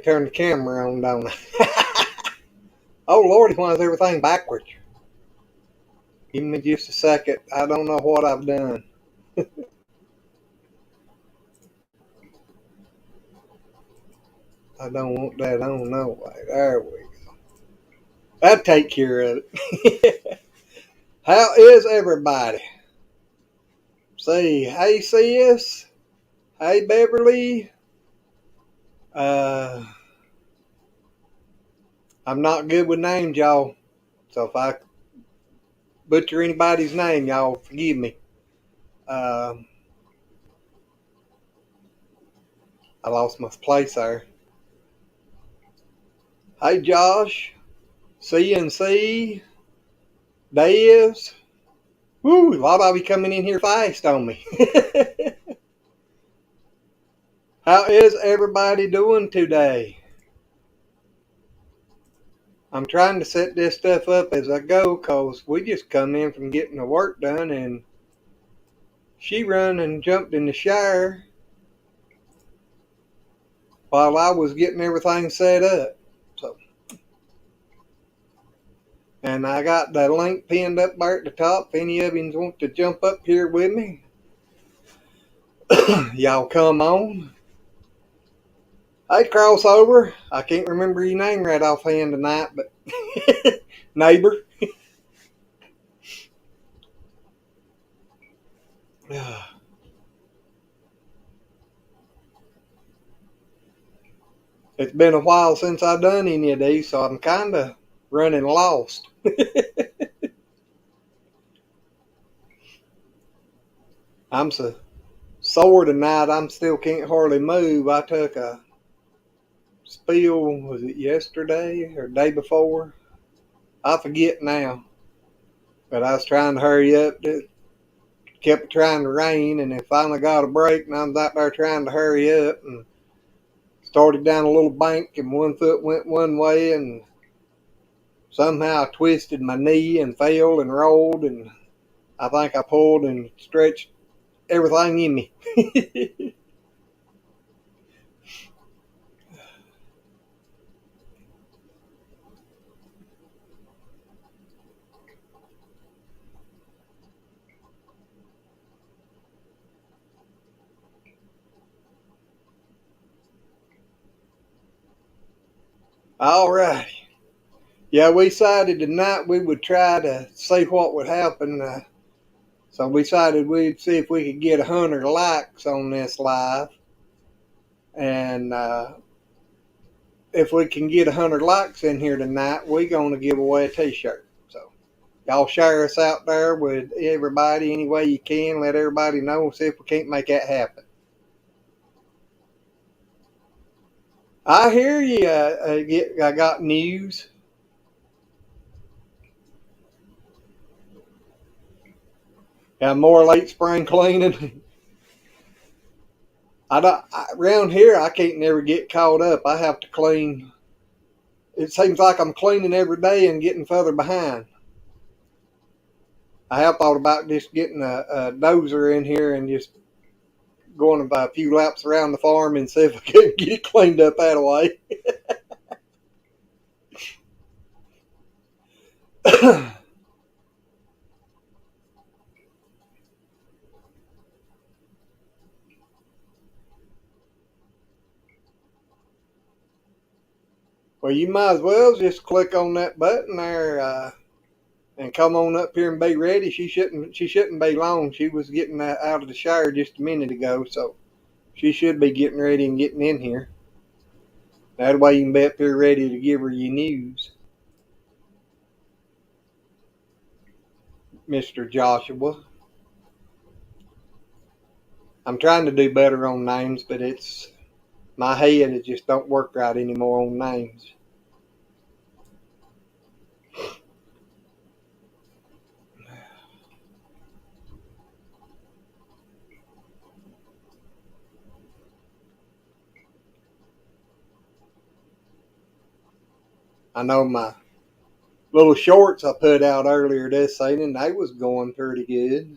Turn the camera on, don't I? Oh Lordy, why is everything backwards? Give me just a second. I don't know what I've done. I don't want that on no way. There we go. That'll take care of it. How is everybody? Say, hey sis. Hey Beverly. Uh, I'm not good with names, y'all. So if I butcher anybody's name, y'all forgive me. Um, I lost my place there. Hey Josh. CNC. Dave's. Woo, a lot of you coming in here fast on me. How is everybody doing today? I'm trying to set this stuff up as I go because we just come in from getting the work done and she run and jumped in the shower while I was getting everything set up. So, and I got the link pinned up there at the top. If any of you want to jump up here with me, y'all come on. Hey, crossover. I can't remember your name right offhand tonight, but neighbor. It's been a while since I've done any of these, so I'm kind of running lost. I'm so sore tonight, I still can't hardly move. I took a spill, was it yesterday or day before? I forget now. But I was trying to hurry up. It kept trying to rain, and it finally got a break, and I was out there trying to hurry up and started down a little bank, and one foot went one way, and somehow I twisted my knee and fell and rolled, and I think I pulled and stretched everything in me. All right. Yeah, we decided tonight we would try to see what would happen. So we decided we'd see if we could get 100 likes on this live. And if we can get 100 likes in here tonight, we're going to give away a t-shirt. So y'all share us out there with everybody any way you can. Let everybody know. See if we can't make that happen. I hear you. I got news. More late spring cleaning. Around here, I can't never get caught up. I have to clean. It seems like I'm cleaning every day and getting further behind. I have thought about just getting a dozer in here and just going about a few laps around the farm and see if I can get it cleaned up that way. Well, you might as well just click on that button there and come on up here and be ready. She shouldn't be long. She was getting out of the shower just a minute ago, so she should be getting ready and getting in here. That way you can be up here ready to give her your news, Mr. Joshua. I'm trying to do better on names, but it's my head. It just don't work right anymore on names. I know my little shorts I put out earlier this evening, they was going pretty good.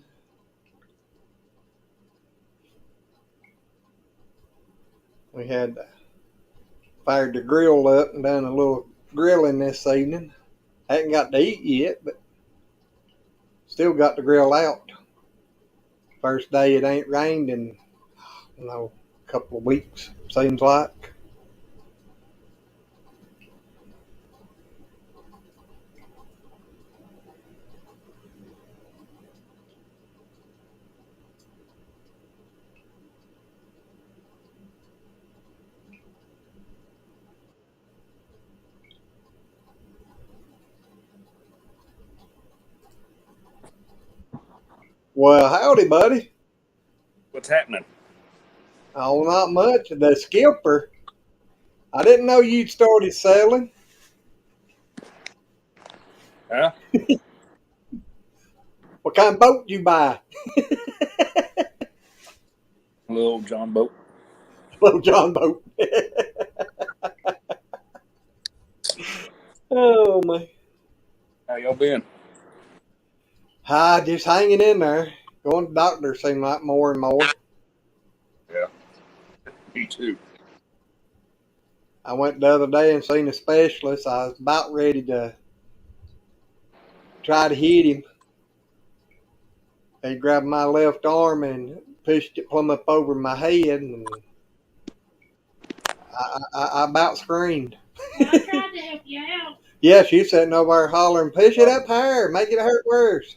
We had fired the grill up and done a little grilling this evening. Hadn't got to eat yet, but still got the grill out. First day it ain't rained in, a couple of weeks, seems like. Well, howdy, buddy. What's happening? Oh, not much. The skipper. I didn't know you'd started selling. Huh? What kind of boat you buy? Little John boat. Little John boat. Oh, man. How y'all been? Hi, just hanging in there. Going to the doctor seem like more and more. Yeah. Me too. I went the other day and seen a specialist. I was about ready to try to hit him. He grabbed my left arm and pushed it plumb up over my head, and I about screamed. Well, I tried to help you out. Yeah, she's sitting over there hollering, push it up higher, make it hurt worse.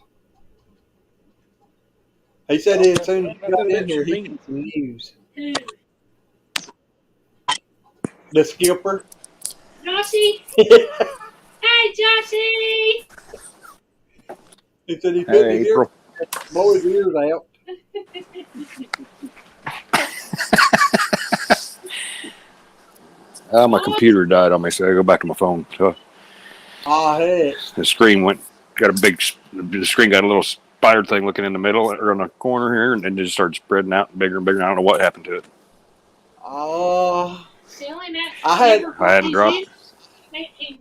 He said as soon as he got in here, he got some news. Who? The skipper. Joshy? Hey, Joshy! He said he couldn't Hey, hear boy's ears out. My computer died on me, so I go back to my phone. So Ah, heck. the screen the screen got a little spider thing looking in the middle or on the corner here, and then just started spreading out bigger and bigger. I don't know what happened to it. Oh. Selling that. I had it dropped.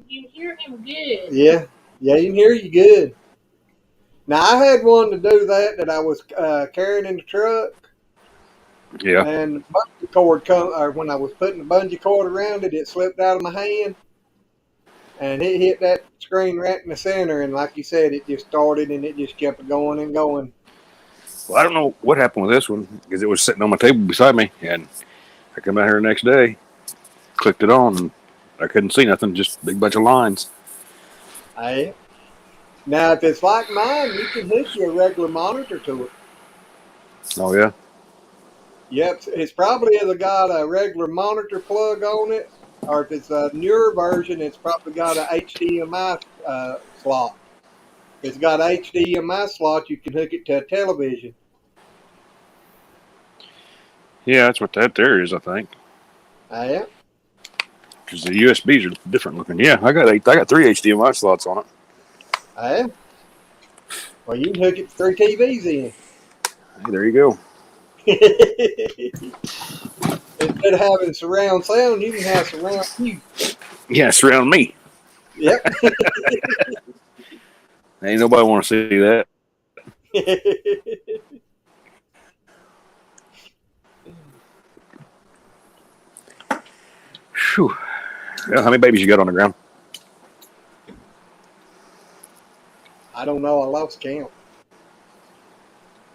You hear him good. Yeah, you can hear you good. Now, I had one to do that I was carrying in the truck. Yeah. And the bungee cord when I was putting the bungee cord around it, it slipped out of my hand. And it hit that screen right in the center. And like you said, it just started and it just kept going and going. Well, I don't know what happened with this one because it was sitting on my table beside me, and I come out here the next day, clicked it on, and I couldn't see nothing, just a big bunch of lines. Hey. Now, if it's like mine, you can hook you a regular monitor to it. Oh, yeah? Yep, it's probably either got a regular monitor plug on it, or if it's a newer version, it's probably got a HDMI slot. If it's got a HDMI slot, you can hook it to a television. Yeah, that's what that there is, I think. Yeah. Because the USBs are different looking. Yeah, I got 3 HDMI slots on it. Yeah. Well, you can hook it to 3 TVs in. Hey, there you go. Instead of having surround sound, you can have surround view. Yeah, surround me. Yep. Ain't nobody want to see that. Whew. Well, how many babies you got on the ground? I don't know. I lost count.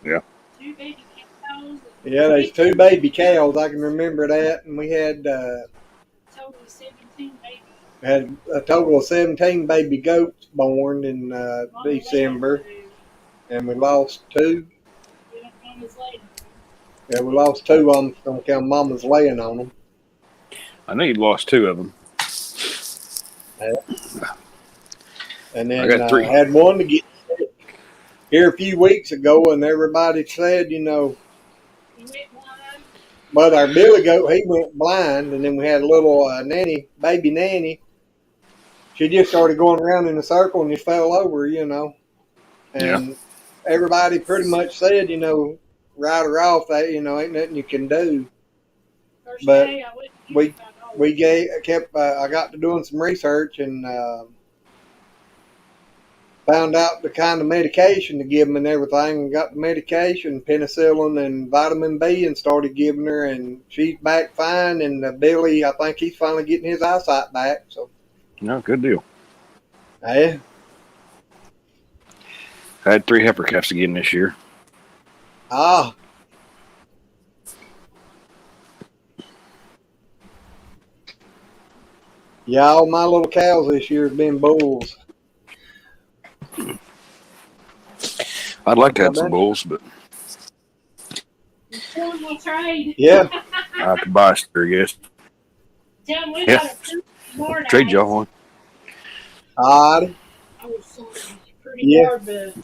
Yeah. 2 baby cows. Yeah, there's 2 baby cows. I can remember that. And we had Total of 17 babies. had a total of 17 baby goats born in December. And we lost 2. Yeah, we lost 2 of them. Don't count Mama's laying on them. I know you lost 2 of them. And then I got 3. Had one to get sick here a few weeks ago, and everybody said, but our Billy goat, he went blind, and then we had a little baby nanny. She just started going around in a circle and just fell over, And everybody pretty much said, write her off. That ain't nothing you can do. But I got to doing some research, and found out the kind of medication to give him and everything, and got the medication, penicillin and vitamin B, and started giving her, and she's back fine. And Billy, I think he's finally getting his eyesight back. So, No, good deal. yeah. I had 3 heifer calves again this year. Ah. Yeah, all my little cows this year have been bulls. I'd like to have some bulls, but Tell them we'll trade. Yeah. I have to buy a steer, I guess. Tell them we Yeah. got a more Trade y'all one. Alrighty. I was sorry. Pretty Yeah. hard, but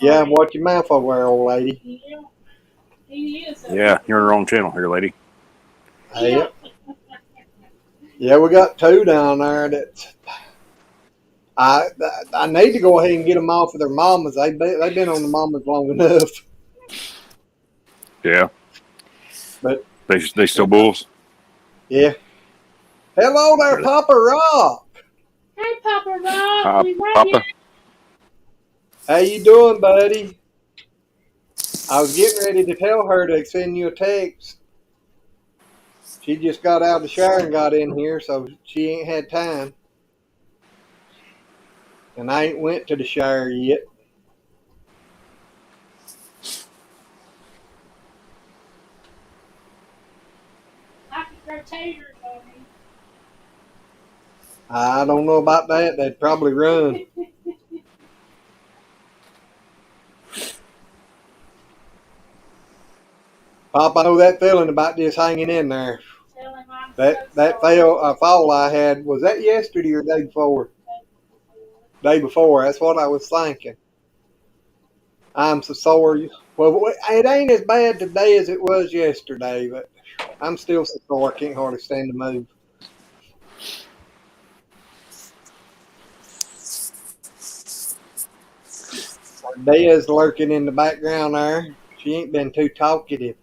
Yeah, watch your mouth over there, old lady. yeah, he is. Yeah, you're on the wrong channel here, lady. Yeah. Yeah, we got 2 down there that I need to go ahead and get them off of their mamas. They've been on the mamas long enough. Yeah. But They still bulls? yeah. Hello there, Papa Rock. Hey, Papa Rob. We love Papa. you. How you doing, buddy? I was getting ready to tell her to send you a text. She just got out of the shower and got in here, so she ain't had time. And I ain't went to the shower yet. I could grow taters on me. I don't know about that. They'd probably run. Pop, I know that feeling about just hanging in there. Tell him I'm That so sorry. fall I had, was that yesterday or the day before? Day before. That's what I was thinking. I'm so sore. Well, it ain't as bad today as it was yesterday, but I'm still so sore. I can't hardly stand to move. Dea's lurking in the background there. She ain't been too talkative.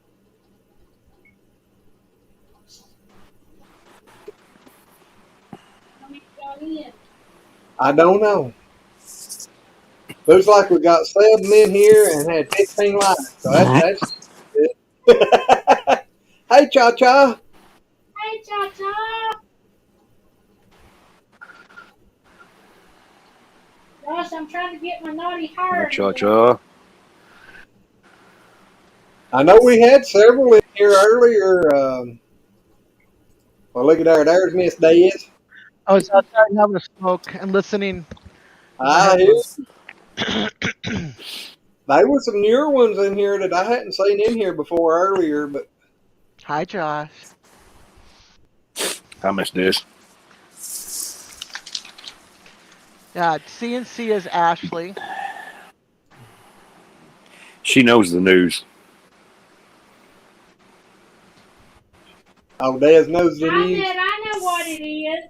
How many got in? I don't know. Looks like we got 7 in here and had 15 lives. So that's good. Hey, Cha Cha. Hey, Cha-Cha. Gosh, I'm trying to get my naughty hair. Cha-cha. I know we had several in here earlier. Well, look at there. There's Miss Diaz. I was outside having a smoke and listening. I hear. There were some newer ones in here that I hadn't seen in here before earlier, but Hi, Josh. I missed this. Yeah, CNC is Ashley. She knows the news. oh, Diaz knows the I news. bet I know what it is.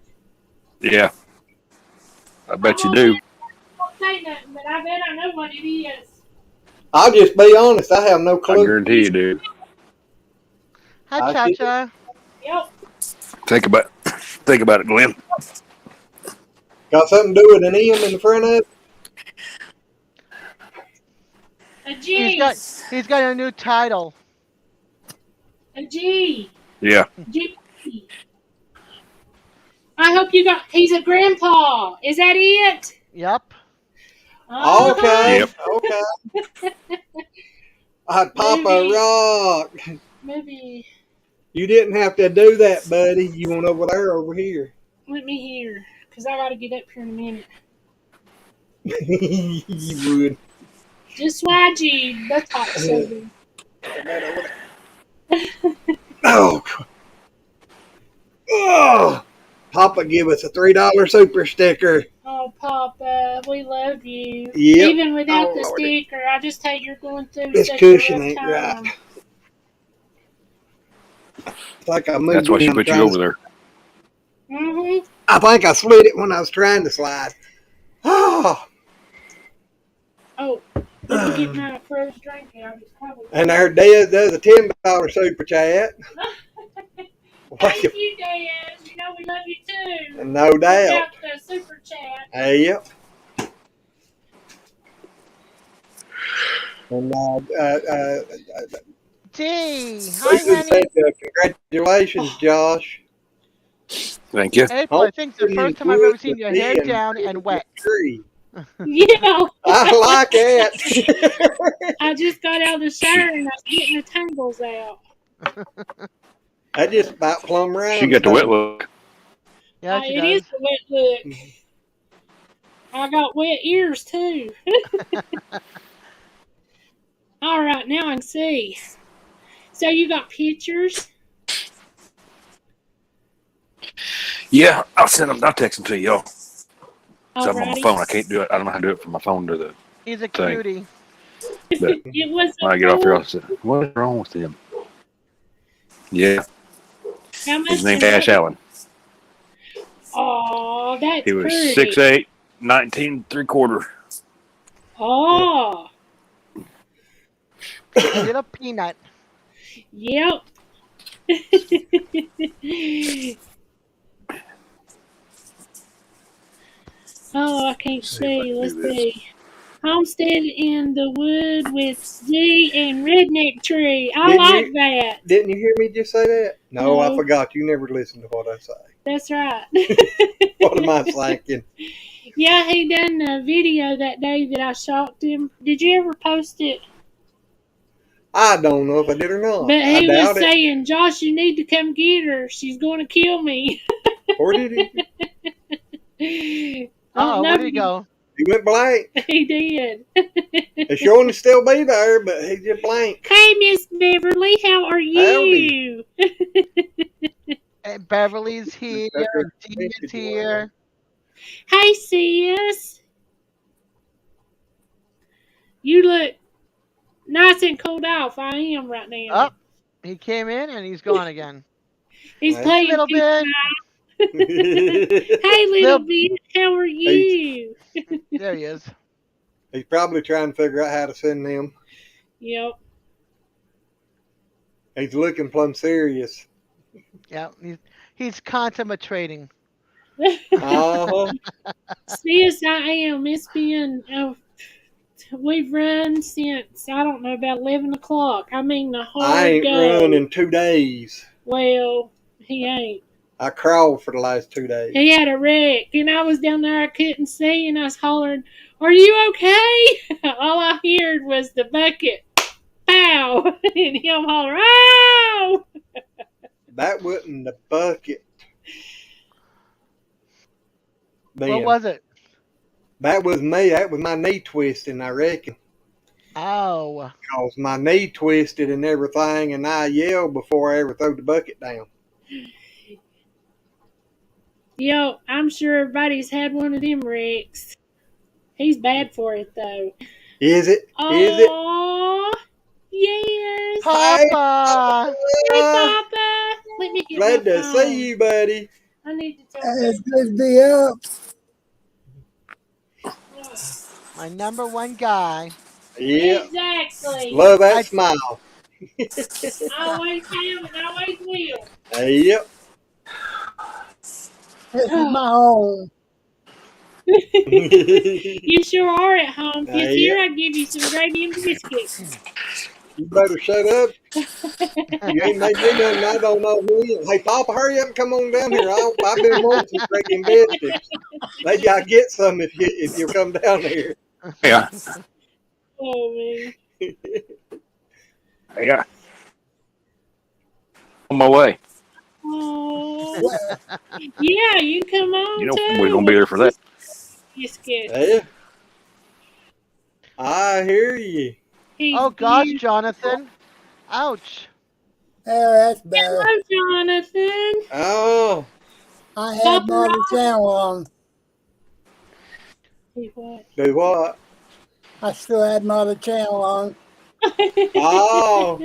Yeah. I bet you I do. won't say nothing, but I bet I know what it is. I'll just be honest. I have no I clue. guarantee you do. Hi, I see. Cha-Cha. Yep. Think about it, Glenn. Got something to do with an M in the front of it? A G. He's got a new title. A G. Yeah. G. I hope you got. He's a grandpa. Is that it? Yep. Okay. Yep. Okay. Papa Maybe. Rock. Maybe. You didn't have to do that, buddy. You went over there, over here. Let me hear, because I got to get up here in a minute. You would. Just YG. That's hot soda. Oh. Oh. Papa give us a $3 super sticker. Oh, Papa, we love you. Yep. Even without Oh, the Lordy. sticker, I just hate you're going through This such cushion a rough ain't time. right. It's like I moved That's why it she when put I'm you trying over there. Mm-hmm. I think I slid it when I was trying to slide. Oh. Oh, let me get my first drink out. It's probably And there Dez does a $10 super chat. Thank you, Dad. You know we love you too. No doubt. About the super chat. Hey, yep. And Dee, hi, Susan honey. said, congratulations, Josh. Thank you. April, I think it's the first time I've ever seen your hair down and wet. Tree. Yeah, I like it. I just got out of the shower and I was getting the tangles out. I just about plumb round. She got the wet look. Yeah, she It does. is the wet look. I got wet ears too. All right, now I can see. So you got pictures? Yeah, I'll send them. I'll text them to y'all. So I'm on my Alrighty. phone. I can't do it. I don't know how to do it from my phone to the He's a thing. cutie. But It was when I get off here, I'll say, "What's wrong with him?" Yeah, How much? his name's Ash Allen. Oh, that's He was pretty. 6'8", 19 3/4. Oh, Little peanut. yep. Oh, I can't see. Let's see. Homestead in the wood with Z and redneck tree. I Didn't like you- that. Didn't you hear me just say that? No, I No. forgot. You never listen to what I say. That's right. What am I thinking? Yeah, he done a video that day that I shocked him. Did you ever post it? I don't know if I did or not. But I he was doubt it. saying, Josh, you need to come get her. She's going to kill me. Or did he? Oh, no, where'd he go? He went blank. he did. It's showing to still be there, but he just blank. Hey, Miss Beverly, how are you? And Beverly's here. Dee is here. Hey, sis. You look nice and cooled off. I am right now. Oh, he came in and he's gone again. He's Hey. playing. Little bit. Hey, little Little- bit. How are you? There he is. He's probably trying to figure out how to send them. Yep. He's looking plumb serious. Yeah, he's contemplating. Uh-huh. Sis, I am. It's been, we've run since, I don't know, about 11 o'clock. I mean, the whole I ain't go. run in 2 days. Well, he ain't. I crawled for the last 2 days. He had a wreck, and I was down there, I couldn't see, and I was hollering, "Are you okay?" All I heard was the bucket. Pow! And him hollering, "Oh!" That wasn't the bucket. What Man, was it? that was me. That was my knee twisting, I reckon. Oh. Because my knee twisted and everything, and I yelled before I ever threw the bucket down. Yo, I'm sure everybody's had one of them wrecks. He's bad for it, though. Is it? Is it? Oh, yes. Papa! Hey, Papa. Let me get Glad my to phone. see you, buddy. I need to tell It's good to be up. My number one guy. Yeah. Exactly. Love that I- smile. Always have and always will. Yep. This is my home. You sure are at home. If Yeah. here, I'd give you some gravy and biscuits. You better shut up. You ain't made me nothing. I don't know who you is. Hey, Papa, hurry up and come on down here. I've been wanting some freaking biscuits. Maybe I'll get some if you come down here. Yeah, Oh, man. yeah. On my way. Oh. Well, Yeah, you come on, You know too. we're gonna be there for that. Biscuit. Yeah. I hear you. He's Oh gosh, beautiful. Jonathan. Ouch. hell, that's better. Hello, Jonathan. Oh, I had Mother channel on. See what? do what? I still had Mother channel on. Oh.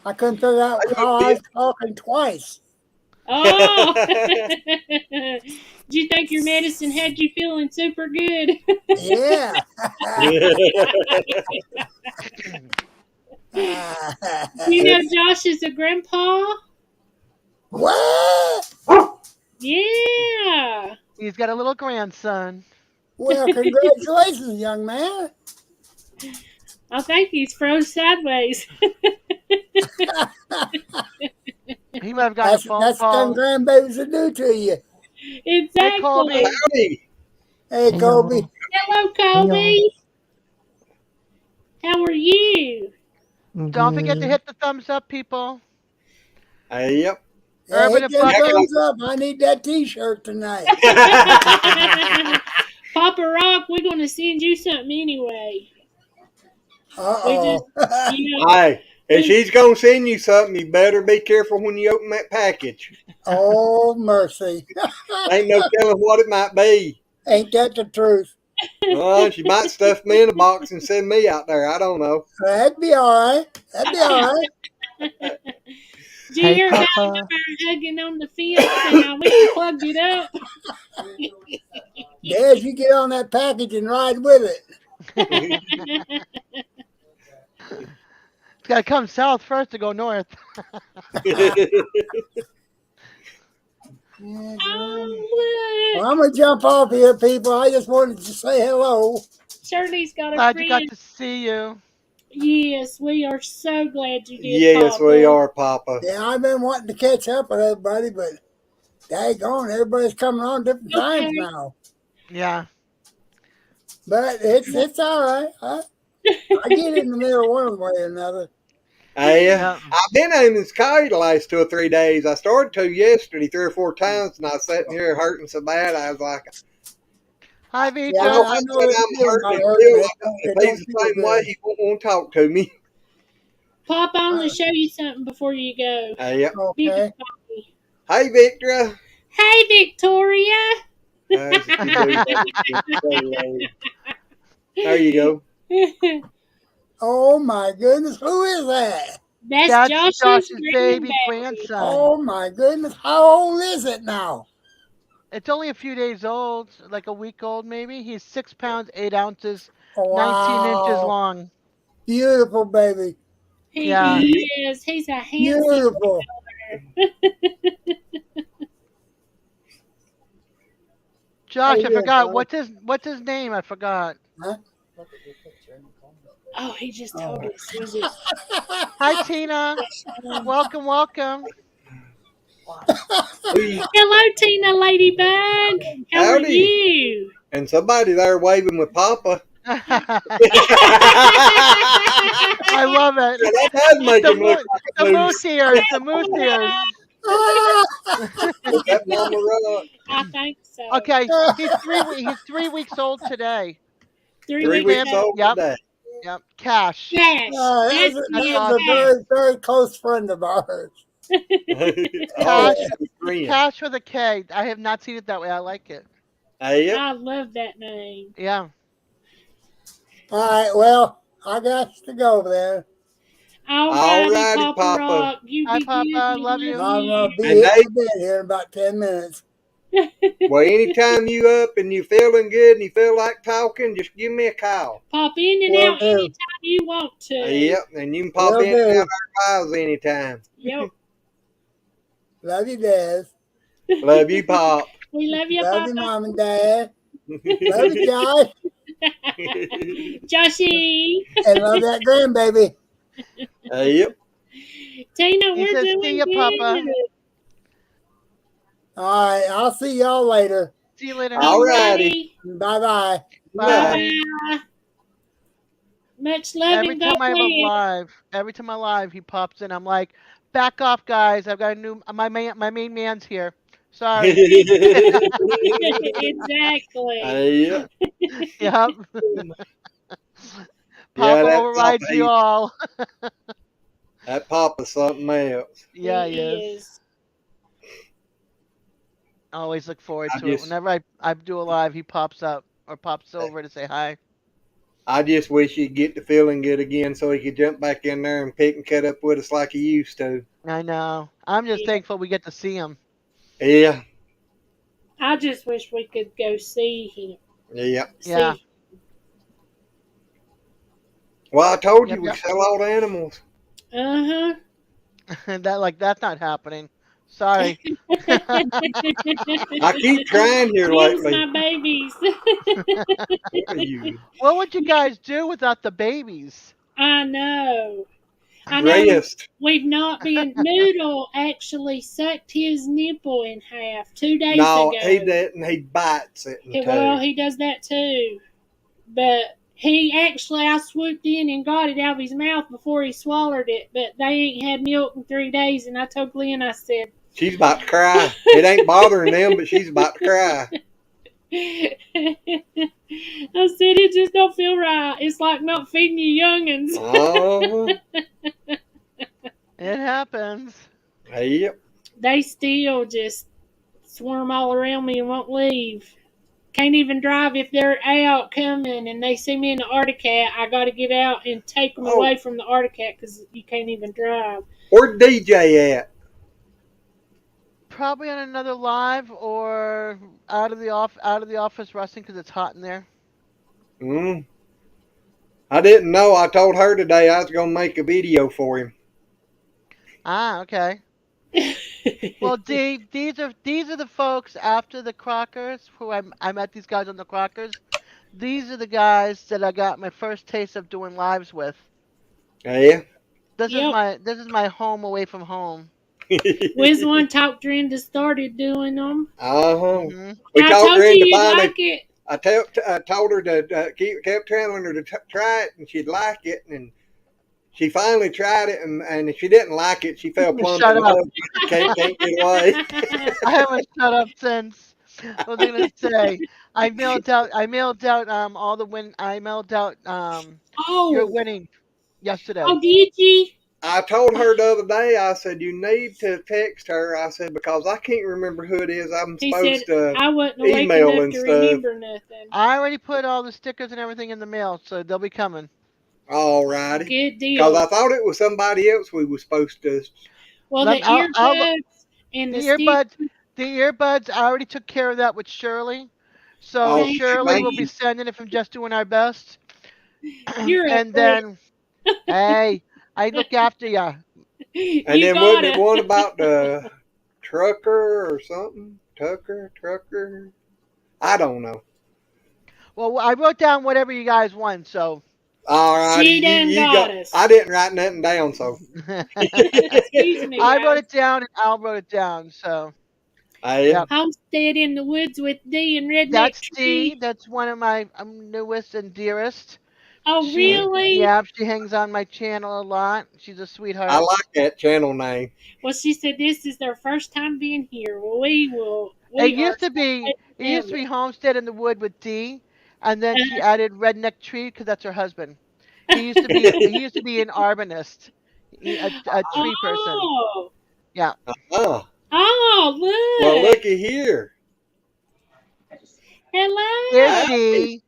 I couldn't figure out how I was talking twice. Oh. Did you think your medicine had you feeling super good? Yeah. You know Josh is a grandpa? What? Yeah. He's got a little grandson. Well, congratulations, young man. I think he's froze sideways. He might have gotten a phone That's them call. grandbabies will do to you. Hey, Colby. Exactly. Howdy. Hey, Kobe. Hello, Colby. How are you? Don't forget to hit the thumbs up, people. Yep. Yeah, Urban hit and them Buck. thumbs up. I need that T-shirt tonight. Papa Rock, we're going to send you something anyway. We just, Uh-oh. you know, Hey, if she's gonna send you something, you better be careful when you open that package. Oh, mercy. Ain't no telling what it might be. Ain't that the truth? Well, she might stuff me in a box and send me out there. I don't know. That'd be all right. That'd be all right. did you hear about her hugging on the fence and we plugged it up? Dad, you get on that package and ride with it. It's got to come south first to go north. Oh, Well, look. I'm going to jump off here, people. I just wanted to say hello. Shirley's got a Glad you got friend. to see you. Yes, we are so glad you did. Yes, Papa. we are, Papa. Yeah, I've been wanting to catch up with everybody, but daggone, everybody's coming on different times Okay. now. Yeah. But it's all right. I get in the middle one way or another. Hey, Yeah. I've been aiming this car the last 2 or 3 days. I started to yesterday 3 or 4 times, and I was sitting here hurting so bad. I was like, Hi, I Vita. Yeah, know I if know that I'm feeling hurting about and hurting. feel It like don't, if it he's don't the feel same way, good. he won't want to talk to me. Papa, I want to show you something before you go. Hey, yep. Be Okay. funny. Hey, Victor. Hey, Victoria. That's what you do. There you go. Oh my goodness, who is that? That's That's Josh's Josh's baby grandbaby. grandson. Oh my goodness, how old is it now? It's only a few days old, like a week old maybe. He's 6 pounds, 8 ounces, Wow. 19 inches long. Beautiful baby. He Yeah. is. He's a handsome. Beautiful. Josh, Oh, I yeah, forgot. sorry. What's his name? I forgot. Huh? Oh, he just told Oh. us. Was it? Hi, Tina. Welcome, welcome. Hello, Tina Ladybug. How are Howdy. you? And somebody there waving with Papa. I I love it. that does make The, him look the like a moose ears. The moose ears. Is that Mama Rock? I think so. Okay, he's 3 weeks old today. 3 3 weeks weeks old. old Yep. today. Yep. Cash. Cash. That's That's That's a awesome. very, very close friend of ours. Oh, Cash. good friend. Cash with a K. I have not seen it that way. I like it. Hey, yep. I love that name. Yeah. All right, well, I got to go there. Alrighty, Alrighty, Papa Papa. Rock. You Hi, be Papa. good. Love you. I'm going to be And hitting they- the bed here in about 10 minutes. Well, anytime you up and you feeling good and you feel like talking, just give me a call. Pop in and Will out do. anytime you want to. Yep, and you can pop Will in and do. out our files anytime. Yep. Love you, Dad. Love you, Pop. We love you, Love you, Papa. Mom and Dad. Love you, Josh. Joshy. And love that grandbaby. Yep. Tina, He we're says, doing "See ya, good. Papa." All right, I'll see y'all later. See you later. Alrighty. Bye-bye. Bye. Bye. Much love Every and time I have a God live, he pops in. I'm like, back off, guys. I've got a new my main man's here. Sorry. Exactly. Yep. Yep. Yeah, Papa that overrides Papa, you all. that Papa's something else. Yeah, He he is. is. I always look forward I to it. just- Whenever I do a live, he pops up or pops over to say hi. I just wish he'd get to feeling good again so he could jump back in there and pick and cut up with us like he used to. I know. I'm just Yeah. thankful we get to see him. Yeah. I just wish we could go see him. Yep. Yeah. See. Well, I told you Yep, we yep. sell all the animals. Uh-huh. That's not happening. Sorry. I keep trying here Them's lately. my babies. What are you? What would you guys do without the babies? I know. I know. Rest. We've not been. Noodle actually sucked his nipple in half 2 days No, ago. he didn't. He bites it in Well, two. he does that too. But I swooped in and got it out of his mouth before he swallowed it. But they ain't had milk in 3 days, and I told Glenn, I said, She's about to cry. It ain't bothering them, but she's about to cry. I said it just don't feel right. It's like not feeding your youngins. Oh, It happens. yep. They still just swarm all around me and won't leave. Can't even drive if they're out coming and they see me in the Arctic Cat. I got to get out and take them Oh. away from the Arctic Cat because you can't even drive. Where's DJ at? Probably on another live or out of the office resting because it's hot in there. I didn't know. I told her today I was going to make a video for him. Ah, okay. Well, Dave, these are the folks after the Crockers who I met these guys on the Crockers. These are the guys that I got my first taste of doing lives with. Yeah. This Yep. is my home away from home. Wiz one talked Brenda started doing them. Uh-huh. Hmm We I talked told her you into you'd finding. like it. I told her to kept telling her to try it, and she'd like it, and she finally tried it, and if she didn't like it, she fell plumb Shut in up. love. Can't get away. I haven't shut up since. What was I gonna say? I mailed out all the win. I mailed out your Oh, winning yesterday. oh, did you? I told her the other day, I said, you need to text her. I said, because I can't remember who it is. I'm He supposed said to I wasn't awake email enough and to stuff. remember nothing. I already put all the stickers and everything in the mail, so they'll be coming. All righty. Good Because deal. I thought it was somebody else we were supposed to. Well, the I'll- earbuds and The the stick. earbuds, I already took care of that with Shirley. So Oh, Shirley thank will be you. sending it from Just Doing Our Best. You're a And then, hey, I look after ya. And you then wasn't got it one about the trucker or something? Trucker? I don't know. Well, I wrote down whatever you guys want, so. All right. She done got us. I didn't write nothing down, so. Excuse me. I guys. wrote it down and Al wrote it down, so. Yep. Homestead in the Woods with D and Redneck That's Tree. Dee. That's one of my newest and dearest. Oh, really? Yeah, she hangs on my channel a lot. She's a sweetheart. I like that channel name. Well, she said this is their first time being here. Well, we will. It used to be Homestead in the Wood with D, and then she added Redneck Tree because that's her husband. He used to be an arborist, a tree person. Oh. Yeah. Oh, Oh, look. well, looky here. Hello. There's D.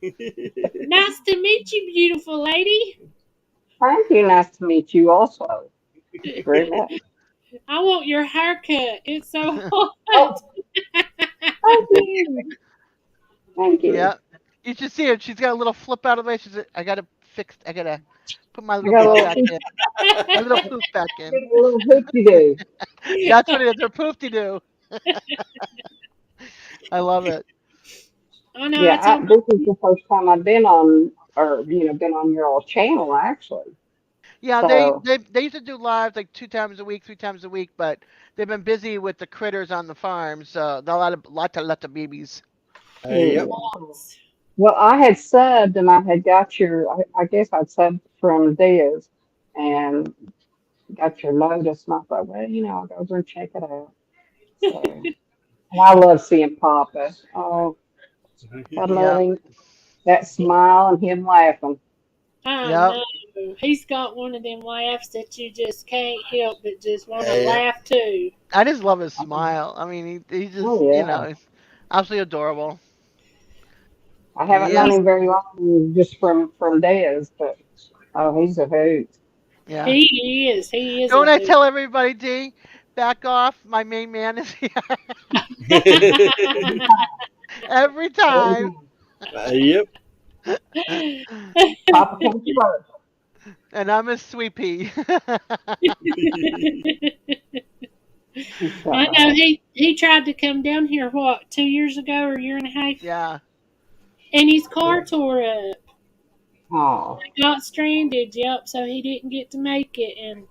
Nice to meet you, beautiful lady. Thank you. Nice to meet you also. Very much. I want your haircut. It's so hot. Oh, thank you. Thank you. Yeah. You should see her. She's got a little flip out of the way. She's I gotta put my I little got a poof little, back in. My little poof back in. a little hoopty do. That's what it is. Her poofty do. I love it. Oh, no, Yeah, this is the first time I've been on, or been on your old channel actually. Yeah, So they used to do lives like 2 times a week, 3 times a week, but they've been busy with the critters on the farm, so a lot of babies. Yep. well, I had subbed and I had got I guess I'd subbed from Diaz and got your Lotus, and I thought, well, I'll go over and check it out. So, and I love seeing Papa. Oh, I love Yeah. him. That smile and him laughing. I Yep. know. He's got one of them laughs that you just can't help but just want to Yeah. laugh too. I just love his smile. I mean, he just, Oh, yeah. he's absolutely adorable. I haven't known him very long, just from Diaz, but oh, he's a hoot. Yeah. He is. He is. Don't a I hoot. tell everybody, D, back off? My main man is here every time. Yep. Papa comes first. And I'm a sweet pea. I know he tried to come down here, what, 2 years ago or a year and a half? Yeah. And his car tore up. Oh, Got stranded, yep, so he didn't get to make it. And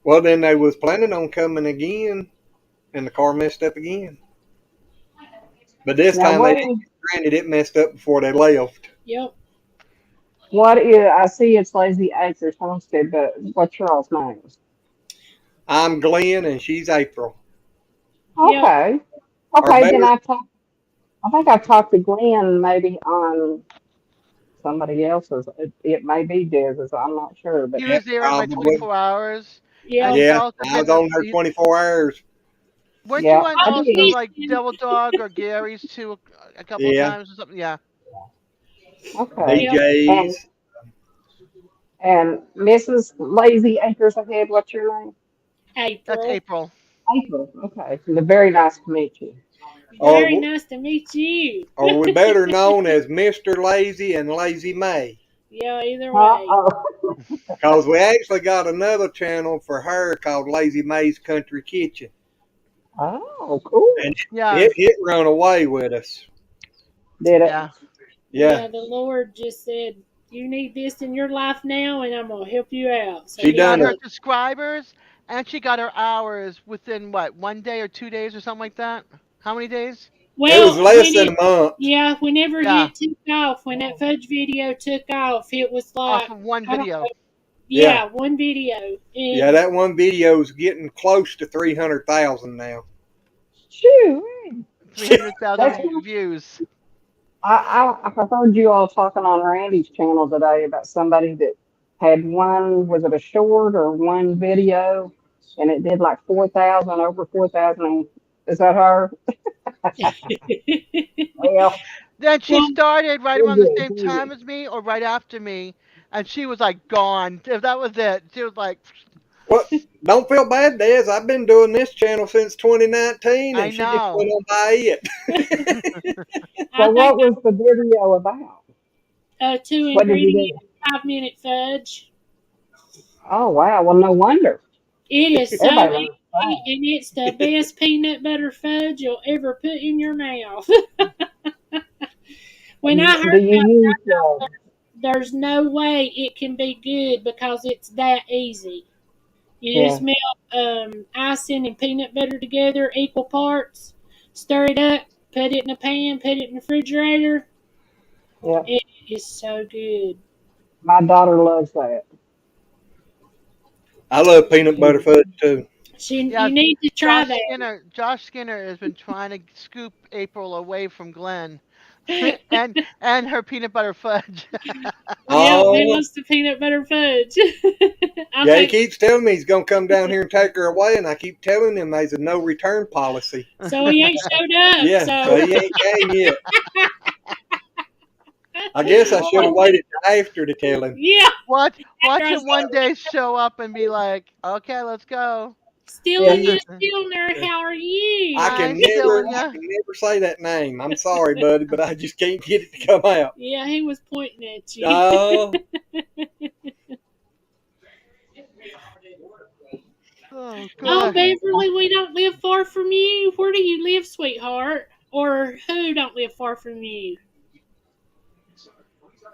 Well, then they was planning on coming again, and the car messed up again. But this now time they didn't get stranded. It messed up before they left. yep. what is? I see it's Lazy Acres Homestead, but what's your all's names? I'm Glenn, and she's April. Yep. Okay, Or okay. Then better, I think I talked to Glenn maybe on somebody else's. It may be Dez's. I'm not sure, but He yeah, was there on my probably. 24 hours. And Yep. he's Yeah, also I was been on there 24 hours. weren't you yeah, on I Oh, also did. he's like Devil Dog or Gary's too a couple of Yeah, times or something? Yeah. Okay, yep. and DJs. Mrs. Lazy Acres Ahead. What's your name? That's April. April. April. Okay, very nice to meet you. Very Or, nice to meet you. or we better known as Mr. Lazy and Lazy May. Yeah, either way. Oh, Because we actually got another channel for her called Lazy May's Country Kitchen. oh, cool. And Yeah. it run away with us. Did it? Yeah. Yeah. The Lord just said, you need this in your life now, and I'm going to help you out. So She She got done her it. subscribers and she got her hours within what, 1 day or 2 days or something like that? How many days? It was Well, less than a month. yeah, whenever Yeah. it took off, when that fudge video took off, it was Off like, of one I don't video. know, yeah, one video. And Yeah, that one video's getting close to 300,000 now. Shoot. 300,000 That's views. I heard you all talking on Randy's channel today about somebody that had one, was it a short or one video, and it did like 4,000, over 4,000. Is that her? Well, Then she well, started right we're around the good. same time as me or right after me, and she was like gone. If that was it, she was like, Well, don't feel bad, Des. I've been doing this channel since 2019, I and she just went know. on by it. I So what think was the video about? 2 What did you ingredient do? 5-minute fudge. Oh wow, well no wonder. It is so Everybody easy, loves that. and it's the best peanut butter fudge you'll ever put in your mouth. When I Do heard you use there's no way it can be good because it's that easy. You yeah, just melt icing and peanut butter together, equal parts, stir it up, put it in a pan, put it in the refrigerator. yeah. It is so good. My daughter loves that. I love peanut butter fudge too. Yeah, You need to try that. Josh Skinner has been trying to scoop April away from Glenn, and her peanut butter fudge. Yeah, Oh, he wants the peanut butter fudge. I yeah, he think keeps telling me he's going to come down here and take her away, and I keep telling him there's a no return policy. so. He ain't showed up. Yeah, so So he ain't came yet. I guess I should have waited till after to tell him. yeah, Watch after I him one day show up and be like, "Okay, let's go." stealing Yeah. you, Steelner. How are you? I I'm can stealing never, I ya. can never say that name. I'm sorry, buddy, but I just can't get it to come out. Yeah, he was pointing at you. Oh, Oh Oh, God. Beverly, we don't live far from you. Where do you live, sweetheart? Or who don't live far from you?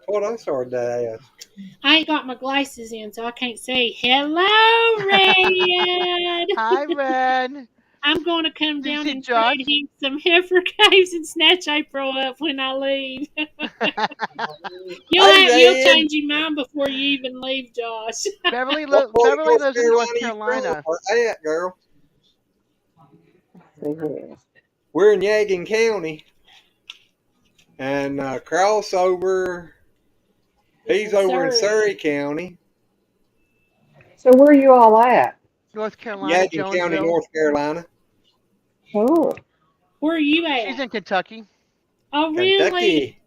what I started to ask. I ain't got my glasses in, so I can't say hello, Red. Hi, Red. I'm going to come Did you down see and Josh? trade him some heifer caves and snatch April up when I leave. You'll Red. change your mind before you even leave, Josh. Beverly, What part of Beverly lives in North you Carolina. from? Where at, girl? Yeah. We're in Yadkin County, and crossover. He's over in Surrey County, So where are you all at? North Carolina, Yadkin County, Jonesville. North Carolina, Oh, Where are you She's at? in Kentucky. Oh, really? Kentucky.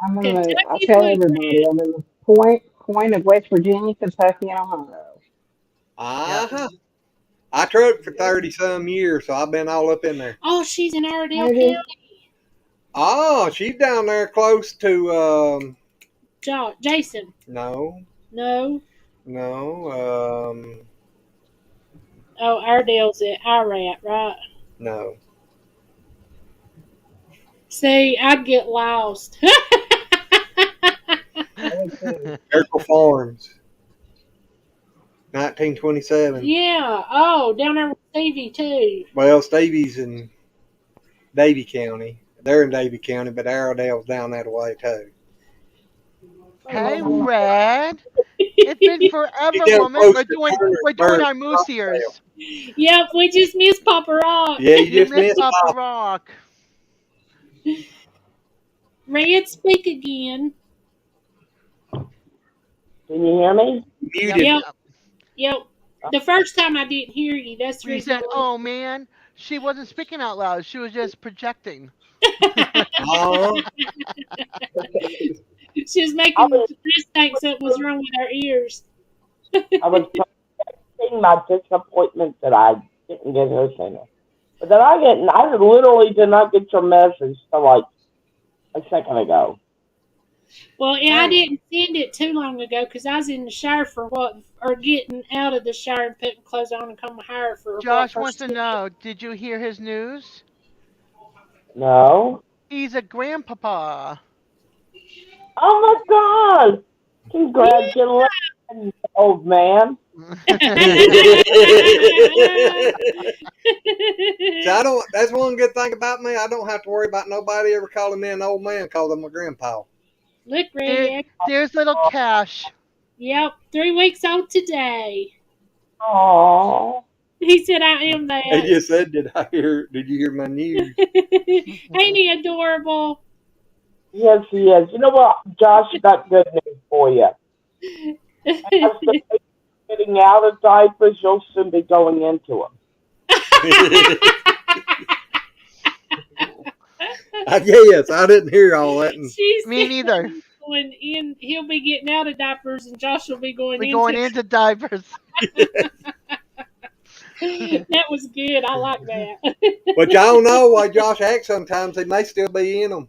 I'm in the. I Kentucky tell Bluegrass. everybody I'm in the point of West Virginia, Kentucky, and Ohio. Uh-huh. I trucked for 30 some years, so I've been all up in there. Oh, she's in Iredell Maybe. County. Oh, she's down there close to Jason. no, No. no, Oh, Airedale's at Iraq, right? No. See, I'd get lost. Miracle Farms. 1927. Yeah. Oh, down there with Stevie too. Well, Stevie's in Davie County. They're in Davie County, but Iredale's down that way too. Hey, Red. It's been forever, You gotta woman. post We're your doing bird- we're doing bird our moose ears. Yep, we just missed Papa Rock. Yeah, you You just missed missed Papa Pop. Rock. Red, speak again. Can you hear me? Muted. Yep. Yep. The first time I didn't hear you. That's the He reason. said, "Oh man, she wasn't speaking out loud. She was just projecting." Oh, She was making Chris think something was wrong with her ears. I was saying my disappointment that I didn't get her singer. But then I literally did not get your message till like a second ago. Well, yeah, I didn't send it too long ago because I was in the shower or getting out of the shower and putting clothes on and combing my hair for. Josh wants to know, did you hear his news? No. He's a grandpapa. Oh my God! Congratulations, old man. so I don't. That's one good thing about me. I don't have to worry about nobody ever calling me an old man because I'm my grandpa. Look, Red. There's little Cash. Yep, 3 weeks old today. Oh. He said, "I am that." He just said, "Did you hear my news?" Ain't he adorable? Yes, he is. You know what, Josh? I got good news for you. After getting out of diapers, you'll soon be going into them. I guess I didn't hear all that. She Me said neither. he'll be getting out of diapers, and Josh will be going We're into. going into diapers. That was good. I like that. But y'all know why Josh acts sometimes. He may still be in them.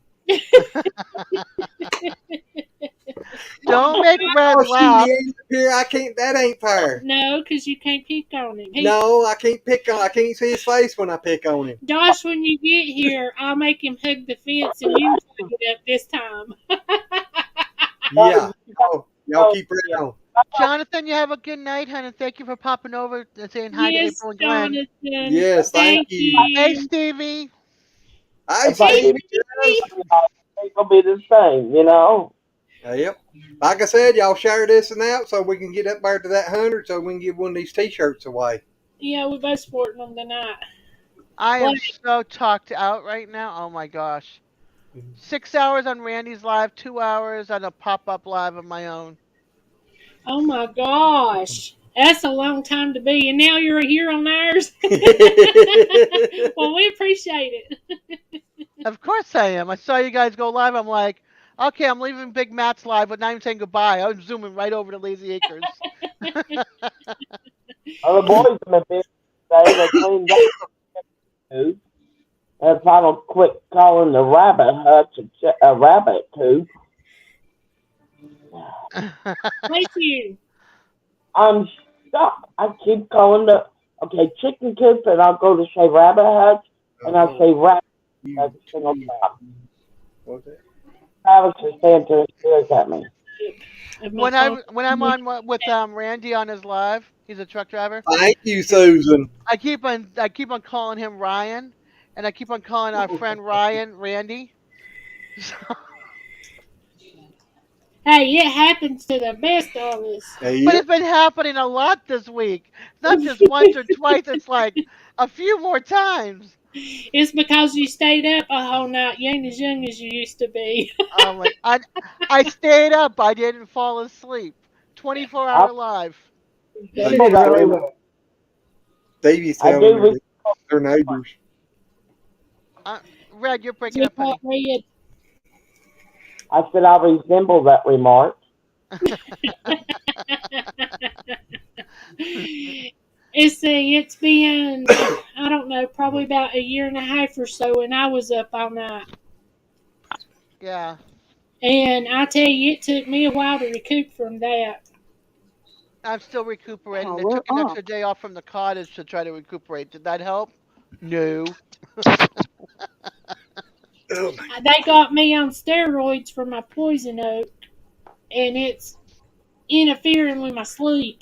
Don't make Red Oh, laugh. she ain't up here. I can't. That ain't fair. No, because you can't pick on him. No, I can't pick on. I can't see his face when I pick on him. Josh, when you get here, I'll make him hug the fence, and you hug it up this time. Yeah. Oh, y'all keep right on. Jonathan, you have a good night, honey. Thank you for popping over and saying hi Yes, to April and Glenn. Jonathan. Yes, thank you. Hey, Stevie. I If I see. didn't it'll be the same, you know? Yep. Like I said, y'all share this and out so we can get up there to that 100 so we can give one of these T-shirts away. Yeah, we both sporting them tonight. I am so talked out right now. Oh my gosh. 6 hours on Randy's live, 2 hours on a pop-up live of my own. Oh my gosh. That's a long time to be, and now you're here on ours. Well, we appreciate it. Of course I am. I saw you guys go live. I'm like, okay, I'm leaving Big Matt's live, but not even saying goodbye. I'm zooming right over to Lazy Acres. The boys have been busy today. They cleaned up the coop. And final quit calling the rabbit hutch a rabbit coop. Thank you. I'm stuck. I keep calling chicken coop, and I'll go to say rabbit hutch, and I'll say rabbit every single time. What's that? Travis is saying to his ears at me. When I'm on with Randy on his live, he's a truck driver. Thank you, Susan. I keep on calling him Ryan, and I keep on calling our friend Ryan Randy. Hey, it happens to the best of us. Hey, But it's been happening a lot this week. Not just once or twice. It's like a few more times. It's because you stayed up a whole night. You ain't as young as you used to be. I stayed up. I didn't fall asleep. 24-hour live. Davey's I telling do her their neighbors. Red, you're breaking up, honey. Red. I said I resemble that remark. It's been, I don't know, probably about a year and a half or so, and I was up all night. Yeah. And I tell you, it took me a while to recoup from that. I'm still recuperating. Oh, I we're took an off. extra day off from the cottage to try to recuperate. Did that help? No. Oh, They got me on steroids for my poison oak, and it's interfering with my sleep.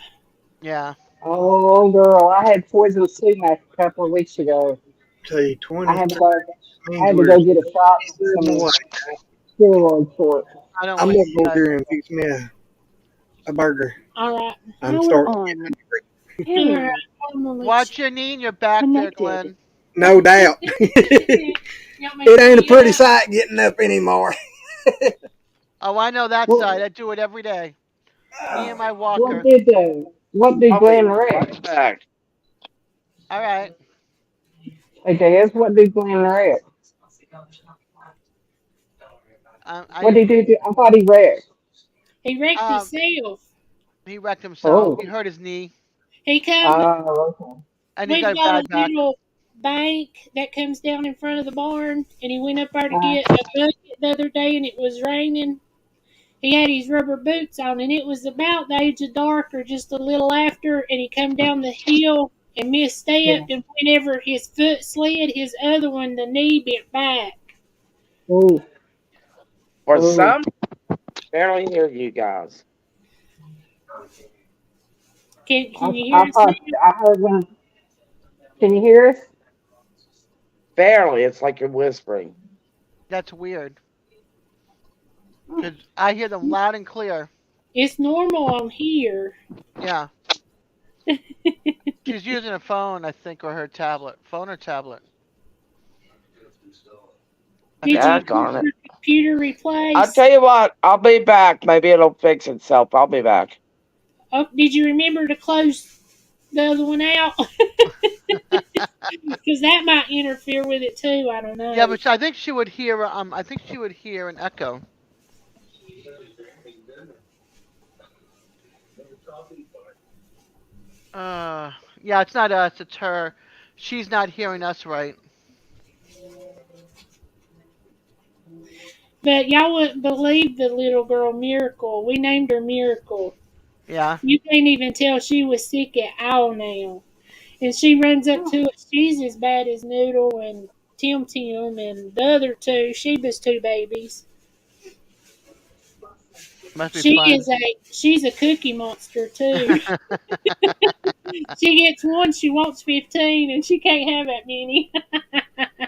Yeah. Oh, girl, I had poison sumac a couple of weeks ago. tell you, I 20 had to go. I means had to we're go get a shot, good some morning. steroids for it. I don't I'm want gonna you go guys. here and fix me a burger. All right. I'm Power starting. on. All right. Period. I'm gonna let Watch your knee and your back there, Connected. Glenn. No doubt. you want me It to ain't a pull you pretty up? sight getting up anymore. Oh, I know that What side. I do it every day. Me and my what walker. did I'll be Glenn wreck? right back. All right. Hey, Daz, what did Glenn wreck? I What did didn't. he do? I thought he wrecked. He wrecked Um, himself. he wrecked himself. He Oh, hurt his knee, He come. okay. and he We've got a got a bad back. little bank that comes down in front of the barn, and he went up there to Uh, get a bucket the other day, and it was raining. He had his rubber boots on, and it was about the age of dark or just a little after, and he come down the hill and yeah. misstepped, and whenever his foot slid, his other one, the knee bent back. Oh, For oh. some, barely hear you guys. Can you I hear us thought now? I heard when. Can you hear us? Barely. It's like you're whispering. That's weird. Cause I hear them loud and clear. It's normal on here. Yeah. She's using a phone, I think, or her tablet. Phone or tablet. I Did think you it's Yeah, a get darn it. your computer I'll replaced? tell you what. I'll be back. Maybe it'll fix itself. I'll be back. Oh, did you remember to close the other one out? Because that might interfere with it too. I don't Yeah, know. but I think she would hear. I think she would hear an echo. Yeah, it's not us. It's her. She's not hearing us right. But y'all wouldn't believe the little girl Miracle. We named her Miracle. Yeah. You can't even tell she was sick at all now. And she runs up to us. She's as bad as Noodle and Tim Tim and the other two, Sheba's two babies. Must be fun. She's a cookie monster too. She gets one, she wants 15, and she can't have that many.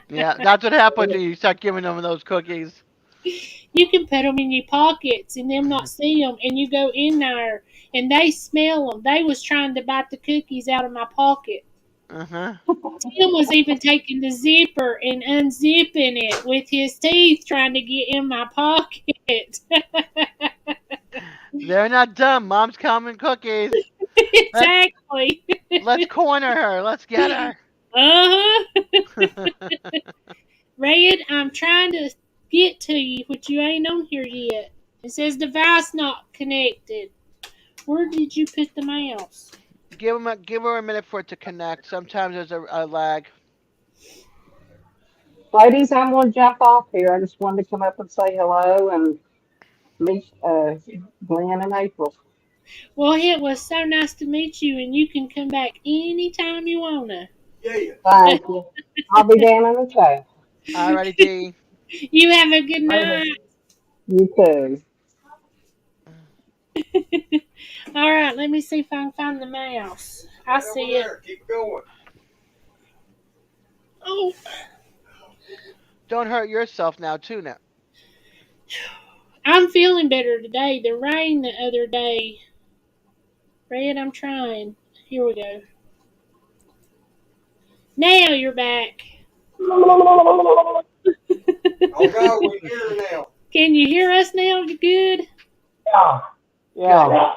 Yeah, that's what happens when you start giving them those cookies. You can put them in your pockets and them not see them, and you go in there and they smell them. They was trying to bite the cookies out of my pocket. Uh-huh. Tim was even taking the zipper and unzipping it with his teeth, trying to get in my pocket. They're not dumb. Mom's coming cookies. Exactly. Let's corner her. Let's get her. Uh-huh. Red, I'm trying to get to you, but you ain't on here yet. It says device not connected. Where did you put the mouse? Give her a minute for it to connect. Sometimes there's a lag. Ladies, I'm going to jump off here. I just wanted to come up and say hello and meet Glenn and April. Well, it was so nice to meet you, and you can come back anytime you wanna. Yeah. Thank you. I'll be down in the chat. Alrighty, D. You have a good Later. night. You too. All right, let me see if I can find the mouse. I see it. Keep going. Oh, Don't hurt yourself now, too. Now. I'm feeling better today. The rain the other day. Red, I'm trying. Here we go. Now you're back. Oh God, we're here now. Can you hear us now? Good? Yeah. Yeah.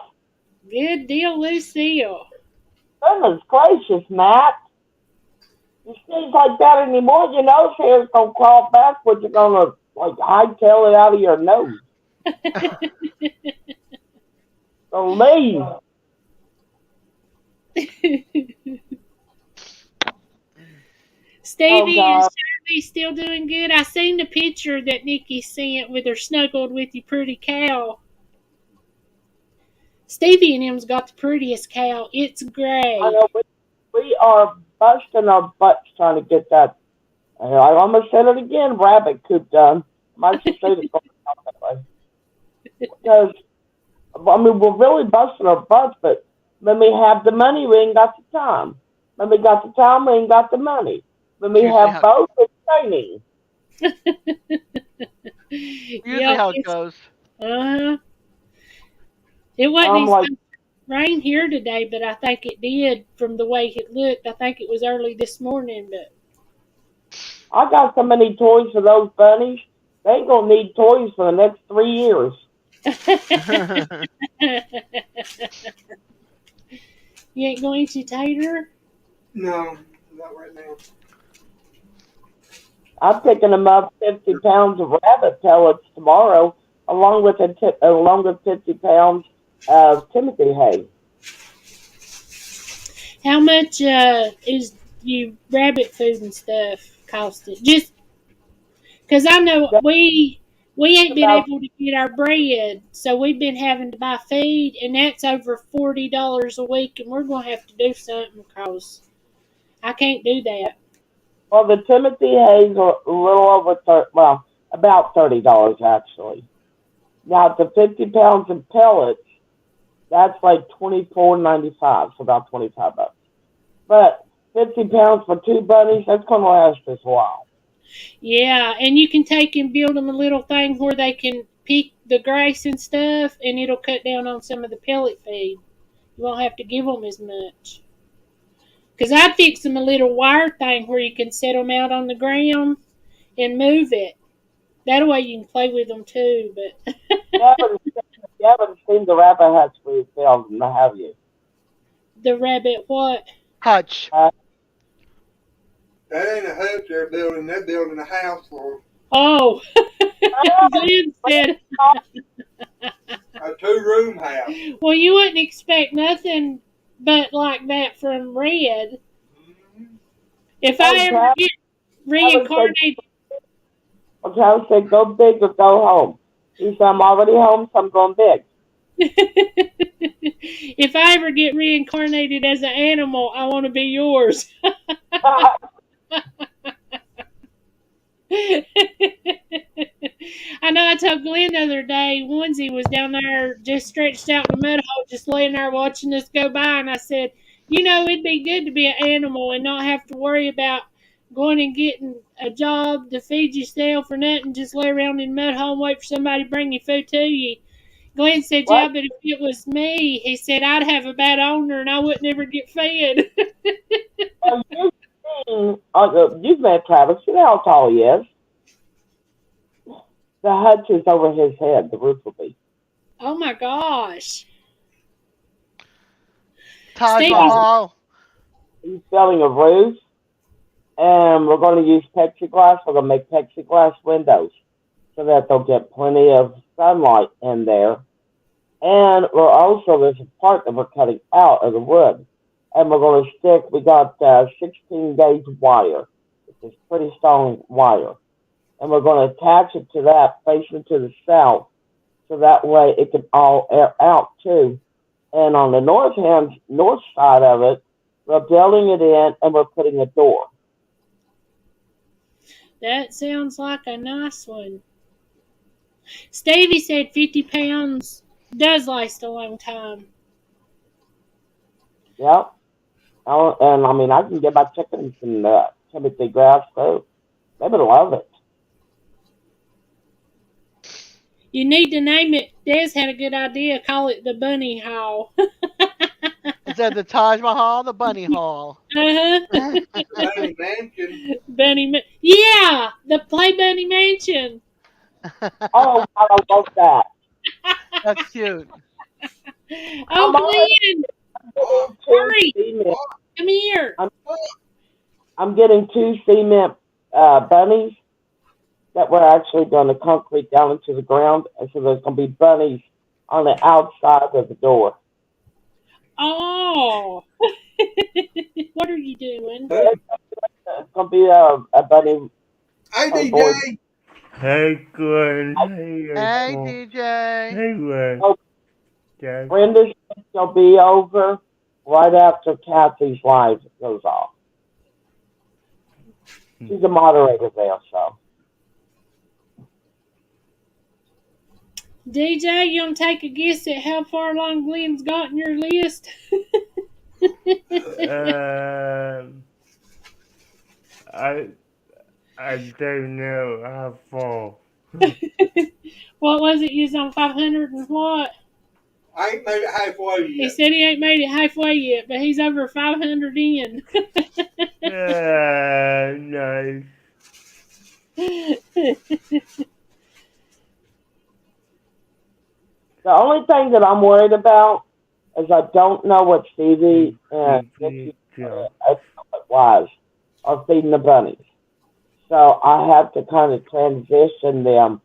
Good deal, Lucille. Goodness gracious, Matt. You speak like that anymore, your nose hair's gonna crawl backwards. You're gonna like hightail it out of your nose. So leave. Stevie Oh, and God. Shirley still doing good. I seen the picture that Nikki sent with her snuggled with your pretty cow. Stevie and them's got the prettiest cow. It's I gray. know we are busting our butts trying to get that. I almost said it again. Rabbit coop done. Might as well say it that way. Because I mean, we're really busting our butts, but when we have the money, we ain't got the time. When we got the time, we ain't got the money. When we Usually have how, both, it's training. usually how it goes. Uh-huh. It wasn't I'm like, even rain here today, but I think it did from the way it looked. I think it was early this morning, but I got so many toys for those bunnies. They ain't gonna need toys for the next 3 years. You ain't going to tater? No, not right now. I'm picking them up 50 pounds of rabbit pellets tomorrow, along with 50 pounds of Timothy hay. How much is you rabbit food and stuff costing? Just because I know we ain't been About able to get our bread, so we've been having to buy feed, and that's over $40 a week, and we're gonna have to do something because I can't do that. well, the Timothy hay's are a little over about $30 actually. Now the 50 pounds of pellets, that's like $24.95, so about $25. But 50 pounds for 2 bunnies, that's gonna last us a while. Yeah, and you can take and build them a little thing where they can pick the grass and stuff, and it'll cut down on some of the pellet feed. You won't have to give them as much. Because I'd fix them a little wire thing where you can set them out on the ground and move it. That way you can play with them too. But You haven't seen the rabbit hutch we built, have you? the rabbit, what? Hutch. That ain't a hutch they're building. They're building a house for Oh, Glenn said. a 2-room house. Well, you wouldn't expect nothing but like that from Red. If I ever get reincarnated. Travis said, go big or go home. He said, I'm already home, so I'm going big. If I ever get reincarnated as an animal, I want to be yours. I know I told Glenn the other day, Onesie was down there just stretched out in the mud hole, just laying there watching us go by, and I said, you know, it'd be good to be an animal and not have to worry about going and getting a job to feed yourself or nothing, just lay around in the mud hole and wait for somebody to bring your food to you. Glenn said, yeah, but if it was me, he said, I'd have a bad owner and I wouldn't ever get fed. You've met Travis. You know how tall he is. The hutch is over his head. The roof will be. Oh, my gosh. Taj Mahal. He's building a roof, and we're going to use plexiglass. We're going to make plexiglass windows so that they'll get plenty of sunlight in there. And there's a part that we're cutting out of the wood. And we're going to we got 16 gauge wire, which is pretty strong wire. And we're going to attach it to that facing to the south so that way it can all air out too. And on the north side of it, we're building it in and we're putting a door. That sounds like a nice one. Stevie said 50 pounds does last a long time. Yep. And I mean, I can get my chickens some Timothy grass too. They would love it. You need to name it. Des had a good idea. Call it the Bunny Hall. Instead of the Taj Mahal, the Bunny Hall. Uh-huh. Bunny Mansion. Yeah, the Play Bunny Mansion. Oh, I love that. That's cute. Oh, Glenn. Hurry. Come here. I'm getting 2 cement bunnies that we're actually going to concrete down into the ground. And so there's going to be bunnies on the outside of the door. Oh. What are you doing? It's going to be a bunny. Hey, DJ. Hey, Glenn. Hey, DJ. Hey, Glenn. Oh. Okay. Brenda said she'll be over right after Kathy's live goes off. She's a moderator there, so. DJ, you want to take a guess at how far along Glenn's got in your list? I don't know how far. What was it? You was on 500 and what? I ain't made it halfway He yet. said he ain't made it halfway yet, but he's over 500 in. Nice. The only thing that I'm worried about is I don't know what Stevie and Nikki was are feeding the bunnies. So I have to kind of transition them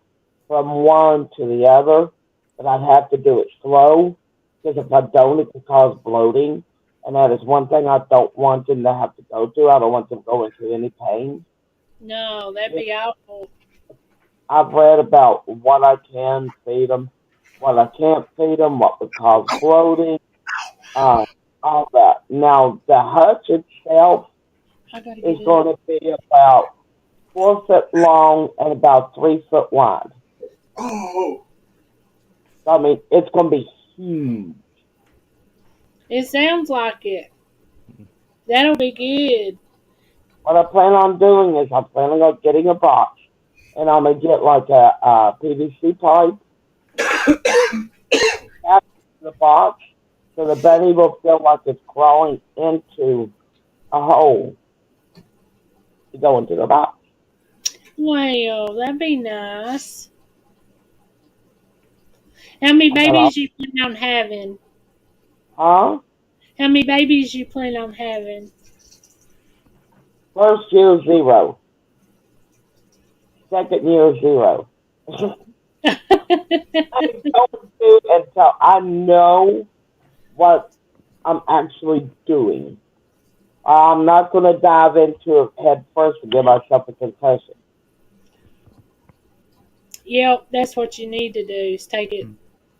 from one to the other, but I'd have to do it slow, because if I don't, it can cause bloating, and that is one thing I don't want them to have to go through. I don't want them going through any pain. No, that'd be awful. I've read about what I can feed them, what I can't feed them, what would cause bloating, all that. Now, the hutch itself is going to be about 4 foot long and about 3 foot wide. Oh, I mean, it's going to be huge. It sounds like it. That'll be good. What I plan on doing is I'm planning on getting a box, and I'm going to get like a PVC pipe after the box, so the bunny will feel like it's crawling into a hole to go into the box. Well, that'd be nice. How many babies you plan on having? Huh? How many babies you plan on having? First year, 0. Second year, 0. I don't do until I know what I'm actually doing. I'm not going to dive into it head first and give myself a concussion. Yep, that's what you need to do is take it,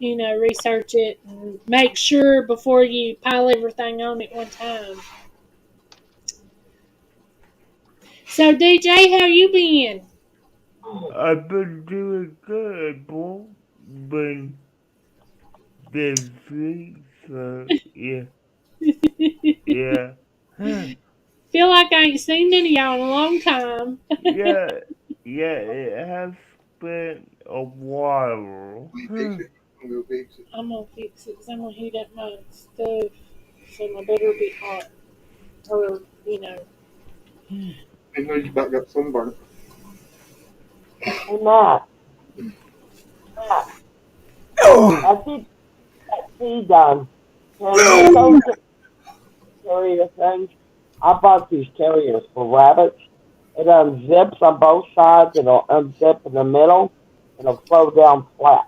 research it and make sure before you pile everything on at one time. So, DJ, how you been? I've been doing good, boy. Been busy, so yeah. Yeah. Feel like I ain't seen any of y'all in a long time. Yeah, it has been a while. we'll fix it. I'm gonna fix it because I'm gonna heat up my stuff so my butter will be hot. Or, I know you about got sunburn. Hey, Matt. I see that tea done. Can those carrier things? I bought these carriers for rabbits. It unzips on both sides. It'll unzip in the middle. It'll flow down flat.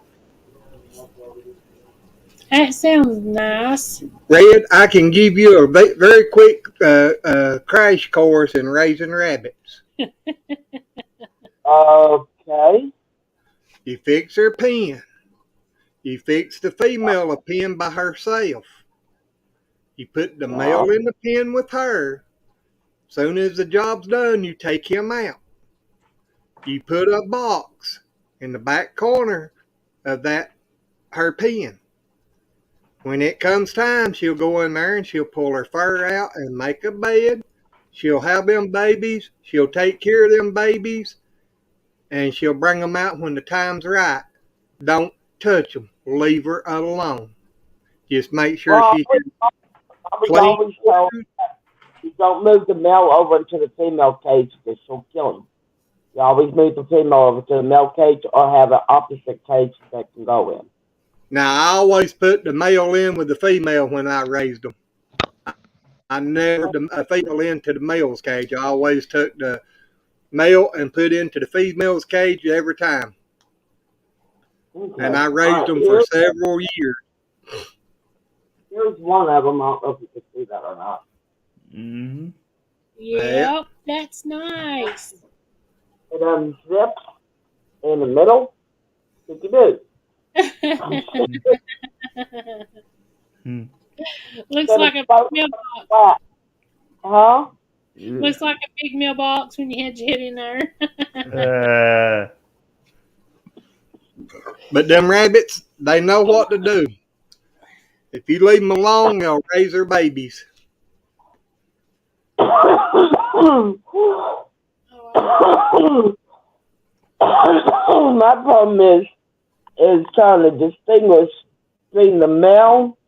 That sounds nice. Red, I can give you a very quick crash course in raising rabbits. Okay. You fix her pen. You fix the female a pen by herself. You put the male in the pen with her. Soon as the job's done, you take him out. You put a box in the back corner of her pen. When it comes time, she'll go in there and she'll pull her fur out and make a bed. She'll have them babies. She'll take care of them babies. And she'll bring them out when the time's right. Don't touch them. Leave her alone. Just make sure she always told you don't move the male over into the female cage because she'll kill him. You always move the female over to the male cage or have an opposite cage that can go in. Now, I always put the male in with the female when I raised them. I never put a female into the male's cage. I always took the male and put into the female's cage every time. Okay. And I raised them for several years. Here's one of them. I don't know if you can see that or not. Mm-hmm. Yep, that's nice. It unzips in the middle. What you do? Hmm. Looks But like it's a supposed big to mailbox. flat. Huh? Looks like a big mailbox when you had your head in there. But them rabbits, they know what to do. If you leave them alone, they'll raise their babies. My problem is trying to distinguish between the male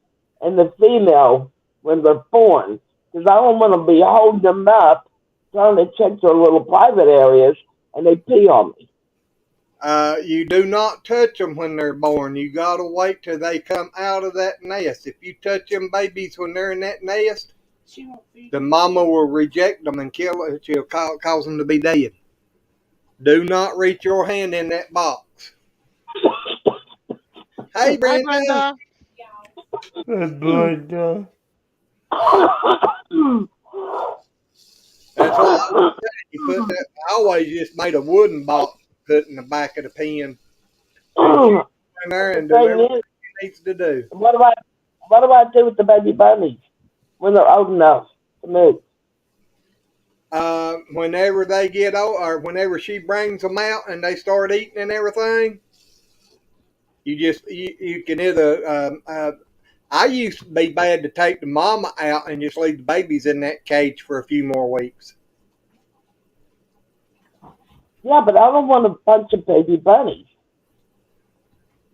and the female when they're born. Because I don't want to be holding them up, trying to check their little private areas, and they pee on me. You do not touch them when they're born. You gotta wait till they come out of that nest. If you touch them babies when they're in that nest, the mama will reject them and kill it. She'll cause them to be dead. Do not reach your hand in that box. Hey, Hi, Brenda. Brenda. Brenda. That's why you put that. I always just made a wooden box, put in the back of the pen, and in there and do everything it needs to do. What do I do with the baby bunnies when they're old enough to move? Whenever they get old, or whenever she brings them out and they start eating and everything, you can either. I used to be bad to take the mama out and just leave the babies in that cage for a few more weeks. Yeah, but I don't want a bunch of baby bunnies.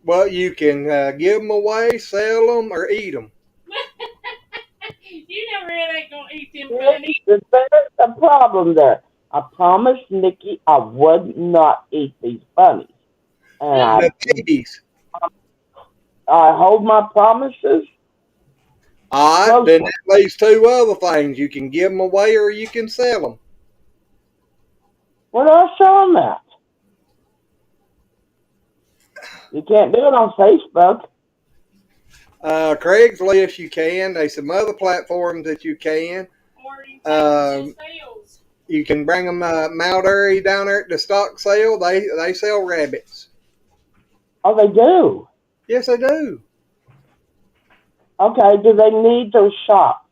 Well, you can give them away, sell them, or eat them. You never really ain't gonna eat them bunnies. There's a problem there. I promised Nikki I would not eat these bunnies. And The babies. I hold my promises. All right, then that leaves two other things. You can give them away or you can sell them. We're not selling that. You can't do it on Facebook. Craigslist, you can. There's some other platforms that you can. Or you take them to sales. You can bring them Mount Airy down there at the stock sale. They sell rabbits. Oh, they do? Yes, they do. Okay, do they need those shops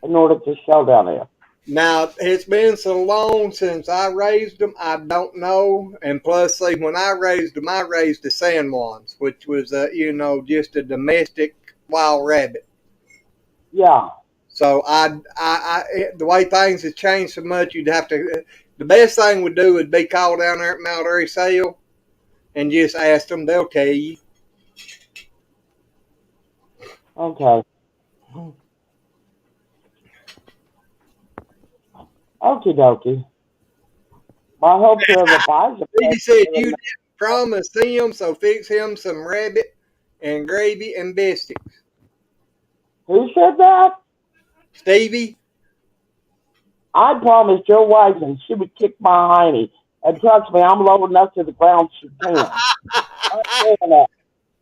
in order to sell down there? Now, it's been so long since I raised them, I don't know. And plus, see, when I raised them, I raised the San Juans, which was, just a domestic wild rabbit. Yeah. So the way things have changed so much, you'd have to. The best thing would do would be call down there at Mount Airy sale and just ask them. They'll tell you. Okay. Okie dokie. Well, I hope whoever buys it. He said you didn't promise him, so fix him some rabbit and gravy and biscuits. Who said that? Stevie. I promised your wife and she would kick my hiney. And trust me, I'm low enough to the ground she can.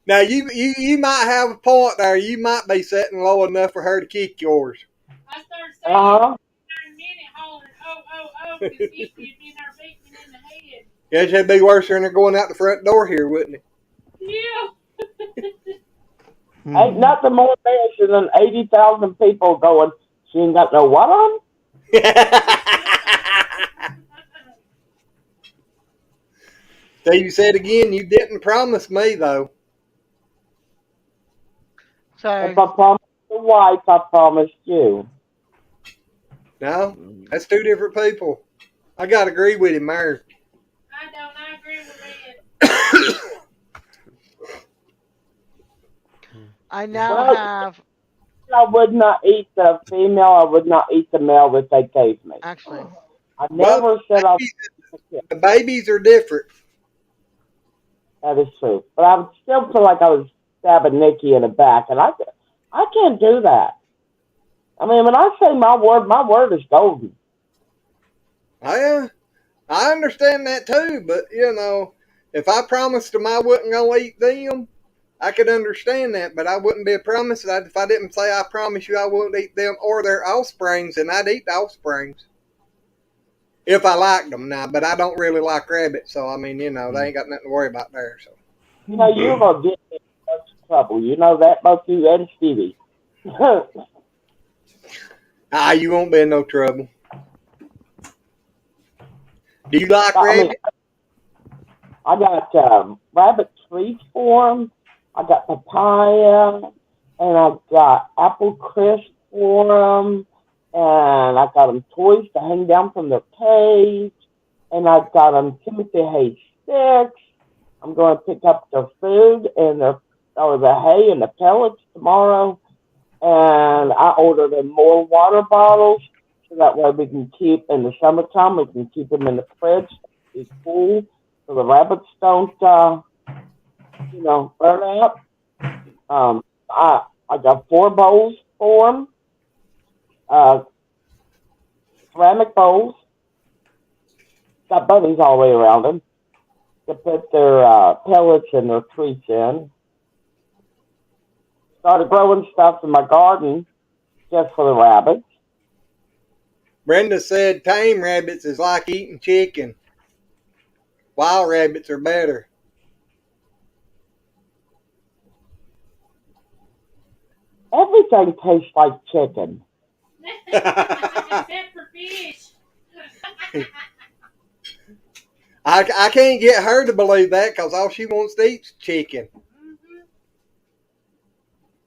Now you might have a point there. You might be sitting low enough for her to kick yours. I started saying in a minute hollering, oh, because he'd been there beating me in the head. Guess it'd be worse than they're going out the front door here, wouldn't it? Yeah. Ain't nothing more embarrassing than 80,000 people going, she ain't got no what on? Steve said again, you didn't promise me, though. Sorry. If I promised the wife, I promised you. No, that's two different people. I got to agree with him there. I don't. I agree with Red. I now have. I would not eat the female. I would not eat the male that they gave me. Actually, I never said I. The babies are different. That is true, but I would still feel like I was stabbing Nikki in the back, and I can't do that. I mean, when I say my word is golden. I understand that too, but if I promised them I wasn't gonna eat them, I could understand that, but I wouldn't be a promise that if I didn't say I promise you I won't eat them or their offsprings, and I'd eat the offsprings if I liked them now. But I don't really like rabbits, so I mean, they ain't got nothing to worry about there. So You know, you're going to get in much trouble. You know that, both you and Stevie. You won't be in no trouble. Do you like rabbit? I got rabbit treats for them. I got papaya, and I got apple crisp for them, and I got them toys to hang down from their cage, and I got them Timothy hay sticks. I'm going to pick up their food and the hay and the pellets tomorrow, and I ordered them more water bottles so that way we can keep in the summertime. We can keep them in the fridge. It's cool, so the rabbits don't, burn out. I got 4 bowls for them, ceramic bowls. Got bunnies all the way around them to put their pellets and their treats in. Started growing stuff in my garden just for the rabbits. Brenda said tame rabbits is like eating chicken. Wild rabbits are better. Everything tastes like chicken. Except for fish. I can't get her to believe that because all she wants to eat is chicken.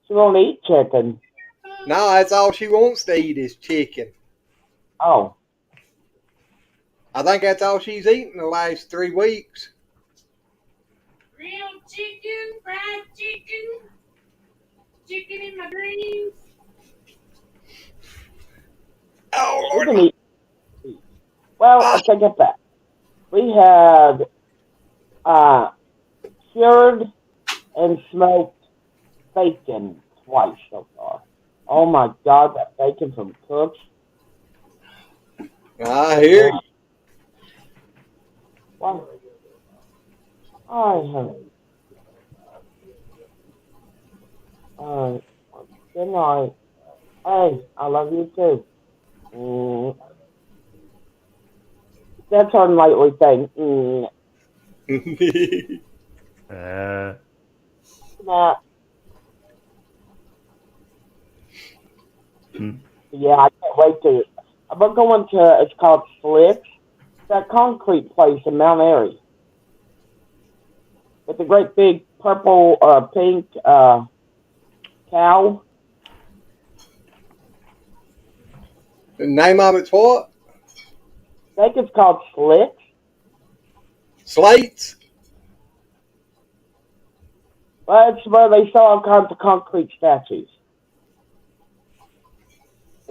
She won't eat chicken. No, that's all she wants to eat is chicken. Oh. I think that's all she's eaten the last 3 weeks. Grilled chicken, fried chicken, chicken in my dreams. Oh, She Lord. can eat. Well, I take it back. We had cured and smoked bacon twice so far. Oh my God, that bacon from Cook's. I hear you. Well, all right. Good night. Hey, I love you too. That's unlikely thing. Nah. Yeah, I can't wait to. I'm going to. It's called Slicks. That concrete place in Mount Airy with the great big purple pink cow. The name of it's what? I think it's called Slicks. Slates? Well, it's where they sell all kinds of concrete statues.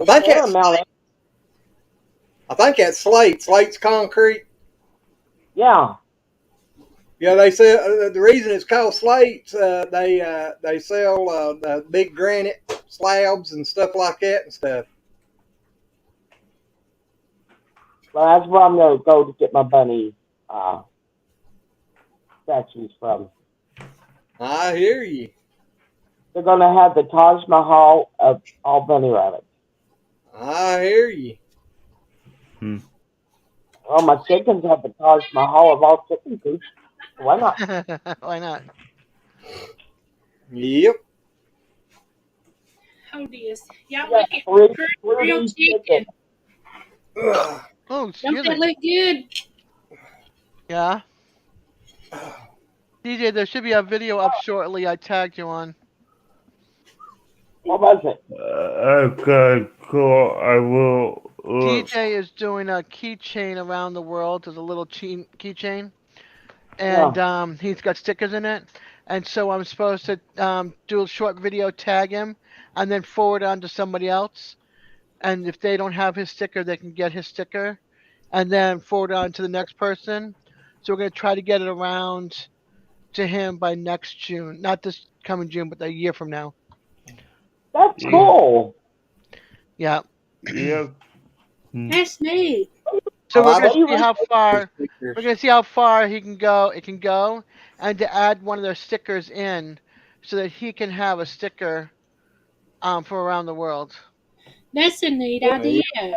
I think that's slate. Slate's concrete. Yeah. Yeah, they sell. The reason it's called slates, they sell the big granite slabs and stuff like that and stuff. Well, that's where I'm going to go to get my bunny statues from. I hear you. They're going to have the Taj Mahal of all bunny rabbits. I hear you. Well, my chickens have the Taj Mahal of all chicken coops. Why not? Why not? Yep. Oh, yes. Y'all Yeah, look at grilled chicken. Ugh. Oh, Don't excuse that me. look good? Yeah. DJ, there should be a video up shortly. I tagged you on. What was it? Okay, cool. I will look. DJ is doing a keychain around the world. There's a little keychain, and he's got stickers in it. And so I'm supposed to do a short video, tag him, and then forward on to somebody else. And if they don't have his sticker, they can get his sticker, and then forward on to the next person. So we're gonna try to get it around to him by next June, not this coming June, but a year from now. That's cool. Yeah. Yep. That's neat. So we're I gonna love see how far stickers. we're gonna see how far he can go. It can go, and to add one of their stickers in, so that he can have a sticker, from around the world. That's a neat idea. I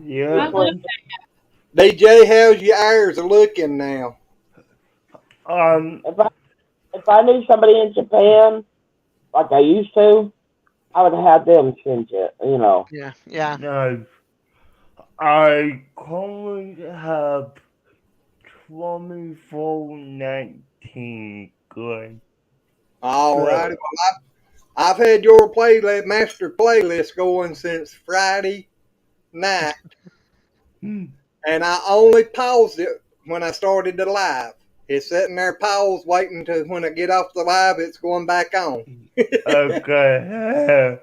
Yep. love DJ, how's your ears looking now? If if I knew somebody in Japan like I used to, I would have them send you. You know. Yeah, yeah. No, I currently have 2419 good. All righty. Well, I've had your master playlist going since Friday night, and I only paused it when I started the live. It's sitting there paused, waiting to when I get off the live, it's going back on. Okay.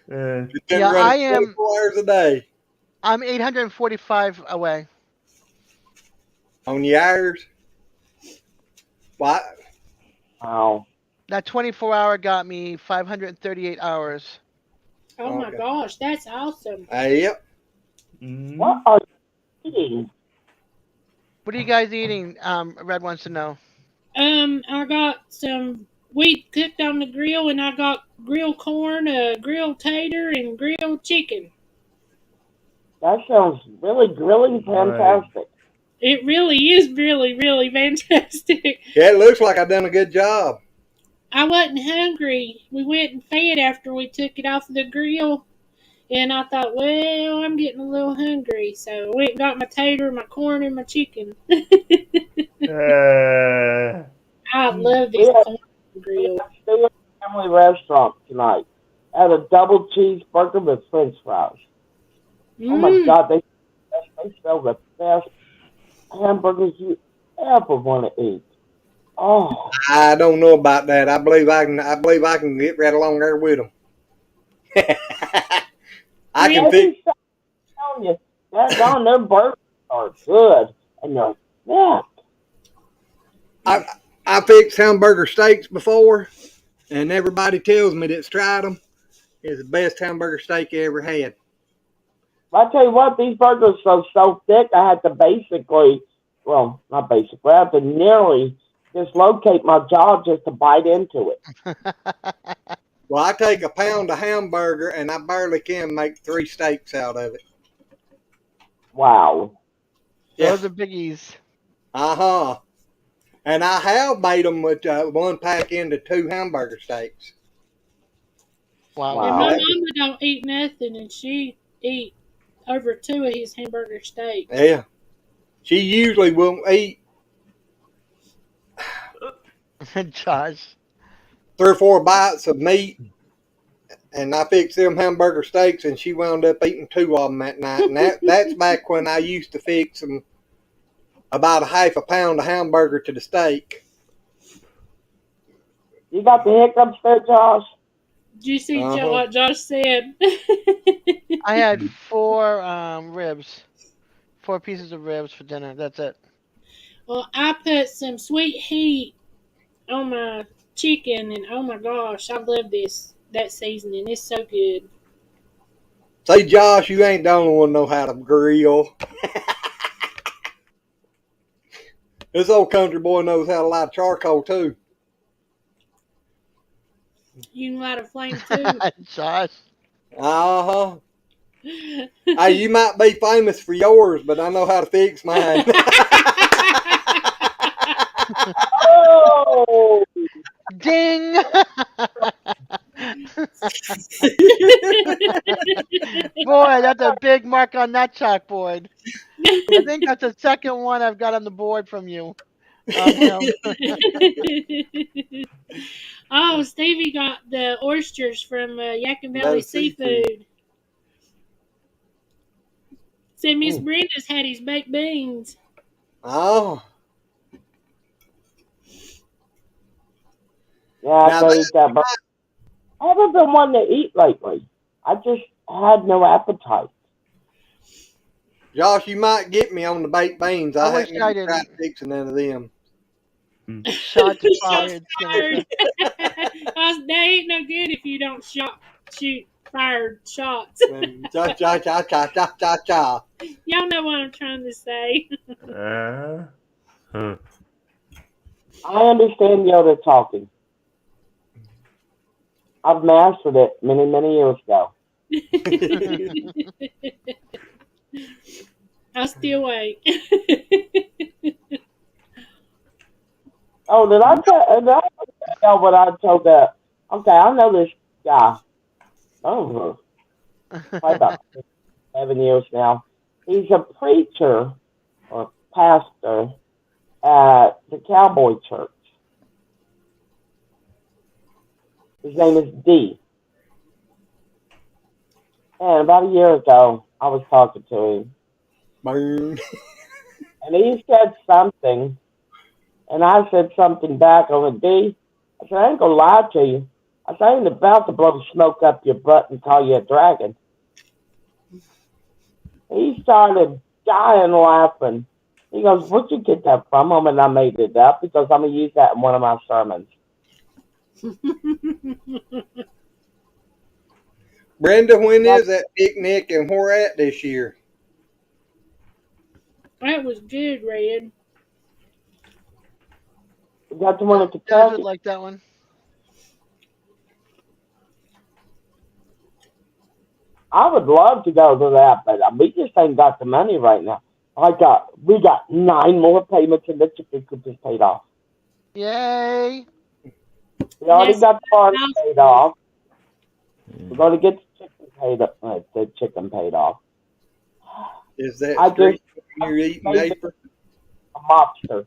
It's been Yeah, running I am. 24 hours a day I'm 845 away. on the hours. What? Wow. That 24-hour got me 538 hours. Oh my Okay. gosh, that's awesome. Yep. What are you eating? What are you guys eating? Red wants to know. I got some wheat cooked on the grill, and I got grilled corn, grilled tater, and grilled chicken. That sounds really fantastic. It really is really fantastic. Yeah, it looks like I done a good job. I wasn't hungry. We went and fed after we took it off the grill, and I thought, well, I'm getting a little hungry, so I went and got my tater, my corn, and my chicken. I love this corn grill. Stay at a family restaurant tonight. Had a double cheeseburger with French fries. Oh my God, they sell the best hamburgers you ever want to eat. Oh, I don't know about that. I believe I can get right along there with them. I can pick. I'm telling you, that on their burgers are good, and they're I fixed hamburger steaks before, and everybody tells me that's tried them. It's the best hamburger steak you ever had. I tell you what, these burgers are so thick, I had to not basically, I had to nearly dislocate my jaw just to bite into it. Well, I take a pound of hamburger, and I barely can make 3 steaks out of it. Wow. Those are biggies. Uh-huh. And I have made them with 1 pack into 2 hamburger steaks. Wow. And my mama don't eat nothing, and she eat over 2 of his hamburger steaks. Yeah. She usually won't eat Josh. 3 or 4 bites of meat, and I fixed them hamburger steaks, and she wound up eating 2 of them that night. And that's back when I used to fix them about a half a pound of hamburger to the steak. You got the hiccups there, Josh? Did you see what Josh said? I had 4 ribs. 4 pieces of ribs for dinner. That's it. Well, I put some sweet heat on my chicken, and oh my gosh, I love that seasoning. It's so good. Say, Josh, you ain't the only one know how to grill. This old country boy knows how to light charcoal too. You can light a flame too. Josh. Uh-huh. Hey, you might be famous for yours, but I know how to fix mine. Oh! Ding! Boy, that's a big mark on that chalkboard. I think that's the second one I've got on the board from you. Oh, Stevie got the oysters from Yakin Valley Seafood. Said Miss Brenda's had his baked beans. Oh. Yeah, I can eat that, but I haven't been wanting to eat lately. I just had no appetite. Josh, you might get me on the baked beans. I wish haven't I even tried didn't. fixing none of them. Shots fired. They ain't no good if you don't shoot fired shots. Cha cha cha cha cha cha cha. Y'all know what I'm trying to say. I understand Yoda talking. I've mastered it many years ago. I'll still wait. Oh, did I tell what I told that? Okay, I know this guy. Oh, probably about 7 years now. He's a preacher or pastor at the Cowboy Church. His name is D. And about a year ago, I was talking to him. Burn. And he said something. And I said something back. I went, D, I said, I ain't going to lie to you. I said, I ain't about to blow smoke up your butt and call you a dragon. He started dying laughing. He goes, where'd you get that from? And I made it up because I'm going to use that in one of my sermons. Brenda, when is that picnic and where at this year? That was good, Red. You got the one at I Kentucky? would like that one. I would love to go to that, but we just ain't got the money right now. We got 9 more payments and the chicken coop is paid off. Yay! We already Yes, got the farm paid off. Mm. We're going to get the chicken paid off. Is that I street just you're eating made apron? a mobster.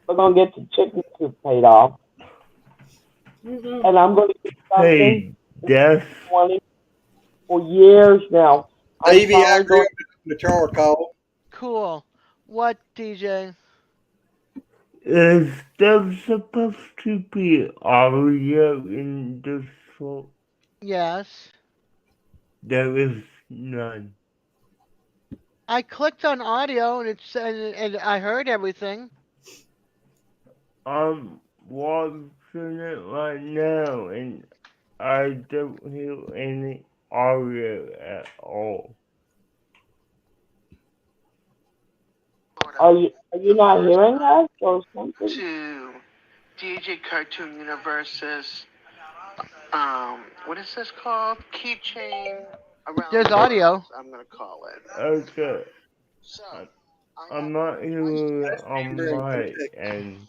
We're going to get the chicken coop paid off. Mhm. And I'm going to get something Hey, that's 20 for years now. I'm Davey, I finally grew going up in the charcoal. Cool. What, DJ? is there supposed to be audio in this show? Yes. There is none. I clicked on audio and and I heard everything. I'm watching it right now and I don't hear any audio at all. Are you not hearing us or something? To DJ Cartoon Universe's what is this called? Keychain around. There's audio. I'm gonna call it. Okay, So I'm not hearing it on my end.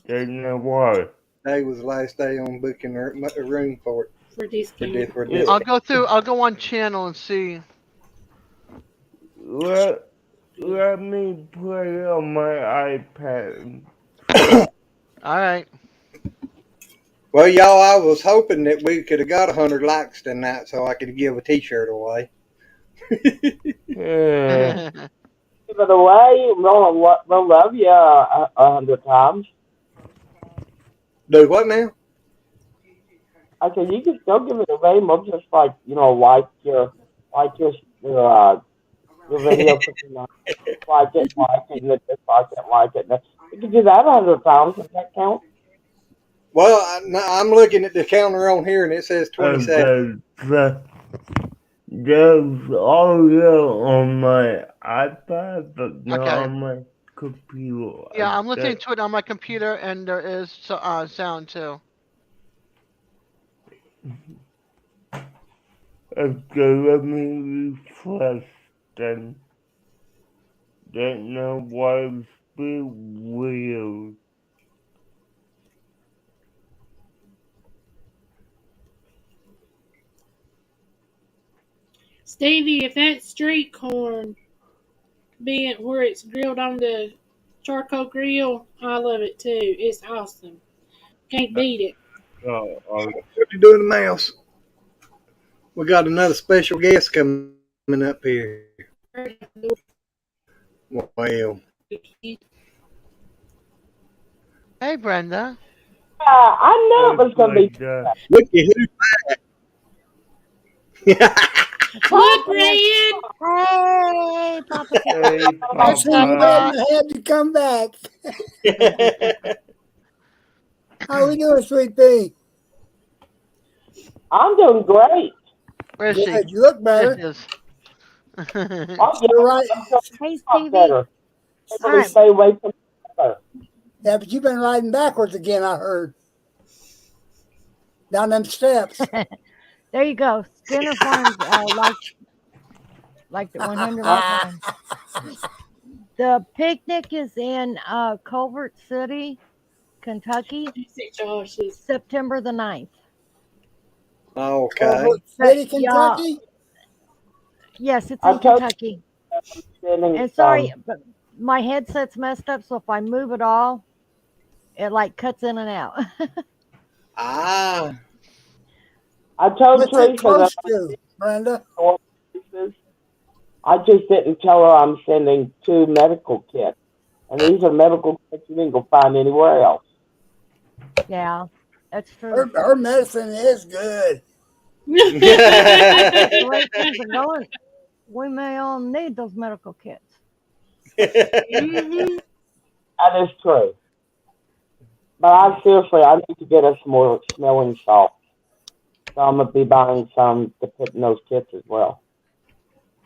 Don't know why. Today was the last day on booking a room for it. For discount. For Yeah. I'll go on channel and see. Let me play it on my iPad. All right. Well, y'all, I was hoping that we could have got 100 likes tonight so I could give a T-shirt away. Yeah. Give it away. We'll love you 100 times. Do what now? I said you can still give it away. We'll just like your video. like it, and dislike it. You can do that 100 times. Does that count? Well, I'm looking at the counter on here and it says 27. There's audio on my iPad, but not Okay. on my computer. Yeah, I'm listening to it on my computer, and there is sound too. Okay, let me refresh then. Don't know why it's a bit weird. Stevie, if that street corn being where it's grilled on the charcoal grill, I love it too. It's awesome. Can't beat it. What you doing, the mouse? We got another special guest coming up here. Well, Hey, Brenda. I knew it was going to be. look at who's back. Look, Red! Hey, Papa. Hey, I see you Papa. had to come back. How we doing, Sweet Pea? I'm doing great. Where is she? Good. You look There better. she is. You're right. Hey, I'm Stevie. better. Everybody Hi. stay away from each other. Yeah, but you've been riding backwards again, I heard. Down them steps. There you go. Spinner Farms, like the 100 more times. The picnic is in Culver City, Kentucky, It's at Josh's. September the 9th. Okay. Culver But City, y'all, Kentucky. yes, it's I in told Kentucky. you I'm sending And sorry, but my headset's messed up, so if I move at all, it like cuts in and out. Ah. I told What's it Teresa that close I'm to, Brenda? sending places. I just didn't tell her I'm sending 2 medical kits. And these are medical kits you didn't go find anywhere else. Yeah, that's true. Her medicine is good. That's the way things are going. We may all need those medical kits. Mhm. That is true. But I need to get us more smelling salts. So I'm going to be buying some to put in those kits as well.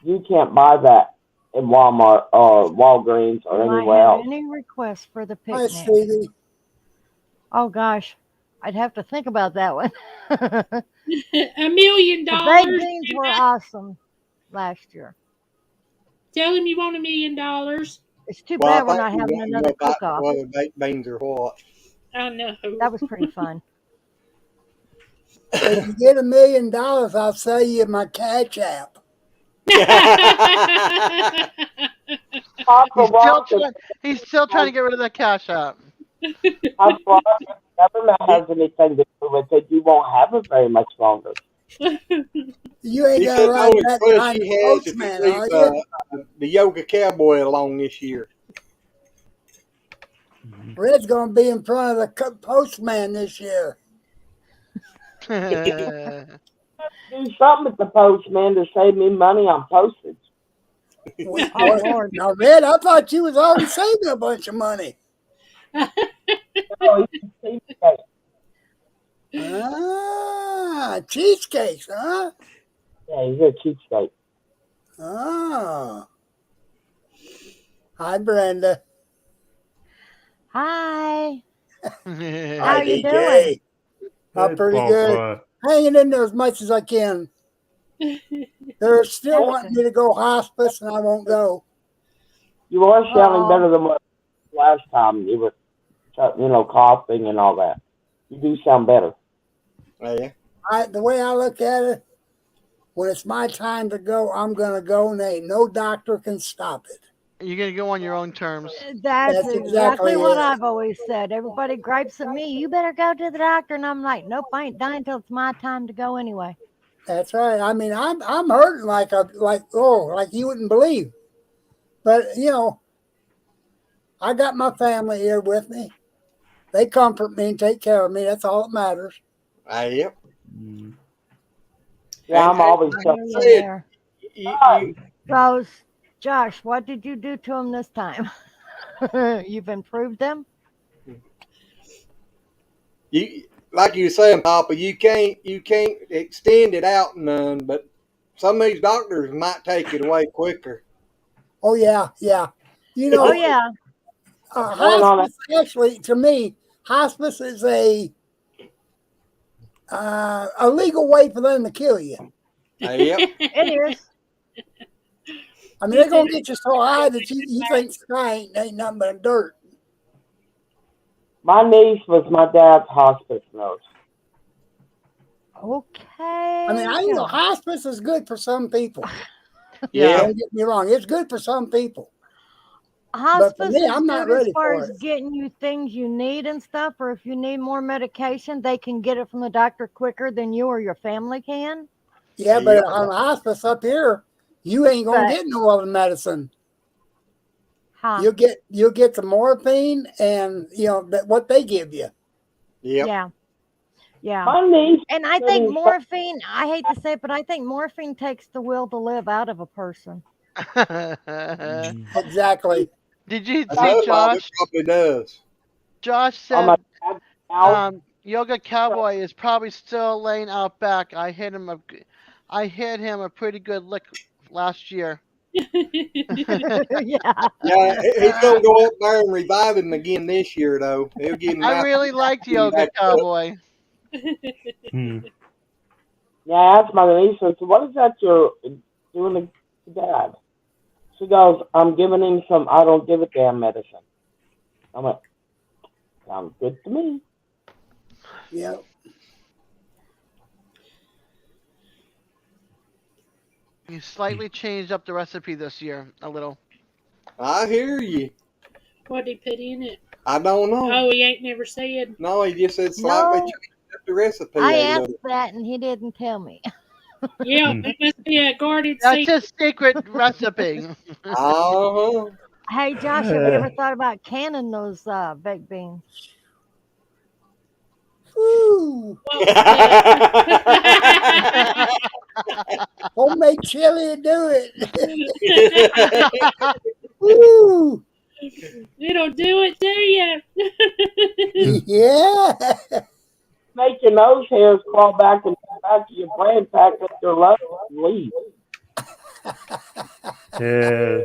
You can't buy that in Walmart or Walgreens or You might anywhere have else. any requests for the Hi, picnic. Stevie. Oh gosh, I'd have to think about that one. $1 million. The baked beans were awesome last year. Tell him you want $1 million. It's too Well, I bad we're think not you having want to know another about cook-off. whether baked beans or what. I know. That was pretty fun. If you get $1 million, I'll sell you my Cash App. Papa He's still trying to get rid of that Cash App. Papa government has anything to do with it, you won't have it very much longer. You ain't He gonna said the ride only that push behind he the has is postman, to are leave you? the yoga cowboy along this year. Red's gonna be in front of the postman this year. Do something with the postman to save me money on postage. What? Oh Lord. Now, Red, I thought you was already saving a bunch of money. No, he's a cheapskate. Ah, cheesecakes, huh? Yeah, he's a cheapskate. Oh. Hi, Brenda. Hi. How Hi, you doing? DJ. I'm Hey, pretty good. Papa. Hanging in there as much as I can. They're still That's wanting good. me to go hospice, and I won't go. You are sounding Oh, better than what last time you were, coughing and all that. You do sound better. Oh, yeah. The way I look at it, when it's my time to go, I'm gonna go, and ain't no doctor can stop it. You're gonna go on your own terms. that's That's exactly exactly what it. I've always said. Everybody gripes at me. You better go to the doctor, and I'm like, nope, I ain't dying till it's my time to go anyway. That's right. I mean, I'm hurting like you wouldn't believe. But I got my family here with me. They comfort me and take care of me. That's all that matters. Yep. Yeah, I'm always I telling hear you there. You, So, Josh, what did you do to them this time? You've improved them? you, like you were saying, Papa, you can't extend it out none, but some of these doctors might take it away quicker. Oh yeah, yeah. Oh yeah. Hospice actually, to me, hospice is a legal way for them to kill you. Yep. It is. I mean, they're gonna get you so high that you think sky ain't nothing but dirt. My niece was my dad's hospice nurse. Okay. I mean, hospice is good for some people. Yeah. Don't get me wrong; it's good for some people. Hospice But for me, is I'm not good as ready far for as it. getting you things you need and stuff, or if you need more medication, they can get it from the doctor quicker than you or your family can. Yeah, but on hospice up here, you ain't gonna But- get no other medicine. Huh. You'll get the morphine and what they give you. Yep. Yeah. Yeah. My niece And I think morphine, I hate to say it, but I think morphine takes the will to live out of a person. Exactly. Did you I see know, Bob, Josh? it probably does. Josh Oh, said Yoga Cowboy is probably still laying out back. I hit him a pretty good lick last year. Yeah. Yeah, he's gonna go up there and revive him again this year, though. He'll give him. I really liked Yoga Cowboy. Yeah, I asked my niece, I said, what is that you're doing to Dad? She goes, I'm giving him some I don't give a damn medicine. I'm like, sounds good to me. Yep. You slightly changed up the recipe this year a little. I hear you. What did he put in it? I don't know. Oh, he ain't never said. No, he just said slightly No. changed up the recipe I a asked little. that and he didn't tell me. Yeah, it must be a guarded That's secret. a secret recipe. Uh-huh. Hey, Josh, have you ever thought about canning those baked beans? Woo! What was that? Homemade chili will do it. Woo! It'll do it to you. Yeah. Make your nose hairs crawl back and back to your brain, pack up your love and leave. Yeah.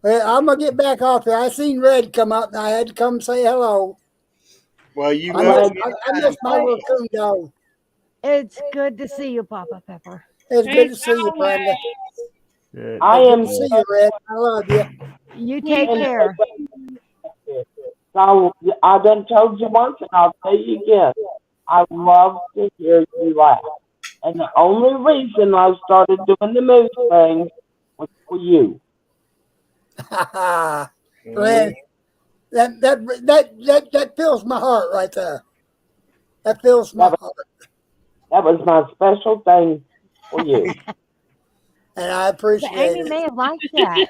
Well, I'm gonna get back off here. I seen Red come up, and I had to come say hello. Well, you I know, miss my little coon dog. It's good to see you, Papa Pepper. It's good to see you, Brenda. Yeah. I Good am to see you, Red. I love you. You take care. So I done told you once, and I'll tell you again. I love to hear you laugh, and the only reason I started doing the mood thing was for you. Red, that fills my heart right there. That fills my heart, That was my special thing for you. and I But appreciate Amy it. may have liked that.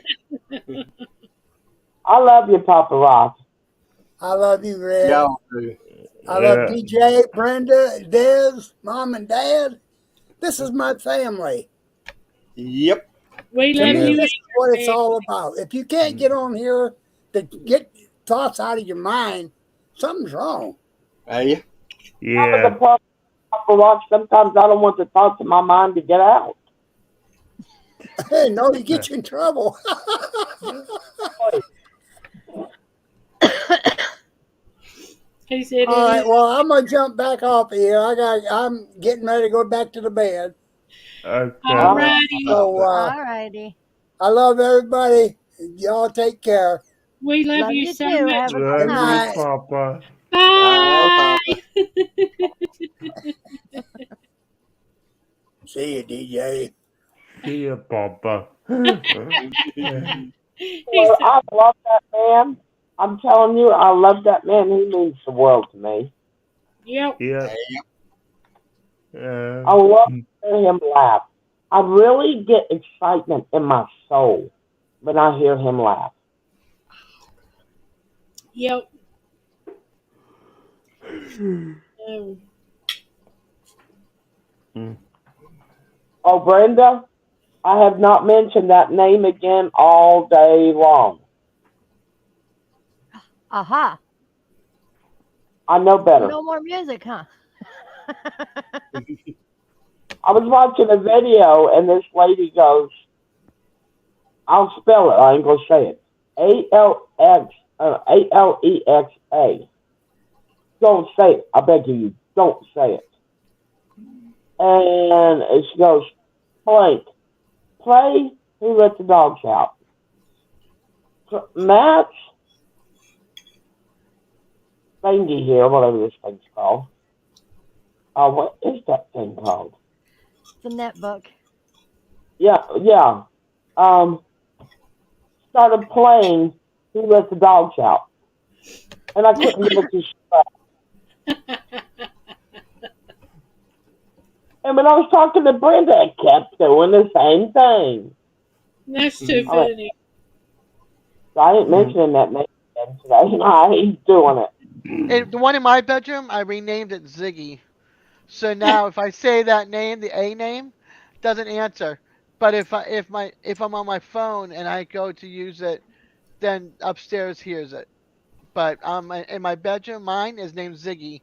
I love you, Papa Ross. I love you, Red. y'all do. I love DJ, Brenda, Des, Mom, and Dad. This is my family. Yep. We To love me, you. this is what it's all about. If you can't get on here to get thoughts out of your mind, something's wrong. Hey, Yeah. Yeah. Papa Ross, sometimes I don't want the thoughts in my mind to get out. Hey, no, you get you in trouble. He said, All right, well, I'm gonna jump back off here. I'm getting ready to go back to the bed. Okay. Alrighty. So Alrighty. I love everybody. Y'all take care. We love, Love you you so too. much. Have a Love good you, night. Papa. Bye. See you, DJ. See ya, Papa. Well, I love that man. I'm telling you, I love that man. He means the world to me. Yep. Yep. I love to hear him laugh. I really get excitement in my soul when I hear him laugh. Yep. Oh, Brenda, I have not mentioned that name again all day long. Aha. I know better. No more music, huh? I was watching a video and this lady goes, I'll spell it, I ain't gonna say it. Alexa. Don't say it. I beg you, don't say it. And she goes, play Who Let the Dogs Out. Matt Thingy here, whatever this thing's called. What is that thing called? It's a netbook. Yeah. Started playing Who Let the Dogs Out. And I couldn't give it to shit. And when I was talking to Brenda, I kept doing the same thing. That's too funny. So I ain't mentioning that name again today. Nah, he's doing it. The one in my bedroom, I renamed it Ziggy. So now if I say that name, the A name, doesn't answer. But if I'm on my phone and I go to use it, then upstairs hears it. But in my bedroom, mine is named Ziggy.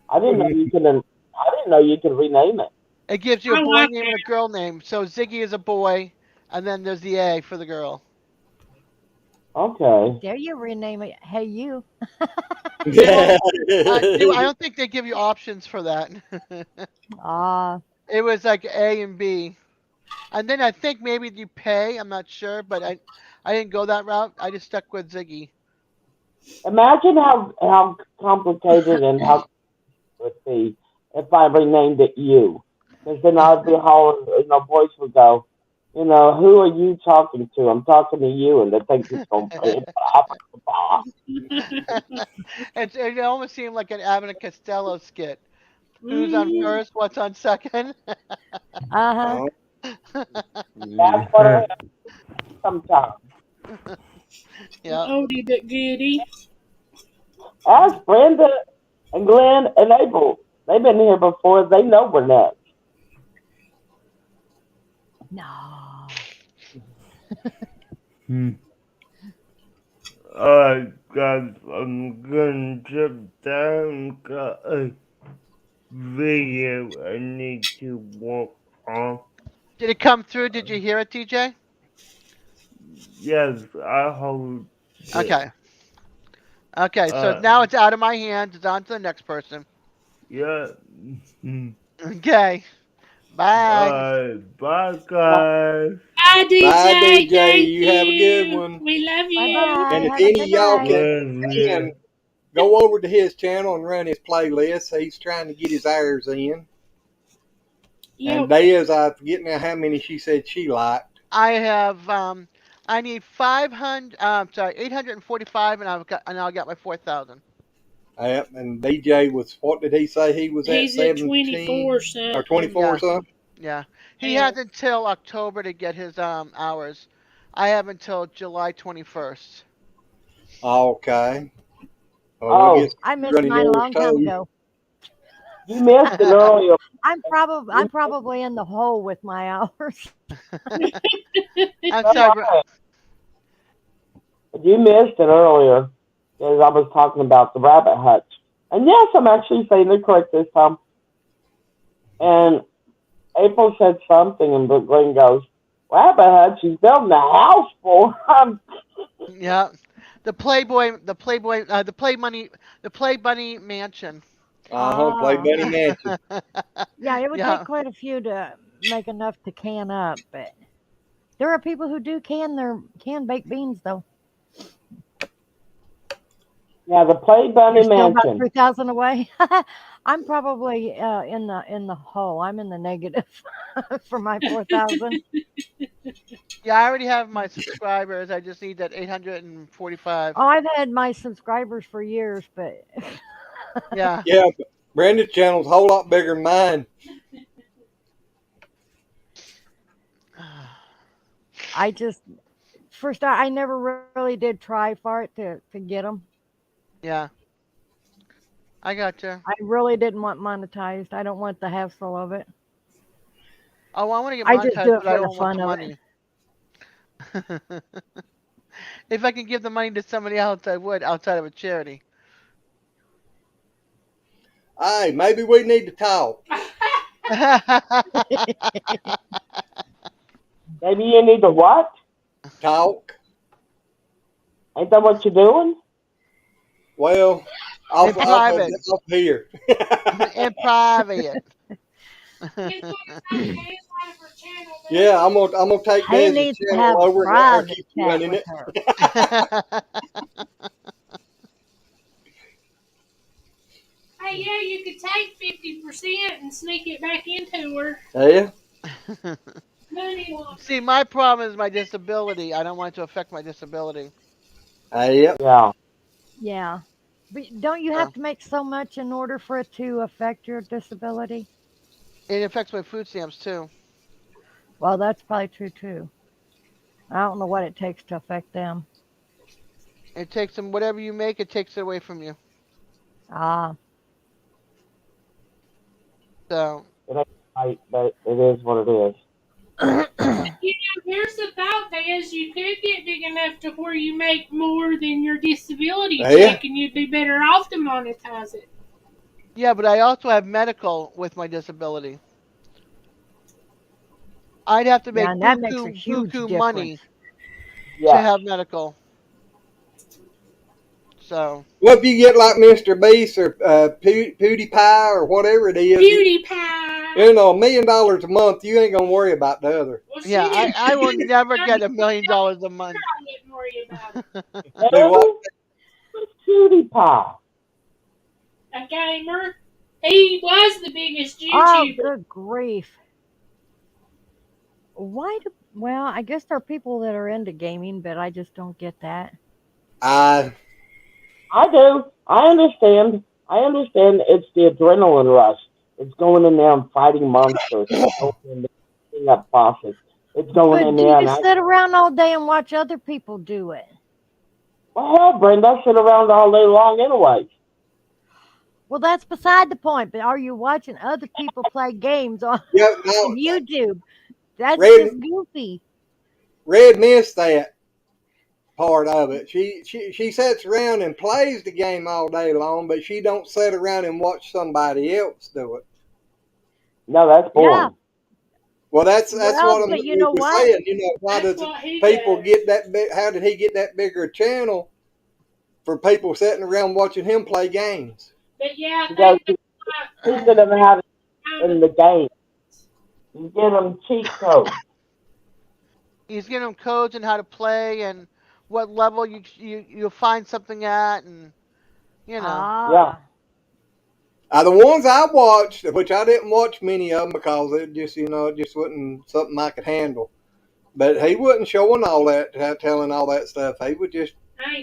I didn't know you could rename it. It gives you a boy name and a girl name. So Ziggy is a boy, and then there's the A for the girl. Okay. Dare you rename it? Hey, you. I don't think they give you options for that. Ah. It was like A and B. And then I think maybe you pay. I'm not sure, but I didn't go that route. I just stuck with Ziggy. Imagine how complicated and how it would be if I renamed it you. Because then I'd be hollering, voice would go, who are you talking to? I'm talking to you, and they think it's going to be It almost seemed like an Abbott and Costello skit. Who's on first? What's on second? Uh-huh. That's what I am sometimes. Yeah. Oldie but goodie. Ask Brenda and Glenn and April. They've been here before. They know we're next. No. Alright, guys, I'm gonna jump down. Got a video I need to work on. Did it come through? Did you hear it, TJ? Yes, I hold. Okay. Okay, so now it's out of my hands. It's on to the next person. Yeah. Okay. Bye. Bye, guys. Bye, DJ. Bye, DJ. Thank You have a good one. We love you. Bye-bye. And if Have a any good of y'all night. can go over to his channel and run his playlist. He's trying to get his airs in. Yep. And Dez, I forget now how many she said she liked. I have I need 845 and I got my 4,000. Yep, and DJ was, what did he say he was at? He's at 17 24 something. or 24 or Yeah. something? Yeah. He has until October to get his hours. I have until July 21st. Okay. Well, Oh. we'll get I missed running mine a yours long time too. ago. You missed it earlier. I'm probably in the hole with my hours. I'm sorry. You missed it earlier because I was talking about the rabbit hutch. And yes, I'm actually saying it correct this time. And April said something, and Glenn goes, "Rabbit hutch? She's building a house for him." Yeah. The Play Bunny Mansion. Play Bunny Mansion. Yeah, it would Yeah. take quite a few to make enough to can up, but there are people who do can baked beans though. Yeah, the Play Bunny You're still about Mansion. 3,000 away. I'm probably in the hole. I'm in the negative for my 4,000. Yeah, I already have my subscribers. I just need that 845. Oh, I've had my subscribers for years, but Yeah. Yeah, but Brenda's channel's a whole lot bigger than mine. I just first I never really did try for it to get them. Yeah. I gotcha. I really didn't want monetized. I don't want the hassle of it. Oh, I want to get I just monetized, do it but I for the don't want fun the of it. money. If I could give the money to somebody else, I would, outside of a charity. Hey, maybe we need to talk. Maybe you need to what? Talk. Ain't that what you're doing? Well, In private. Off here. In private. Yeah, I'm gonna take He Dez's needs to have channel over and let her private keep chat running with it. her. Hey, yeah, you could take 50% and sneak it back into her. Yeah. Money laundering. See, my problem is my disability. I don't want it to affect my disability. Yep. Yeah. Yeah. But don't you have to make so much in order for it to affect your disability? It affects my food stamps too. Well, that's probably true too. I don't know what it takes to affect them. It takes them, whatever you make, it takes it away from you. Ah. So. It ain't right, but it is what it is. Here's the thought, Dez. You could get big enough to where you make more than your disability Yeah. check, and you'd be better off to monetize it. Yeah, but I also have medical with my disability. I'd have to make Yeah, and that makes a huge buku money difference. to Yeah. have medical. So. Well, if you get like Mr. Beast or PewDiePie or whatever it is, Beauty pie. You know, $1 million a month, you ain't gonna worry about the other. Well, she Yeah, didn't. I will never get $1 million a month. I wouldn't worry about it. Do what? Who's Cutie Pie? A gamer. He was the biggest Oh, YouTuber. good grief. Well, I guess there are people that are into gaming, but I just don't get that. I do. I understand. It's the adrenaline rush. It's going in there and fighting monsters. It's going in there and picking up bosses. It's going But in do there you and sit around all day and watch other people do it? well, hell, Brenda, I sit around all day long anyway. Well, that's beside the point. But are you watching other people play games on yeah, no, YouTube? That's Red just goofy. Red missed that part of it. She sits around and plays the game all day long, but she don't sit around and watch somebody else do it. No, that's boring. Yeah. Well, that's Well, what I'm but you know what? saying. You know, why That's does what he people does. get that big? How did he get that bigger channel for people sitting around watching him play games? But yeah, I Because think he's going to have it in the game. You give them cheat codes. He's giving them codes on how to play and what level you'll find something at, and you know. Yeah. The ones I watched, which I didn't watch many of them because it just, it just wasn't something I could handle. But he wasn't showing all that, telling all that stuff. He was just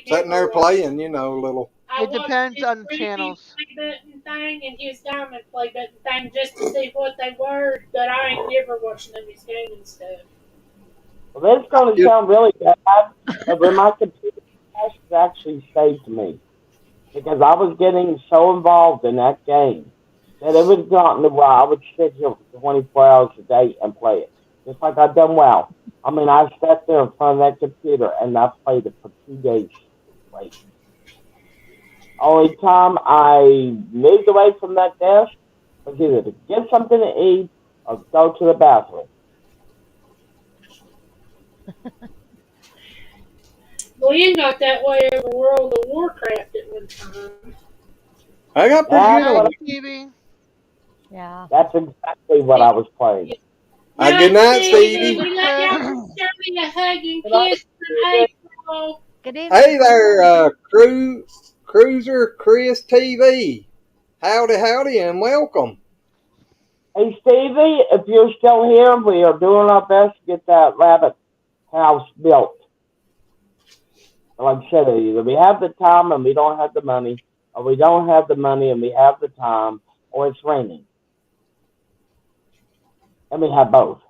sitting there playing, little. It depends on channels. Play button thing and his diamond play button thing just to see what they were, but I ain't never watching them his gaming stuff. Well, that's going to sound really bad, but my computer has actually saved me. Because I was getting so involved in that game that it was gotten to where I would sit here for 24 hours a day and play it. Just like I've done well. I mean, I sat there in front of that computer and I played it for 2 days straight. Only time I moved away from that desk was either to get something to eat or go to the bathroom. Glenn got that way over World of Warcraft at one time. I got pretty good. TV. Yeah. That's exactly what I was playing. Good night, Stevie. We love y'all. Show me a hug and kiss from April. Good evening. Hey there, Cruiser Chris TV. Howdy, and welcome. Hey, Stevie, if you're still here, we are doing our best to get that rabbit house built. Like I said, either we have the time and we don't have the money, or we don't have the money and we have the time, or it's raining. And we have both.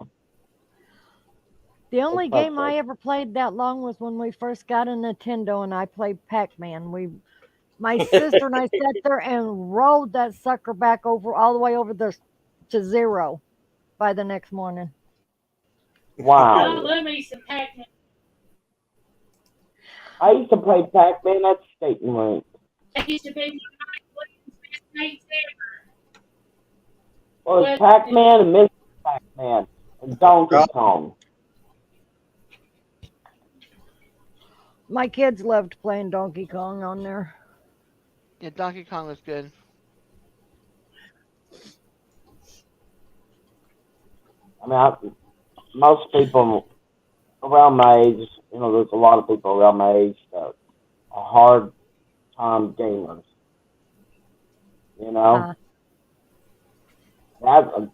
The only game I ever played that long was when we first got a Nintendo and I played Pac-Man. My sister and I sat there and rolled that sucker back over all the way over there to 0 by the next morning. Wow. I love me some Pac-Man. I used to play Pac-Man at the skating rink. That used to be one of my best mates ever. Well, it's Pac-Man and Mr. Pac-Man and Donkey Kong. My kids loved playing Donkey Kong on there. Yeah, Donkey Kong was good. I mean, most people around my age, there's a lot of people around my age that are hard time gamers.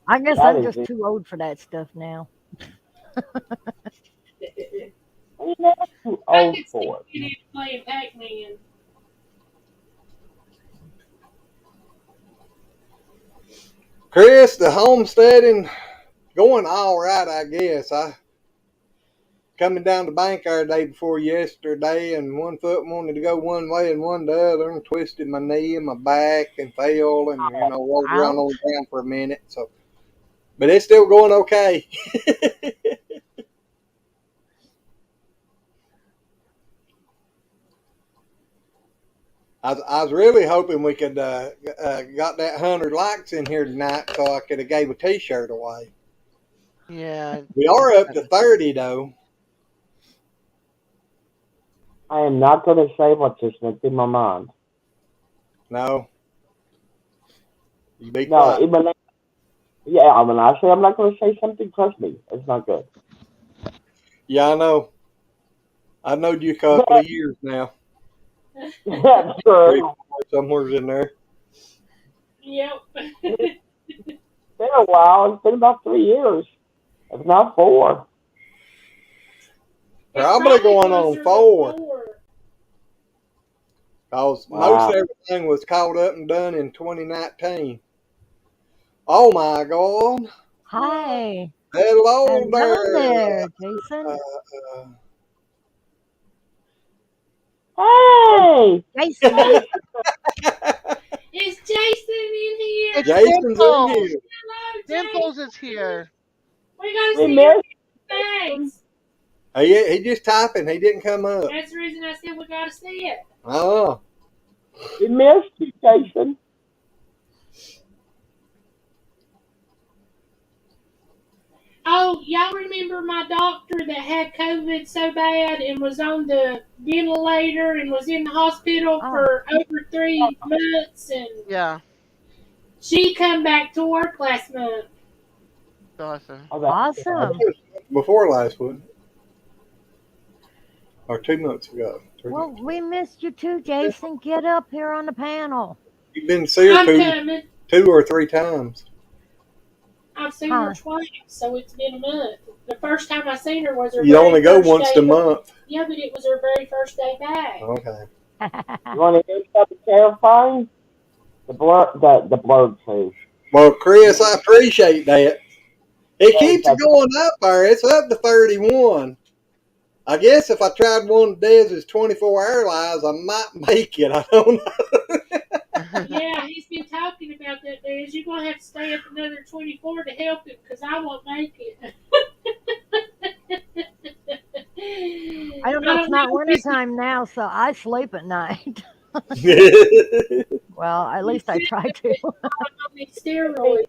I guess I'm just too old for that stuff now. You're never too old for it. Playing Pac-Man. Chris, the homesteading going all right, I guess. I coming down the bank our day before yesterday, and one foot wanted to go one way and one the other, and twisted my knee and my back and fell, and rolled around on the ground for a minute. So, but it's still going okay. I was really hoping we could got that 100 likes in here tonight, so I could have gave a T-shirt away. Yeah. We are up to 30 though. I am not going to say what just went through my mind. No. You be No, quiet. Yeah, when I say I'm not going to say something, trust me, it's not good. Yeah, I know. I know you a couple of years now. That's true. Somewhere's in there. Yep. It's been a while. It's been about 3 years, if not 4. It's I'm probably going on closer to 4. 4. Cause most Wow. everything was caught up and done in 2019. Oh my God! Hi. Hello Hello there. there, Jason. Uh, Hey! Jason. Is Jason in here? It's Jason's in Dimples. here. Hello, Dimples Jason. is here. We gotta We see your missed face. He just typing. He didn't come up. That's the reason I said we gotta see it. Oh, We missed you, Jason. Oh, y'all remember my doctor that had COVID so bad and was on the ventilator and was in the hospital for over 3 months, and Yeah. she come back to work last month. Awesome. Awesome. before last week or 2 months ago. 3 Well, months. we missed you too, Jason. Get up here on the panel. You've been to see her I'm coming. 2 or 3 times. I've seen her twice, so it's been a month. The first time I seen her was her You very only go first once day a month. Yeah, but it was her very first day back. Okay. You want to hear something terrifying? The blurred too. Well, Chris, I appreciate that. It keeps going up there. It's up to 31. I guess if I tried one of Dez's 24-hour lives, I might make it. I don't know. Yeah, he's been talking about that, Des. You're going to have to stay up another 24 to help him because I won't make it. I don't know. It's not wintertime now, so I sleep at night. Well, at least I try to. Steroids.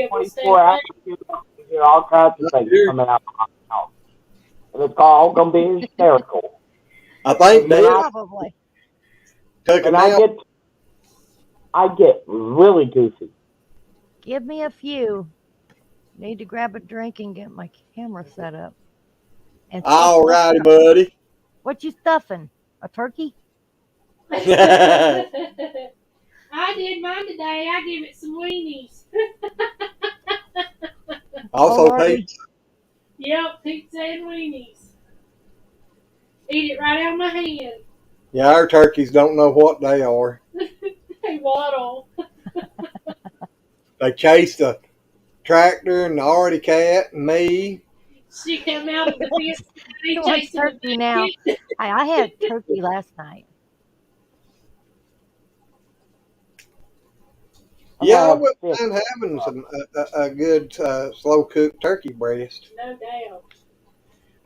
24 hours, you hear all kinds of things coming out of my mouth. And it's all going to be hysterical. I think Dez Probably. took a And nap. I get really goofy. Give me a few. Need to grab a drink and get my camera set up. And All righty, buddy. What you stuffing? A turkey? I did mine today. I give it some weenies. Also, pizza. Yep, pizza and weenies. Eat it right out of my hand. Yeah, our turkeys don't know what they are. They waddle. They chased a tractor and the Artie cat and me. She come out of the fence. You want turkey now? I had turkey last night. Yeah, I wouldn't mind having a good slow cooked turkey breast. No doubt.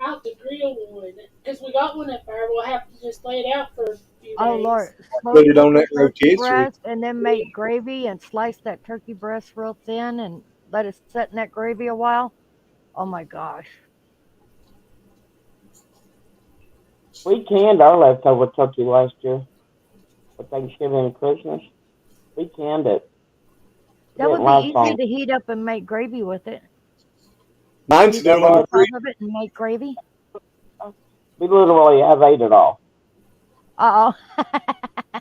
I'll have to grill one because we got one up there. We'll have to just lay it out for a few Oh days. Lord! Put it on that rotisserie. Breast and then make gravy and slice that turkey breast real thin and let it sit in that gravy a while. Oh my gosh! We canned our leftover turkey last year for Thanksgiving and Christmas. We canned it. That would Didn't last be easy long. to heat up and make gravy with it. Mine's Heat still up in on the top fridge. of it and make gravy. We literally have ate it all. Uh oh.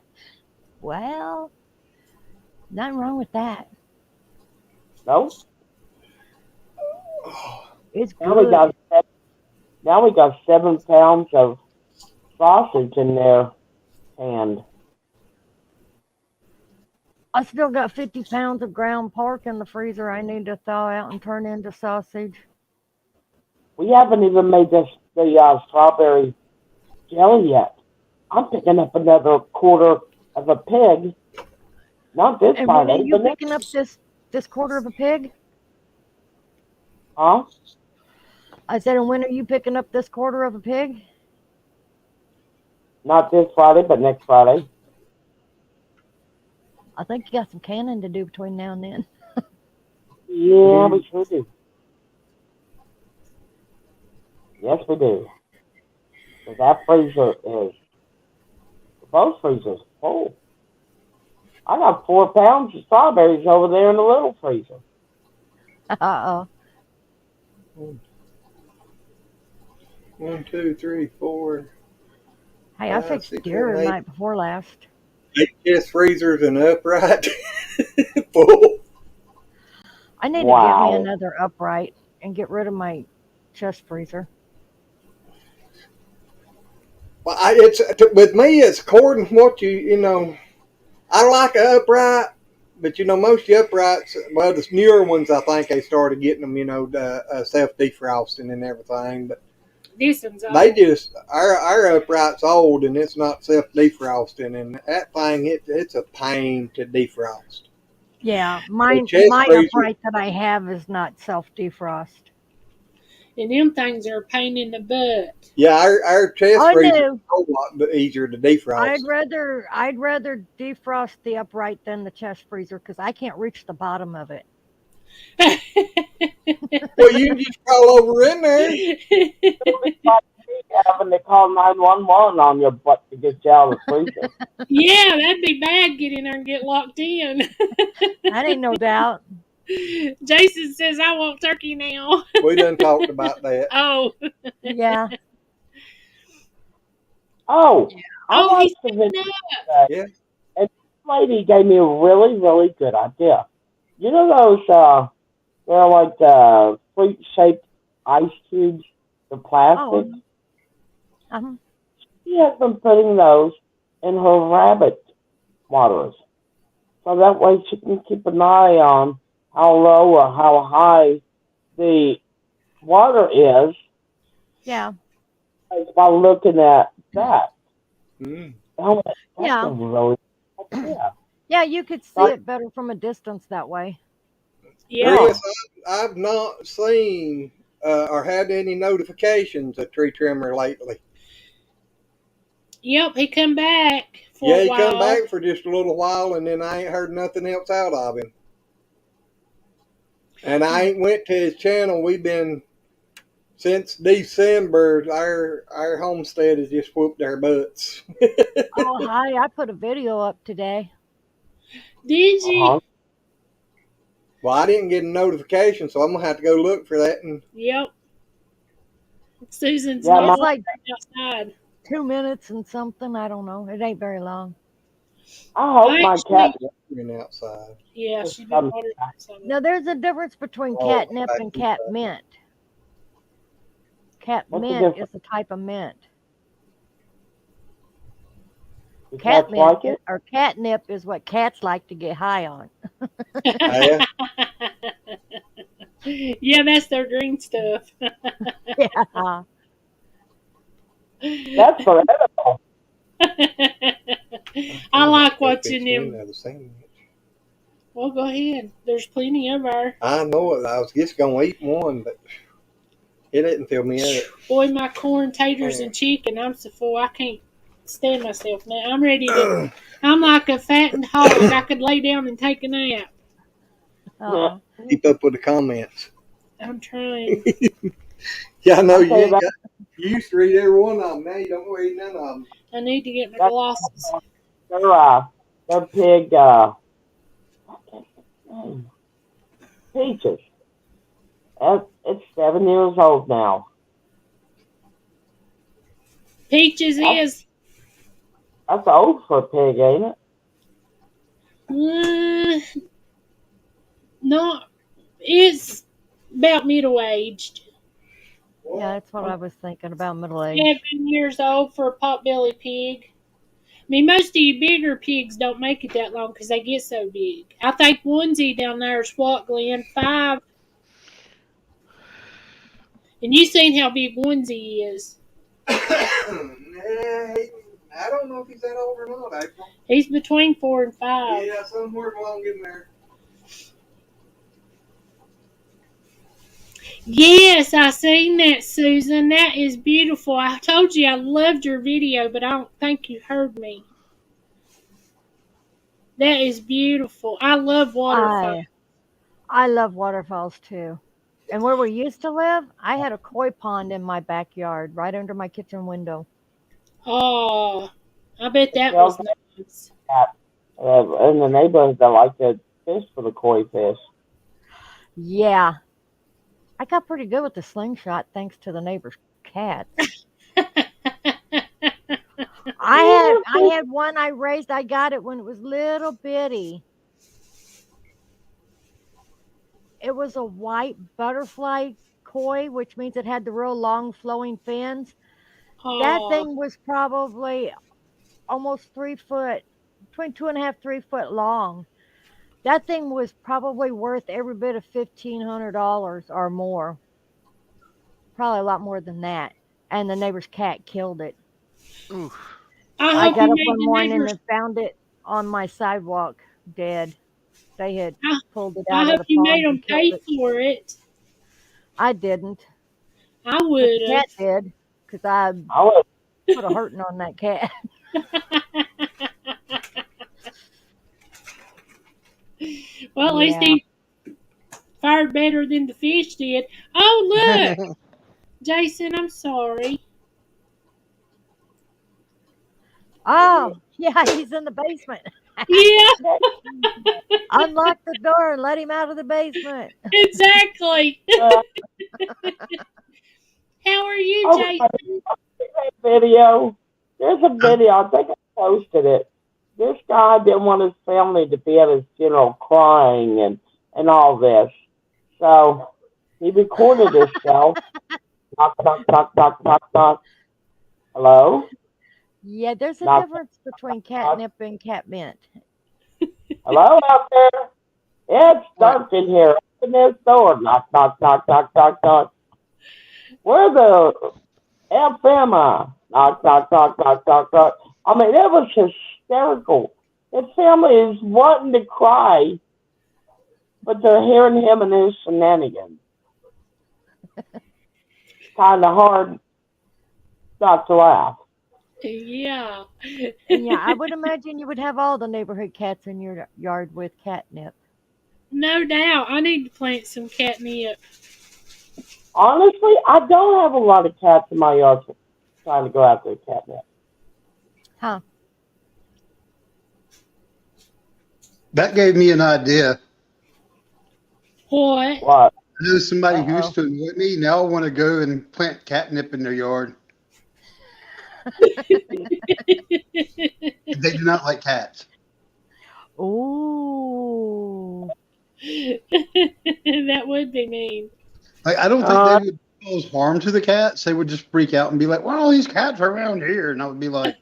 Well, nothing wrong with that. No? It's Now we good. got 7 pounds of sausage in there canned. I still got 50 pounds of ground pork in the freezer I need to thaw out and turn into sausage. We haven't even made the strawberry jelly yet. I'm picking up another quarter of a pig. Not this And when are Friday, you but next. picking up this quarter of a pig? Huh? I said, and when are you picking up this quarter of a pig? Not this Friday, but next Friday. I think you got some canning to do between now and then. Yeah, we sure do. Yes, we do. 'Cause that freezer is, both freezers full. I got 4 pounds of strawberries over there in the little freezer. Uh-oh. 1, 2, 3, 4, Hey, I 5, fixed 6, deer 7, the 8. night before last. 8 chest freezers and upright full. I need to get me Wow. another upright and get rid of my chest freezer. Well, with me, it's according to what you know. I like an upright, but most of the uprights, well, the newer ones, I think they started getting them, self defrosting and everything. But This one's they old. just our upright's old and it's not self defrosting, and that thing it's a pain to defrost. Yeah, The my chest freezer, upright that I have is not self-defrost. And them things are a pain in the butt. yeah, our chest I freezer is know. a whole lot easier to defrost. I'd rather defrost the upright than the chest freezer because I can't reach the bottom of it. Well, you can just crawl over in there. Having to call 911 on your butt to get you out of the freezer. Yeah, that'd be bad. Get in there and get locked in. That ain't no doubt. Jason says, I want turkey now. We done talked about that. Oh. Yeah. Oh, I Oh, he's watched the video sitting today, Yeah. and this lady gave me a really, really good idea. You know those, they're like fruit-shaped ice cubes, the plastic? Oh. Uh-huh. She has been putting those in her rabbit waters. So that way she can keep an eye on how low or how high the water is Yeah. by looking at that. Mm. Oh, that's Yeah. a really good idea. Yeah, you could see it better from a distance that way. Yeah. Chris, I've not seen or had any notifications of tree trimmer lately. Yep, he come back for Yeah, a he while. come back for just a little while, and then I ain't heard nothing else out of him. And I ain't went to his channel. We've been since December. Our homestead has just whooped their butts. Oh, hi. I put a video up today. Did you? Uh-huh. Well, I didn't get a notification, so I'm gonna have to go look for that. And Yep. Susan's Yeah, not It's like outside. 2 minutes and something. I don't know. It ain't very long. I hope my cat been outside. Yeah, she been watering outside. Now, there's a difference between Oh, catnip I and see cat that. mint. What's the Catmint difference? is a type of mint. the cats Catmint like it. or catnip is what cats like to get high on. Yeah. Yeah, that's their green stuff. Yeah. That's for edible. I like Go watching fix me them. another sandwich. Well, go ahead. There's plenty of her. I know it. I was just gonna eat one, but it didn't fill me up. Boy, my corn, taters, and chicken. I'm so full. I can't stand myself now. I'm ready to. I'm like a fattened hog. I could lay down and take a nap. Uh-oh. Keep up with the comments. I'm trying. Yeah, I know you Okay, ain't got. You used to read every one of them. Now you don't read none of them. I need to get my That's- glasses. Their pig, Peaches. It's 7 years old now. Peaches is. That's old for a pig, ain't it? Not. It's about middle aged. Yeah, that's what I was thinking about middle age. 7 years old for a potbelly pig. I mean, most of you bigger pigs don't make it that long because they get so big. I think onesie down there is what, Glenn? 5. And you seen how big onesie is. I don't know if he's that old or not, April. He's between 4 and 5. Yeah, somewhere along in there. Yes, I seen that, Susan. That is beautiful. I told you I loved your video, but I don't think you heard me. That is beautiful. I love waterfalls. I love waterfalls too. And where we used to live, I had a koi pond in my backyard, right under my kitchen window. Oh, I bet that was nice. In the neighborhood, they like to fish for the koi fish. Yeah, I got pretty good with the slingshot thanks to the neighbor's cats. I had one I raised. I got it when it was little bitty. It was a white butterfly koi, which means it had the real long flowing fins. That Oh, thing was probably almost 3 foot, between 2.5, 3 foot long. That thing was probably worth every bit of $1,500 or more. Probably a lot more than that. And the neighbor's cat killed it. Oof. I I hope got you up made one the morning neighbors. and found it on my sidewalk, dead. They had I, pulled it I out of hope the you made pond them and killed pay it. for it. I didn't, I but would the have. cat did, because I I was put a hurting on that cat. Well, at least Yeah. he fired better than the fish did. Oh, look, Jason, I'm sorry. Oh, yeah, he's in the basement. Yeah, Unlock the door and let him out of the basement. exactly. uh, How are you, okay. Jason? Video. There's a video. I think I posted it. This guy didn't want his family to be at his funeral crying and all this. So he recorded himself. Knock, knock, knock, knock, knock, knock. Hello? Yeah, there's a Knock, difference between knock. catnip and catmint. Hello out there? It's What? dark in here. Open this door. Knock, knock, knock, knock, knock, knock. Where the F am I? Knock, knock, knock, knock, knock, knock. I mean, it was hysterical. His family is wanting to cry, but they're hearing him and his shenanigans. Kind of hard not to laugh. Yeah. And yeah, I would imagine you would have all the neighborhood cats in your yard with catnip. No doubt. I need to plant some catnip. Honestly, I don't have a lot of cats in my yard trying to go after a catnip. Huh. That gave me an idea. What? What? I know somebody who Uh-oh. used to annoy me. Now I want to go and plant catnip in their yard. They do not like cats. Ooh. That would be mean. Like, I don't think they Uh, would cause harm to the cats. They would just freak out and be like, "Well, all these cats are around here," and I would be like,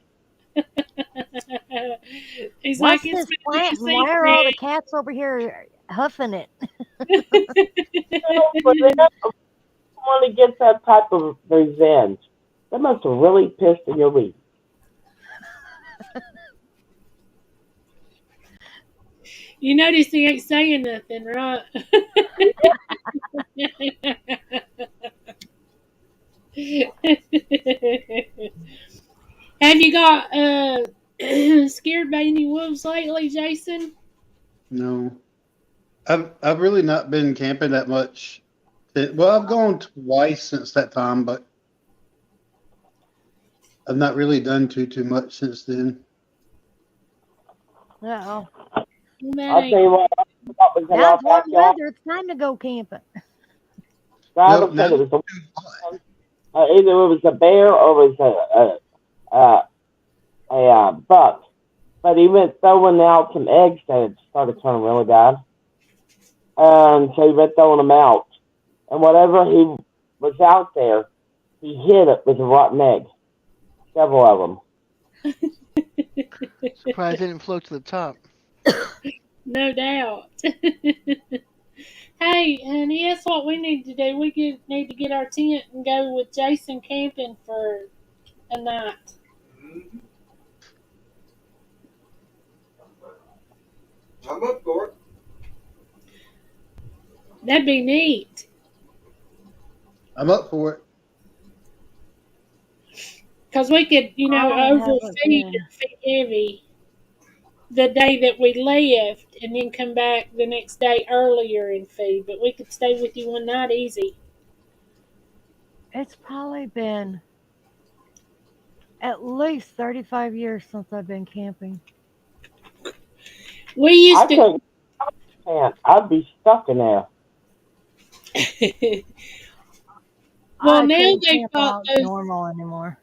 He's like, What's it's this plant and why are all the cats over here huffing it? but they don't want to get that type of revenge. They must have really pissed in your week. You notice he ain't saying nothing, right? Have you got scared by any wolves lately, Jason? "No." I've really not been camping that much. Well, I've gone twice since that time, but I've not really done too much since then. Uh-oh. That I'll tell you ain't. what, I was in Now our it's warm backyard. weather. It's time to go camping. Travis No, said it not was too hot. either it was a bear or it was a buck. But he went throwing out some eggs that had started turning really bad. And so he went throwing them out. And whatever he was out there, he hit it with a rotten egg. Several of them. Surprised they didn't float to the top. No doubt. Hey, honey, that's what we need to do. Need to get our tent and go with Jason camping for a night. I'm up for it. That'd be neat. I'm up for it. Because we could, I haven't overfeed been. and feed heavy the day that we left and then come back the next day earlier and feed. But we could stay with you one night easy. It's probably been at least 35 years since I've been camping. We used I to. couldn't stand. I'd be stuck in there. Well, I now couldn't they've camp got out those. normal anymore.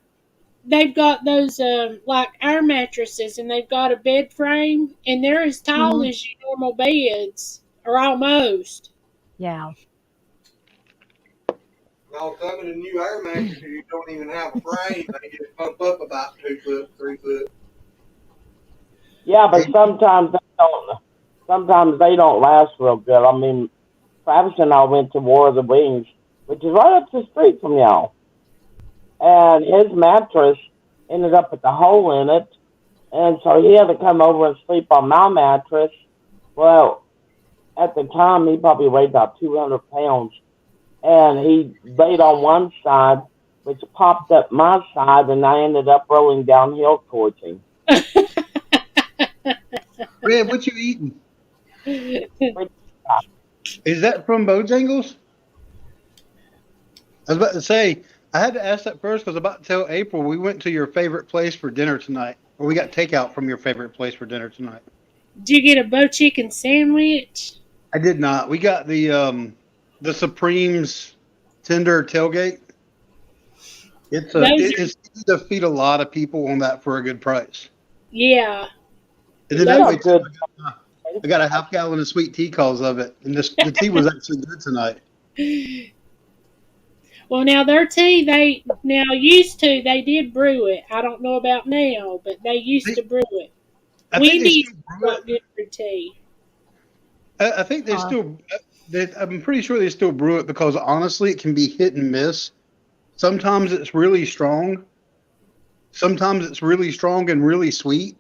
They've got those like air mattresses, and they've got a bed frame, and they're as tall Mhm. as your normal beds, or almost. Yeah. No, some of the new air mattresses you don't even have a frame. They just pump up about 2 foot, 3 foot. Yeah, but sometimes they don't. Sometimes they don't last real good. I mean, Travis and I went to War of the Wings, which is right up the street from y'all, and his mattress ended up with a hole in it, and so he had to come over and sleep on my mattress. Well, at the time, he probably weighed about 200 pounds, and he laid on one side, which popped up my side, and I ended up rolling downhill towards him. Red, what you eating? Is that from Bojangles? I was about to say, I had to ask that first because I was about to tell April we went to your favorite place for dinner tonight. Or we got takeout from your favorite place for dinner tonight. Did you get a Bo Chicken sandwich? I did not. We got the Supreme's tender tailgate. It's easy to feed a lot of people on that for a good price. Yeah. And then That's that way, good. I got a half gallon of sweet tea calls of it, and the tea was actually good tonight. Well, now their tea, they did brew it. I don't know about now, but they used to brew it. I think they Wendy's still brew got good for tea. I think they still. I'm pretty sure they still brew it because honestly, it can be hit and miss. Sometimes it's really strong. Sometimes it's really strong and really sweet.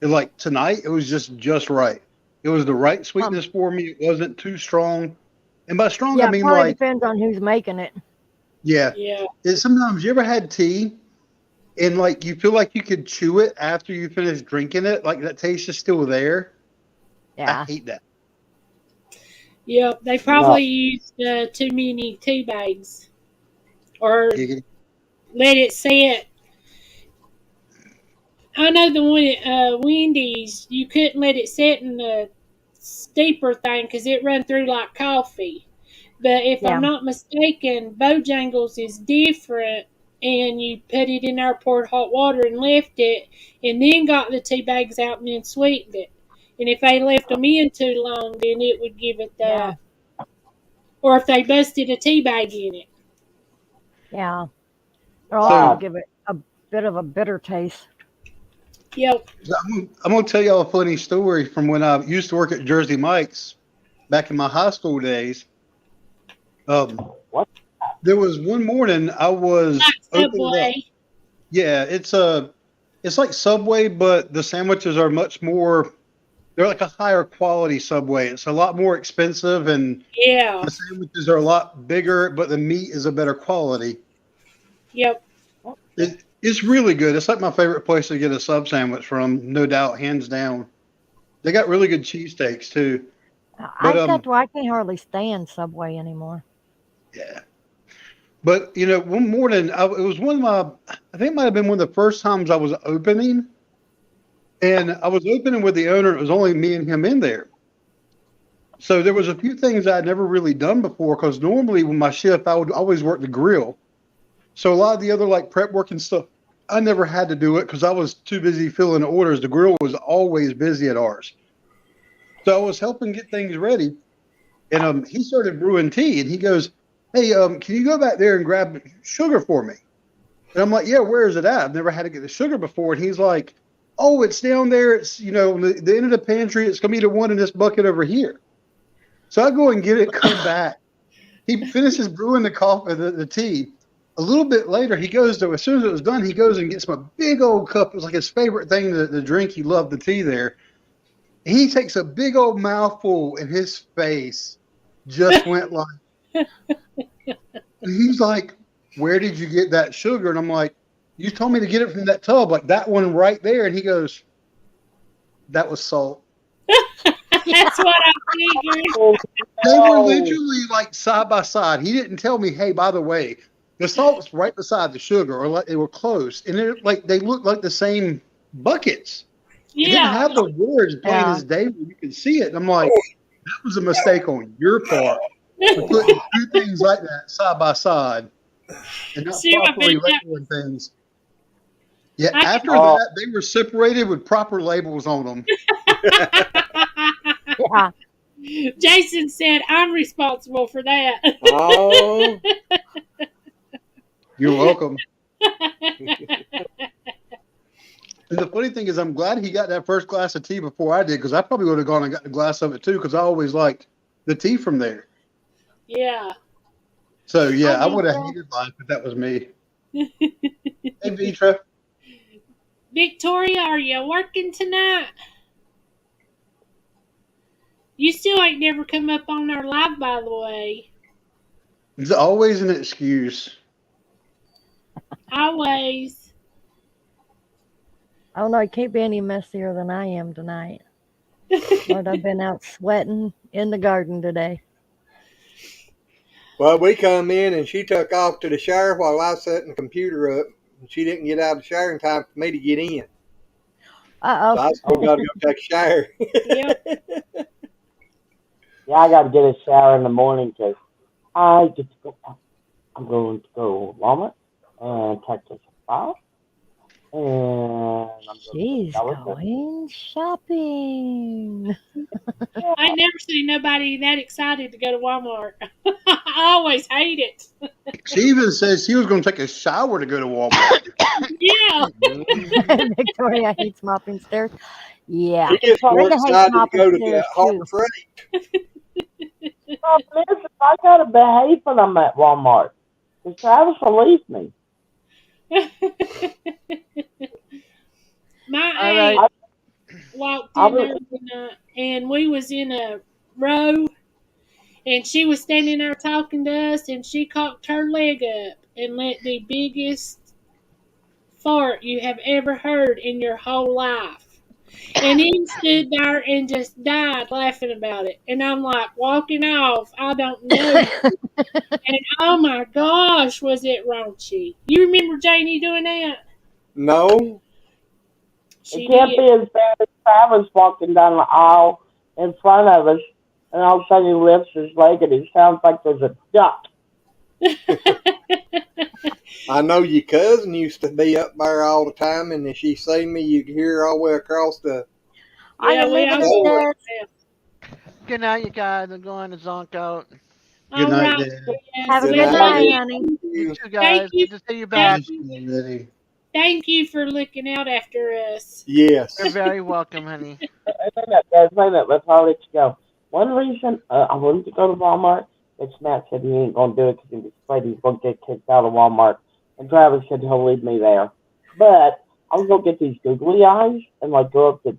And like tonight, it was just right. It was the right sweetness for me. It wasn't too strong. And by strong, Yeah, I mean probably like, depends on who's making it. yeah. Yeah. Sometimes you ever had tea and like you feel like you could chew it after you finish drinking it, like that taste is still there. Yeah. I hate that. Yep, they probably used too many tea bags, or let it sit. I know the one at Wendy's, you couldn't let it sit in the steeper thing because it run through like coffee. But if I'm not mistaken, Bojangles is different, and you put it in there, poured hot water, and left it, and then got the tea bags out and then sweetened it. And if they left them in too long, then it would give it that. Or if they busted a tea bag in it. Yeah. Or also give it a bit of a bitter taste. Yep. I'm going to tell y'all a funny story from when I used to work at Jersey Mike's back in my high school days. There was one morning I was opened up. Yeah, it's like Subway, but the sandwiches are much more. They're like a higher quality Subway. It's a lot more expensive, and the sandwiches are a lot bigger, but the meat is a better quality. Yep. It's really good. It's like my favorite place to get a sub sandwich from, no doubt, hands down. They got really good cheesesteaks too. I can't hardly stand Subway anymore. Yeah. But, you know, one morning, it was one of my, I think it might have been one of the first times I was opening. And I was opening with the owner. It was only me and him in there. So there was a few things I'd never really done before because normally when my shift, I would always work the grill. So a lot of the other like prep work and stuff, I never had to do it because I was too busy filling orders. The grill was always busy at ours. So I was helping get things ready. And he started brewing tea and he goes, "Hey, can you go back there and grab sugar for me?" And I'm like, "Yeah, where is it at? I've never had to get the sugar before." And he's like, "Oh, it's down there. It's, you know, the end of the pantry. It's going to be the one in this bucket over here." So I go and get it, come back. He finishes brewing the coffee, the tea. A little bit later, he goes to, as soon as it was done, he goes and gets my big old cup. It was like his favorite thing to drink. He loved the tea there. He takes a big old mouthful and his face just went like, and he's like, "Where did you get that sugar?" And I'm like, "You told me to get it from that tub, like that one right there." And he goes, "That was salt." That's what I figured. They were literally like side by side. He didn't tell me, "Hey, by the way, the salt's right beside the sugar," or like they were close. And they're like, they looked like the same buckets. It didn't have the words plain as day where you could see it. And I'm like, that was a mistake on your part. for putting two things like that side by side and not See, I properly bet that- labeling things. Yeah, I- after that, they were separated with proper labels on them. Yeah. Jason said, I'm responsible for that. Oh, You're welcome. And the funny thing is, I'm glad he got that first glass of tea before I did, because I probably would have gone and got a glass of it too, because I always liked the tea from there. Yeah. So yeah, Hi, I would have Vitra. hated life if that was me. Hey, Vitra. Victoria, are you working tonight? You still ain't never come up on our live, by the way. There's always an excuse. Always. Oh no, it can't be any messier than I am tonight. Lord, I've been out sweating in the garden today. well, we come in and she took off to the shower while I was setting the computer up. And she didn't get out of the shower in time for me to get in. So I still got to go take a shower. Yep. Yeah, I got to get a shower in the morning because I get to go. I'm going to go to Walmart and Texas Fire. And I'm She's going shopping. I ain't never seen nobody that excited to go to Walmart. I always hate it. She even says she was going to take a shower to go to Walmart. Yeah. Victoria hates mopping stairs. Yeah. She gets more Brenda hates excited to mopping go to stairs Harbor too. Freight. Oh, listen, I got to behave when I'm at Walmart. Because Travis will leave me. My All aunt right. walked I in was- there one night, and we was in a row, and she was standing there talking to us, and she cocked her leg up and let the biggest fart you have ever heard in your whole life. And he stood there and just died laughing about it. And I'm like, walking off, I don't know. And oh my gosh, was it raunchy. You remember Janie doing that? No. She It can't did. be as bad as Travis walking down the aisle in front of us, and all of a sudden he lifts his leg and it sounds like there's a duck. I know your cousin used to be up there all the time, and if she seen me, you could hear her all the way across the. Are you Yeah, we leaving all- us, Des? Good night, you guys. I'm going to zonk out. Good All night, right. Dad. Have a Good good night. night, honey. You too, guys. Thank you. Good to see you back. Ready. Thank you for looking out after us. Yes. You're very welcome, honey. Wait a minute, let's all let you go. One reason I wanted to go to Walmart is Matt said he ain't going to do it because he's afraid he's going to get kicked out of Walmart. And Travis said he'll leave me there. But I was going to get these googly eyes and like go up to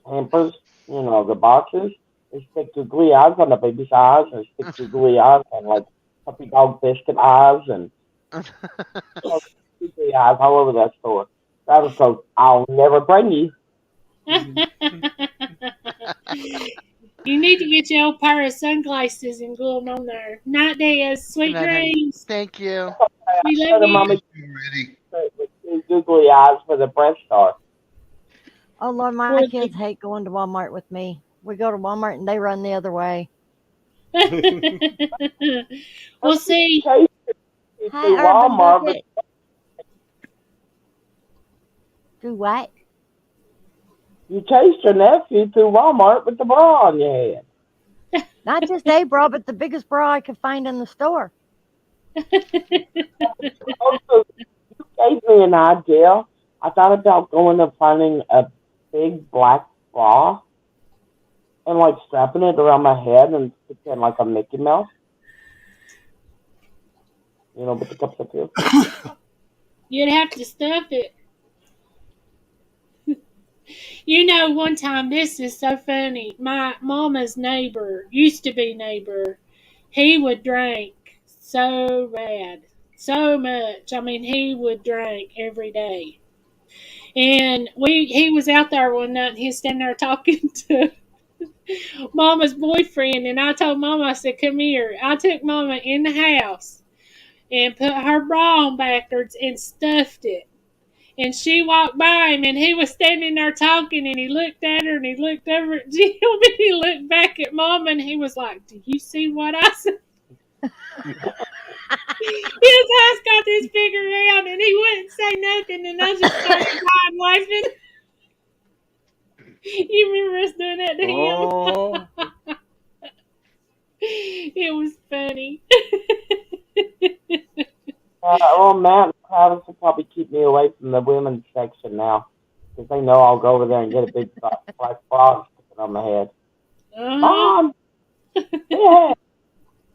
Pampers, you know, the boxes, and stick googly eyes on the baby's eyes and stick googly eyes on like puppy dog biscuit eyes and googly eyes all over that store. Travis goes, I'll never bring you. You need to get your old pair of sunglasses and glue them on there. Night, Des. Sweet Good night, honey. dreams. Thank you. We Tell love the you. mommy Ready. with two googly eyes for the breast star. Oh Lord, my Well, kids hate going to Walmart with me. We go to Walmart and they run the other way. We'll see. Chase you Hi, to Urban Walmart, Bucket. Do what? you chased your nephew to Walmart with the bra on your head. Not just a bra, but the biggest bra I could find in the store. Also, you gave me an idea. I thought about going and finding a big black bra and like strapping it around my head and pretend like a Mickey Mouse. You know, with the cups up here. You'd have to stuff it. You know, one time, this is so funny. My mama's neighbor, used to be neighbor, he would drink so bad, so much. I mean, he would drink every day. And he was out there one night and he was standing there talking to Mama's boyfriend. And I told Mama, I said, come here. I took Mama in the house and put her bra on backwards and stuffed it. And she walked by him, and he was standing there talking, and he looked at her, and he looked over at Jim, and he looked back at Mama, and he was like, do you see what I said? His eyes got this figured out, and he wouldn't say nothing, and I just started dying laughing. You remember us doing that to him? Oh, It was funny. Matt and Travis will probably keep me away from the women's section now, because they know I'll go over there and get a big black frog sticking on my head. Mom! Yeah!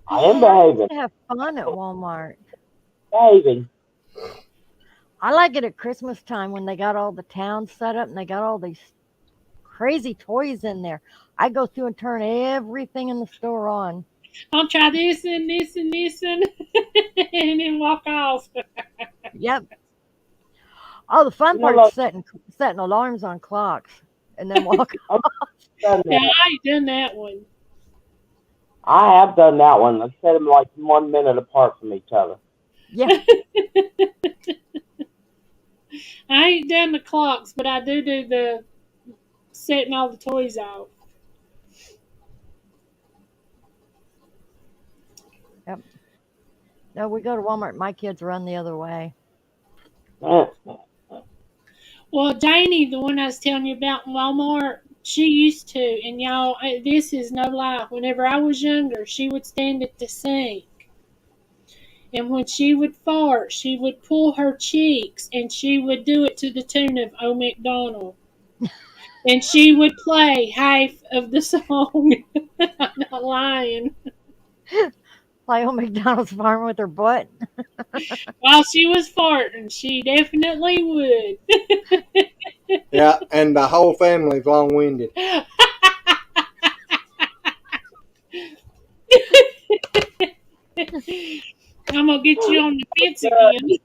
I am behaving. To have fun at Walmart. Behaving. I like it at Christmas time when they got all the towns set up and they got all these crazy toys in there. I go through and turn everything in the store on. I'll try this and this and this and then walk off. Yep. Oh, the fun You know, part's setting alarms on clocks and then walk off. Yeah, I ain't done that one. I have done that one. I've set them like 1 minute apart from each other. Yeah. I ain't done the clocks, but I do the setting all the toys out. Yep. No, we go to Walmart. My kids run the other way. Well, Janie, the one I was telling you about in Walmart, she used to, and y'all, this is no lie. Whenever I was younger, she would stand at the sink, and when she would fart, she would pull her cheeks, and she would do it to the tune of "Oh McDonald," and she would play half of the song. I'm not lying. Play on McDonald's farm with her butt. While she was farting, she definitely would. yeah, and the whole family's long-winded. I'm gonna get you on the fence again.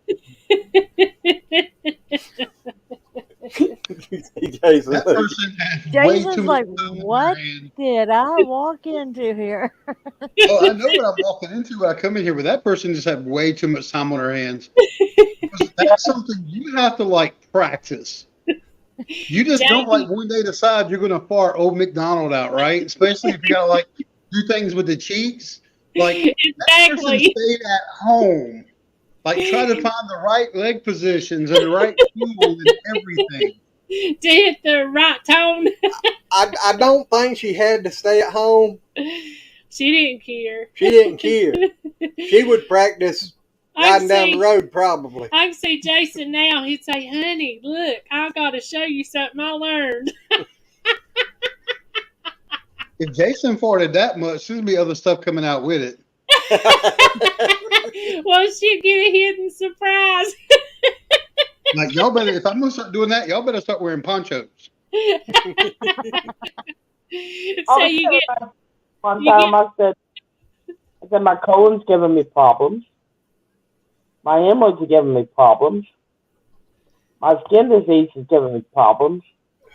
That person had way too Jason's much like, food in their what hand. did I walk into here? Oh, I know what I'm walking into when I come in here, but that person just had way too much time on her hands. That's something you have to like practice. You just don't like one day decide you're gonna fart Old McDonald out, right? Especially if you gotta like do things with the cheeks. Like that person stayed at home. Like try to find the right leg positions and the right tool and everything. To hit the right tone. I don't think she had to stay at home. She didn't care. She didn't care. She would practice riding down the road probably. I can see Jason now. He'd say, honey, look, I got to show you something I learned. If Jason farted that much, there'd be other stuff coming out with it. Well, she'd get a hidden surprise. Like y'all better, if I'm gonna start doing that, y'all better start wearing ponchos. So you get one time I said my colon's giving me problems. My hemorrhoids are giving me problems. My skin disease is giving me problems.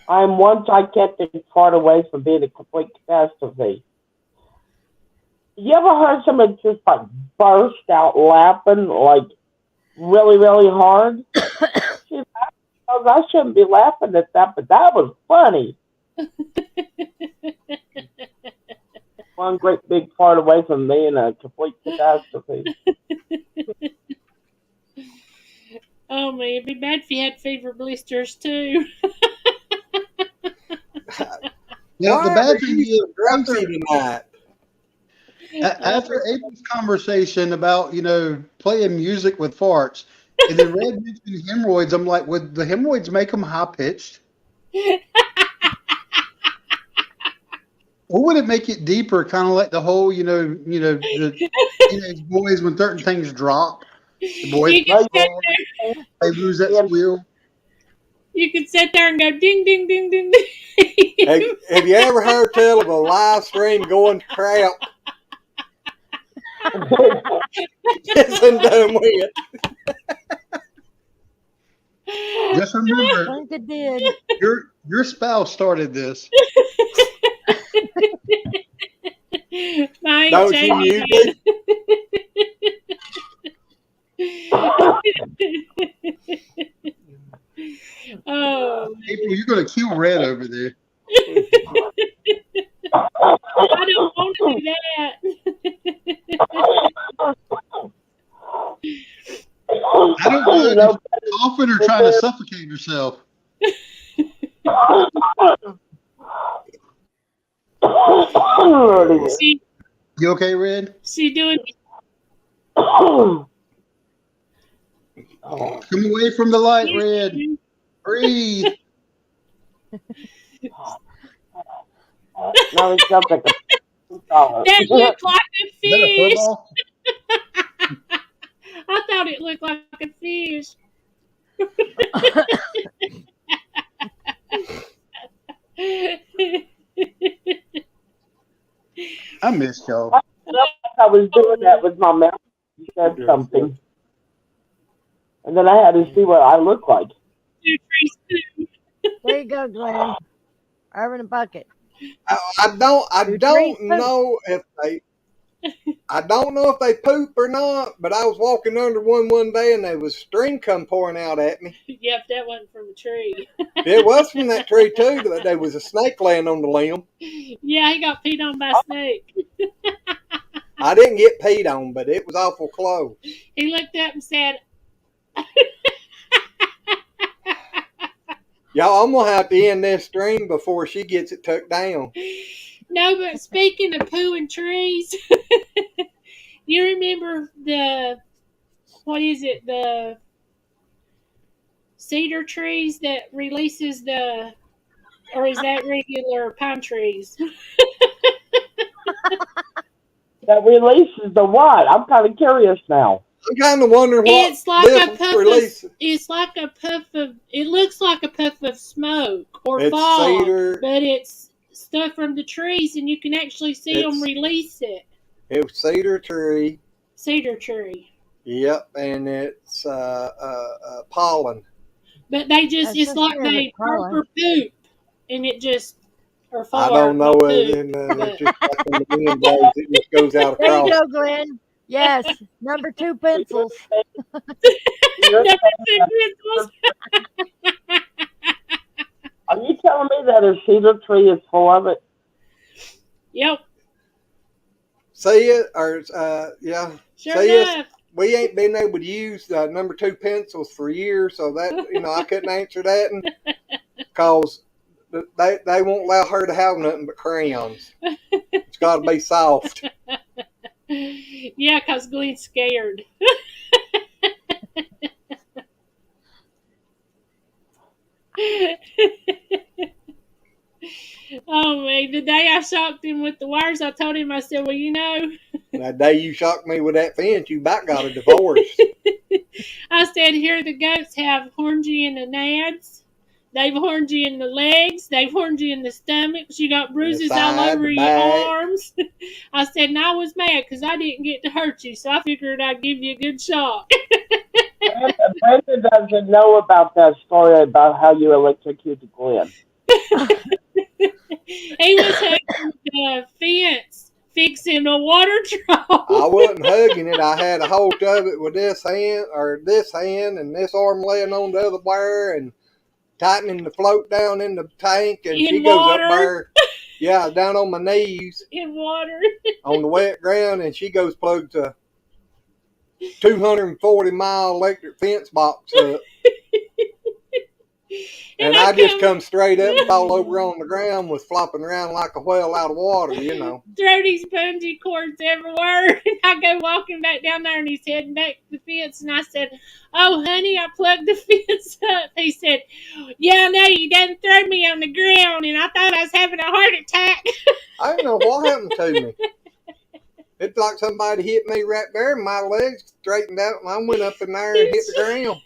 I am one gigantic fart away from being a complete catastrophe. You ever heard somebody just like burst out laughing like really, really hard? I shouldn't be laughing at that, but that was funny. One great big fart away from being a complete catastrophe. Oh man, it'd be bad if you had fever blisters too. Yeah, the bad thing is tonight. After April's conversation about, playing music with farts, and then Red mentioned hemorrhoids, I'm like, would the hemorrhoids make them high pitched? Or would it make it deeper, kind of like the whole, the teenage boys when certain things drop, the boys they lose that squeal. You could sit there and go ding, ding, ding, ding, ding. Have you ever heard tell of a live stream going to crap? Yes, and done with. Just remember, I think it did. Your spouse started this. Don't you did. Oh, April, you're gonna kill Red over there. I don't want to do that. I don't know if No. you're coughing or trying to suffocate yourself. She You okay, Red? she doing Come away from the light, Red. Breathe. Now it sounds like a that looked like a Is that a fish. football? I thought it looked like a fish. I missed y'all. I was doing that with my mouth. He said something. And then I had to see what I look like. There you go, Glenn. Irvin and Bucket. I don't know if they poop or not, but I was walking under one day and there was string come pouring out at me. Yep, that wasn't from a tree. It was from that tree too, but there was a snake laying on the limb. Yeah, he got peed on by a snake. I didn't get peed on, but it was awful close. He looked up and said, Y'all, I'm going to have to end this stream before she gets it tucked down. no, but speaking of poo and trees, you remember the cedar trees that releases or is that regular pine trees? That releases the what? I'm kind of curious now. I'm kind of wondering what It's like this a puff releases. it looks like a puff of smoke or It's fog, cedar. but it's stuff from the trees and you can actually see them release it. It's cedar tree. Cedar tree. Yep, and it's pollen. But they just, That's it's just like kind of they pollen. for poop and it just, or I fart, don't know not it, poop, and but- it's just like when the wind blows, it just goes out There you across. go, Glenn. Yes, number 2 pencils. Are you telling me that a cedar tree is full of it? Yep, See it, or yeah. sure See it? enough. We ain't been able to use number 2 pencils for years, so that I couldn't answer that, because they won't allow her to have nothing but crayons. It's got to be soft. Yeah, because Glenn's scared. Oh man, the day I shocked him with the wires, I told him, I said, well, That day you shocked me with that fence, you about got a divorce. I said, here the goats have horned you in the nads. They've horned you in the legs. They've horned you in the stomachs. You got bruises all side, over the your back. arms. I said, and I was mad because I didn't get to hurt you, so I figured I'd give you a good shock. Brenda doesn't know about that story about how you electrocuted Glenn. He was hugging the fence, fixing a water trough. I wasn't hugging it. I had a hold of it with this hand, and this arm laying on the other wire, and tightening the float down in the tank, and In she goes water. up there, yeah, down on my knees In water. on the wet ground, and she goes plugs a 240-mile electric fence box up. And I just come straight up and fall over on the ground, was flopping around like a whale out of water, Throw these bungee cords everywhere. And I go walking back down there and he's heading back to the fence. And I said, oh, honey, I plugged the fence up. He said, yeah, I know, you done throw me on the ground. And I thought I was having a heart attack. I don't know what happened to me. It's like somebody hit me right there, and my legs straightened out, and I went up in there and hit the ground.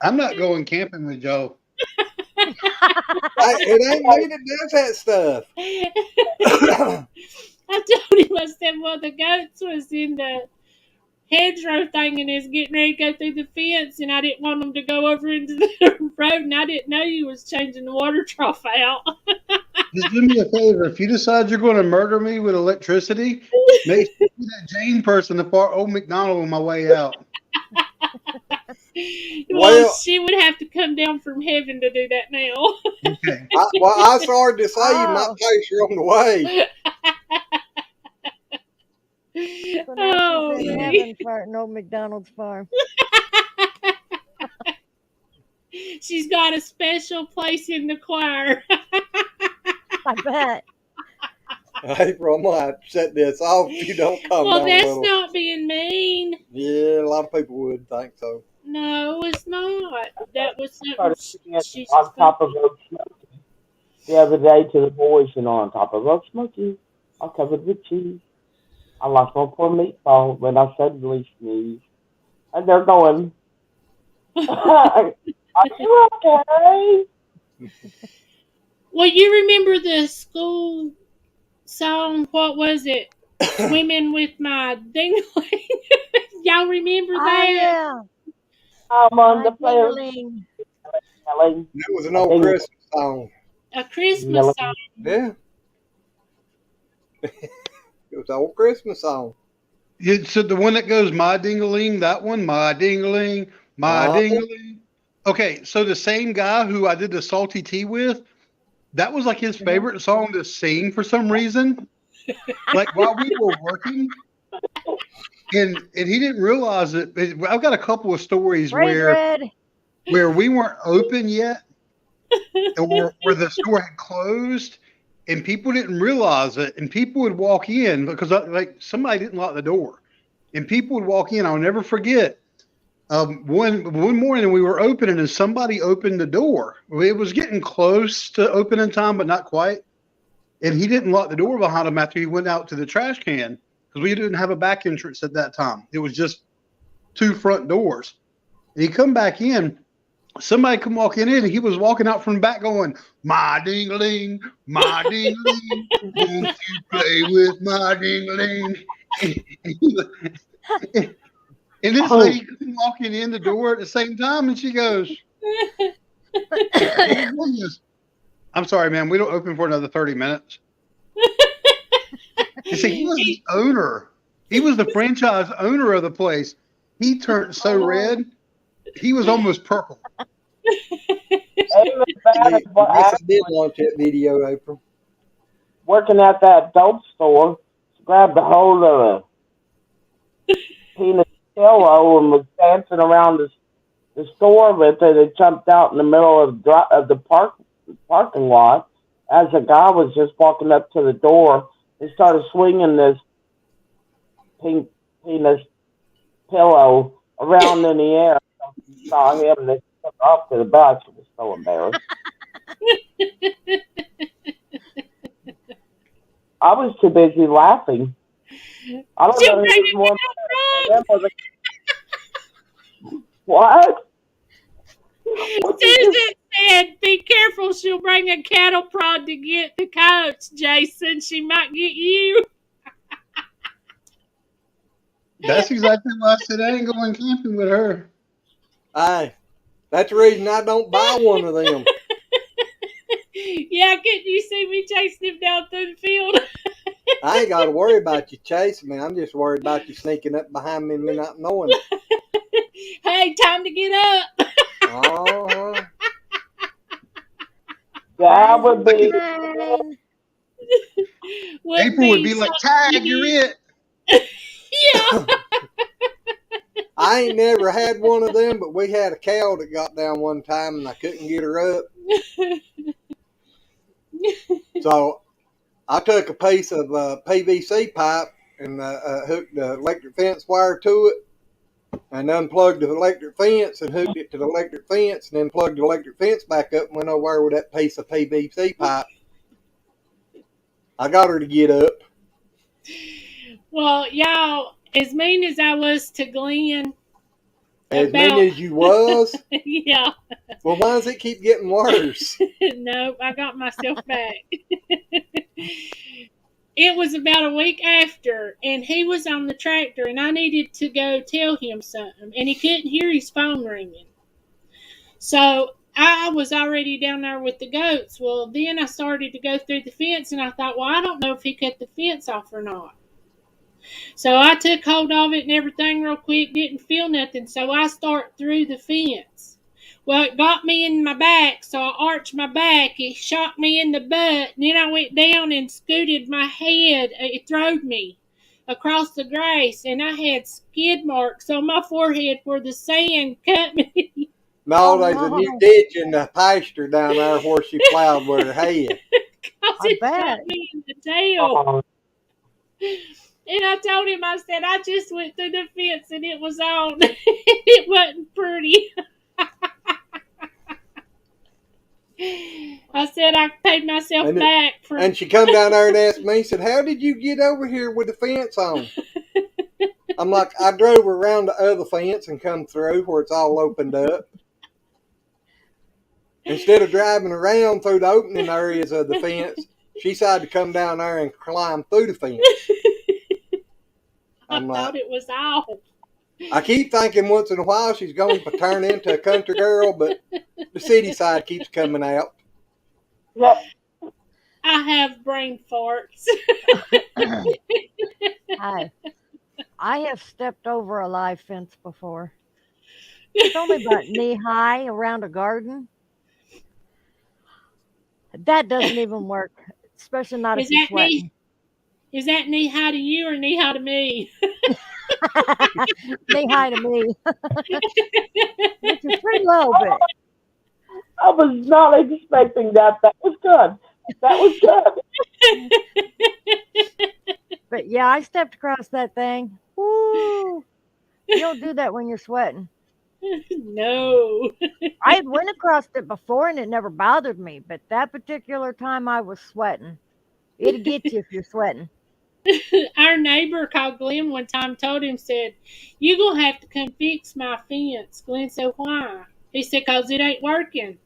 I'm not going camping with y'all. It ain't me that does that stuff. I told him, I said, well, the goats was in the hedgerow thing and is getting ready to go through the fence, and I didn't want them to go over into the road, and I didn't know you was changing the water trough out. Just do me a favor. If you decide you're going to murder me with electricity, make sure you that Jane person to far old McDonald on my way out. Well, she would have to come down from heaven to do that now. Okay. I started to say you might place her on the way. So now Oh, she's in me. heaven farting old McDonald's farm. She's got a special place in the choir. I bet. April, I'm gonna have to set this off if you don't calm Well, down a that's little. not being mean. Yeah, a lot of people would think so. No, it's not. That was Started something sitting she's on top of funny. Oak Smoky the other day to the boys, on top of Oak Smoky, all covered with cheese. I lost my poor meatball when I suddenly sneezed. And they're going, are you okay? Well, you remember the school song? What was it? Swimming with my dingling. Y'all remember Oh that? yeah. I'm on My the players dingling. yelling. That was an I old think Christmas song. A Christmas yelling. song. Yeah. It was an old Christmas song. So the one that goes, my ding-a-ling, that one, my ding-a-ling, my ding-a-ling. Okay, so the same guy who I did the salty tea with, that was like his favorite song to sing for some reason. Like while we were working. And he didn't realize it. I've got a couple of stories where we weren't open yet, or where the store had closed, and people didn't realize it. And people would walk in because like somebody didn't lock the door, and people would walk in. I'll never forget. One morning we were opening, and somebody opened the door. It was getting close to opening time, but not quite. And he didn't lock the door behind him after he went out to the trash can. Because we didn't have a back entrance at that time. It was just 2 front doors. And he come back in. Somebody come walking in, and he was walking out from the back going, my ding-a-ling, my ding-a-ling, won't you play with my ding-a-ling? And this lady come walking in the door at the same time, and she goes, I'm sorry, man, we don't open for another 30 minutes. You see, he was the owner. He was the franchise owner of the place. He turned so red, he was almost purple. Ain't as bad as what I happened did launch that video, April. working at that dope store. She grabbed a hold of a peanut pillow and was dancing around the store with it. It jumped out in the middle of the parking lot as a guy was just walking up to the door. He started swinging this pink penis pillow around in the air. I saw him and they took off to the back. She was so embarrassed. I was too busy laughing. I don't know who's more mad at them. What? Susan said, be careful, she'll bring a cattle prod to get the coach, Jason. She might get you. That's exactly why I said I ain't going camping with her. Aye. That's the reason I don't buy one of them. Yeah, couldn't you see me chasing him down through the field? I ain't got to worry about you chasing me. I'm just worried about you sneaking up behind me and me not knowing it. Hey, time to get up. Uh-huh. That would be. April would be like, Tag, you're it. Yeah. I ain't never had one of them, but we had a cow that got down one time and I couldn't get her up. So I took a piece of PVC pipe and hooked the electric fence wire to it and unplugged the electric fence and hooked it to the electric fence and then plugged the electric fence back up and went over with that piece of PVC pipe. I got her to get up. Well, y'all, as mean as I was to Glenn. As mean as you was? Yeah. Well, why does it keep getting worse? Nope, I got myself back. It was about a week after, and he was on the tractor, and I needed to go tell him something, and he couldn't hear his phone ringing. So I was already down there with the goats. Well, then I started to go through the fence, and I thought, well, I don't know if he cut the fence off or not. So I took hold of it and everything real quick, didn't feel nothing, so I start through the fence. Well, it got me in my back, so I arched my back. It shot me in the butt, and then I went down and scooted my head. It throwed me. across the grass, and I had skid marks on my forehead where the sand cut me. No, Oh, there's a new no. ditch in the pasture down there where she plowed with her head. Because I it bet. shot me in the tail. Oh, And I told him, I said, I just went through the fence and it was on. It wasn't pretty. I said I paid myself And it- back for. And she come down there and asked me, said, how did you get over here with the fence on? I'm like, I drove around the other fence and come through where it's all opened up. Instead of driving around through the opening areas of the fence, she decided to come down there and climb through the fence. I I'm thought like, it was off. I keep thinking once in a while she's going to turn into a country girl, but the city side keeps coming out. yeah. I have brain farts. I have stepped over a live fence before. It's only about knee high around a garden. That doesn't even work, especially not Is if you're that sweating. knee? Is that knee high to you or knee high to me? Knee high to me, which is pretty low, but I was not expecting that. That was good. That was good. but yeah, I stepped across that thing. Woo! You don't do that when you're sweating. No. I had went across it before and it never bothered me, but that particular time I was sweating. It'll get you if you're sweating. Our neighbor called Glenn one time, told him, said, you going to have to come fix my fence. Glenn said, why? He said, because it ain't working.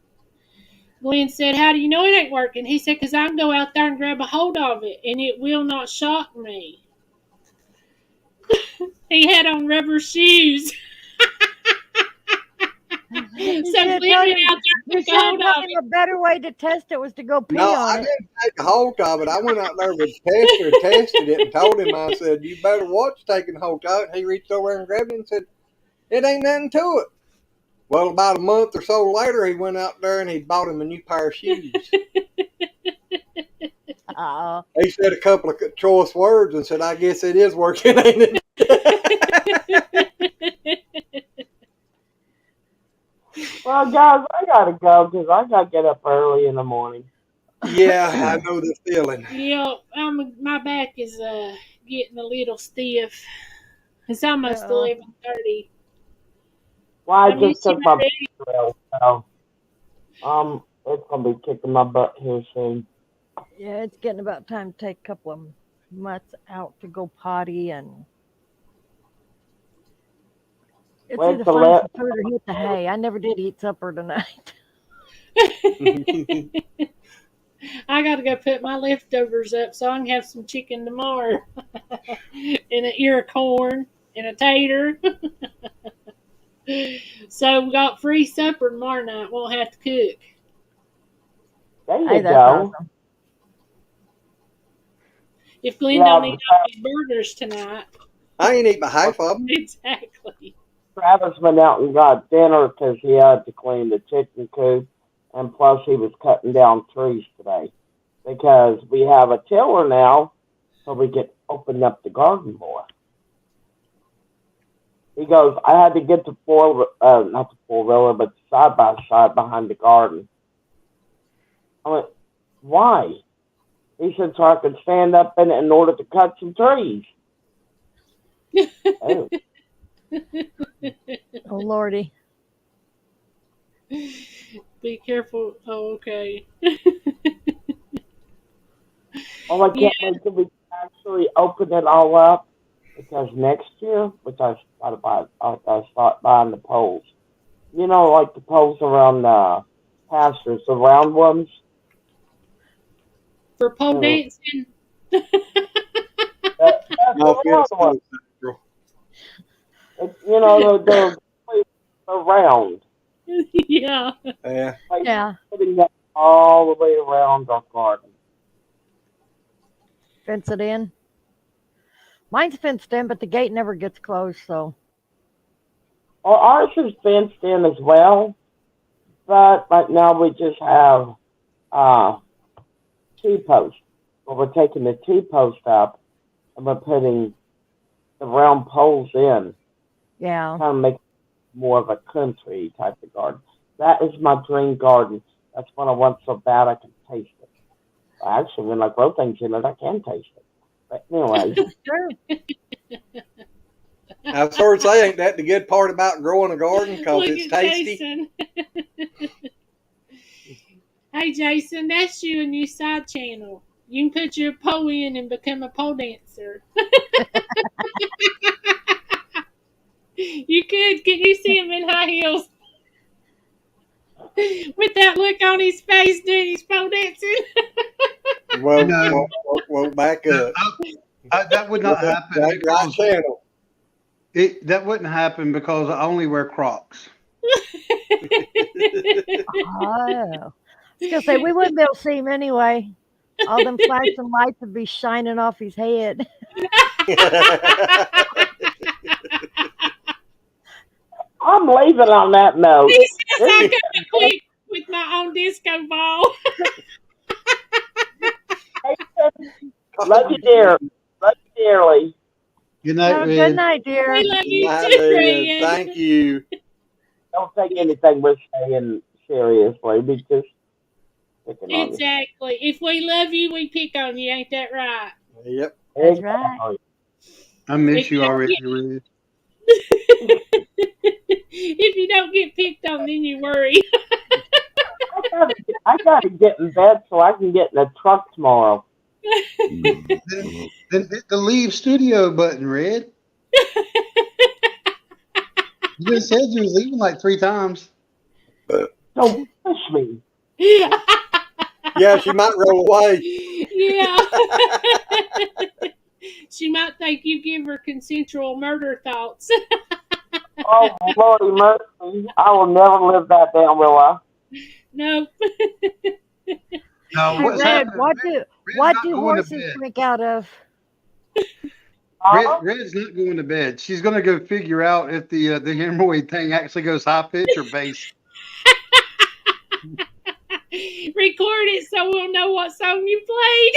Glenn said, how do you know it ain't working? He said, because I can go out there and grab a hold of it, and it will not shock me. He had on rubber shoes. So Glenn went out there and took a hold of it. A better way to test it was to go pee No, on I it. didn't take a hold of it. I went out there with a tester and tested it and told him, I said, you better watch taking hold of it. He reached over and grabbed it and said, it ain't nothing to it. Well, about a month or so later, he went out there and he bought him a new pair of shoes. He said a couple of choice words and said, I guess it is working, ain't it? Well, guys, I gotta go because I gotta get up early in the morning. Yeah, I know the feeling. Yeah, my back is getting a little stiff. It's almost 11:30. Well, I I'm just took my ready. drill, so it's gonna be kicking my butt here soon. Yeah, it's getting about time to take a couple of months out to go potty and it's Wait either till find that- some food or hit the hay. I never did eat supper tonight. I got to go put my leftovers up so I can have some chicken tomorrow. And an ear of corn and a tater. So we got free supper tomorrow night. Won't have to cook. There you Hey, that's go. awesome. If Glenn Yeah, don't eat all these burgers tonight. I ain't eat my half of them. Exactly. Travis went out and got dinner because he had to clean the chicken coop, and plus he was cutting down trees today because we have a tiller now, so we can open up the garden more. He goes, I had to get the not the 4-wheeler, but the side by side behind the garden. I went, why? He said, so I could stand up in order to cut some trees. Oh. Oh Lordy. Be careful. Oh, okay. Oh, I can't wait till we actually open it all up because next year, which I start buying the poles. You know, like the poles around the pastures, the round ones. For pole dancing. That's No, the round feels ones. so. You know, they're round. Yeah. Yeah. Like Yeah. putting that all the way around our garden. Fence it in. Mine's fenced in, but the gate never gets closed, so Well, ours is fenced in as well, but right now we just have T-posts. Well, we're taking the T-post up and we're putting the round poles in. Yeah. Kind of make more of a country type of garden. That is my dream garden. That's what I want so bad I can taste it. Actually, when I grow things in it, I can taste it. But anyway, True. I sort of say, ain't that the good part about growing a garden? Because Look it's at tasty. Jason. Hey, Jason, that's you and your side channel. You can put your pole in and become a pole dancer. You could. Can you see him in high heels? With that look on his face doing his pole dancing. Well, No. well, back up. That would not happen. Right because channel. that wouldn't happen because I only wear Crocs. Oh. I was gonna say we wouldn't be able to see him anyway. All them flashing lights would be shining off his head. I'm leaving on that note. He says I gotta quit with my own disco ball. Love you, dear. Love you dearly. Good night, Have a Red. good night, dear. We love you Night, too, Red. Red. Thank you. Don't take anything we're saying seriously. We just picking on you. Exactly. If we love you, we pick on you. Ain't that right? Yep. That's right. I miss If you you don't already, get- Red. If you don't get picked on, then you worry. I gotta get in bed so I can get in the truck tomorrow. Then hit the leave studio button, Red. You just said you was leaving like 3 times. Don't push me. Yeah, she might roll away. Yeah. She might think you give her consensual murder thoughts. Oh, Lordy mercy. I will never live that down, will I? Nope. No, Hey, what's Red, happening? what not do going to horses bed. drink out of? Red's not going to bed. She's going to go figure out if the hemorrhoid thing actually goes high pitch or bass. Record it so we'll know what song you played.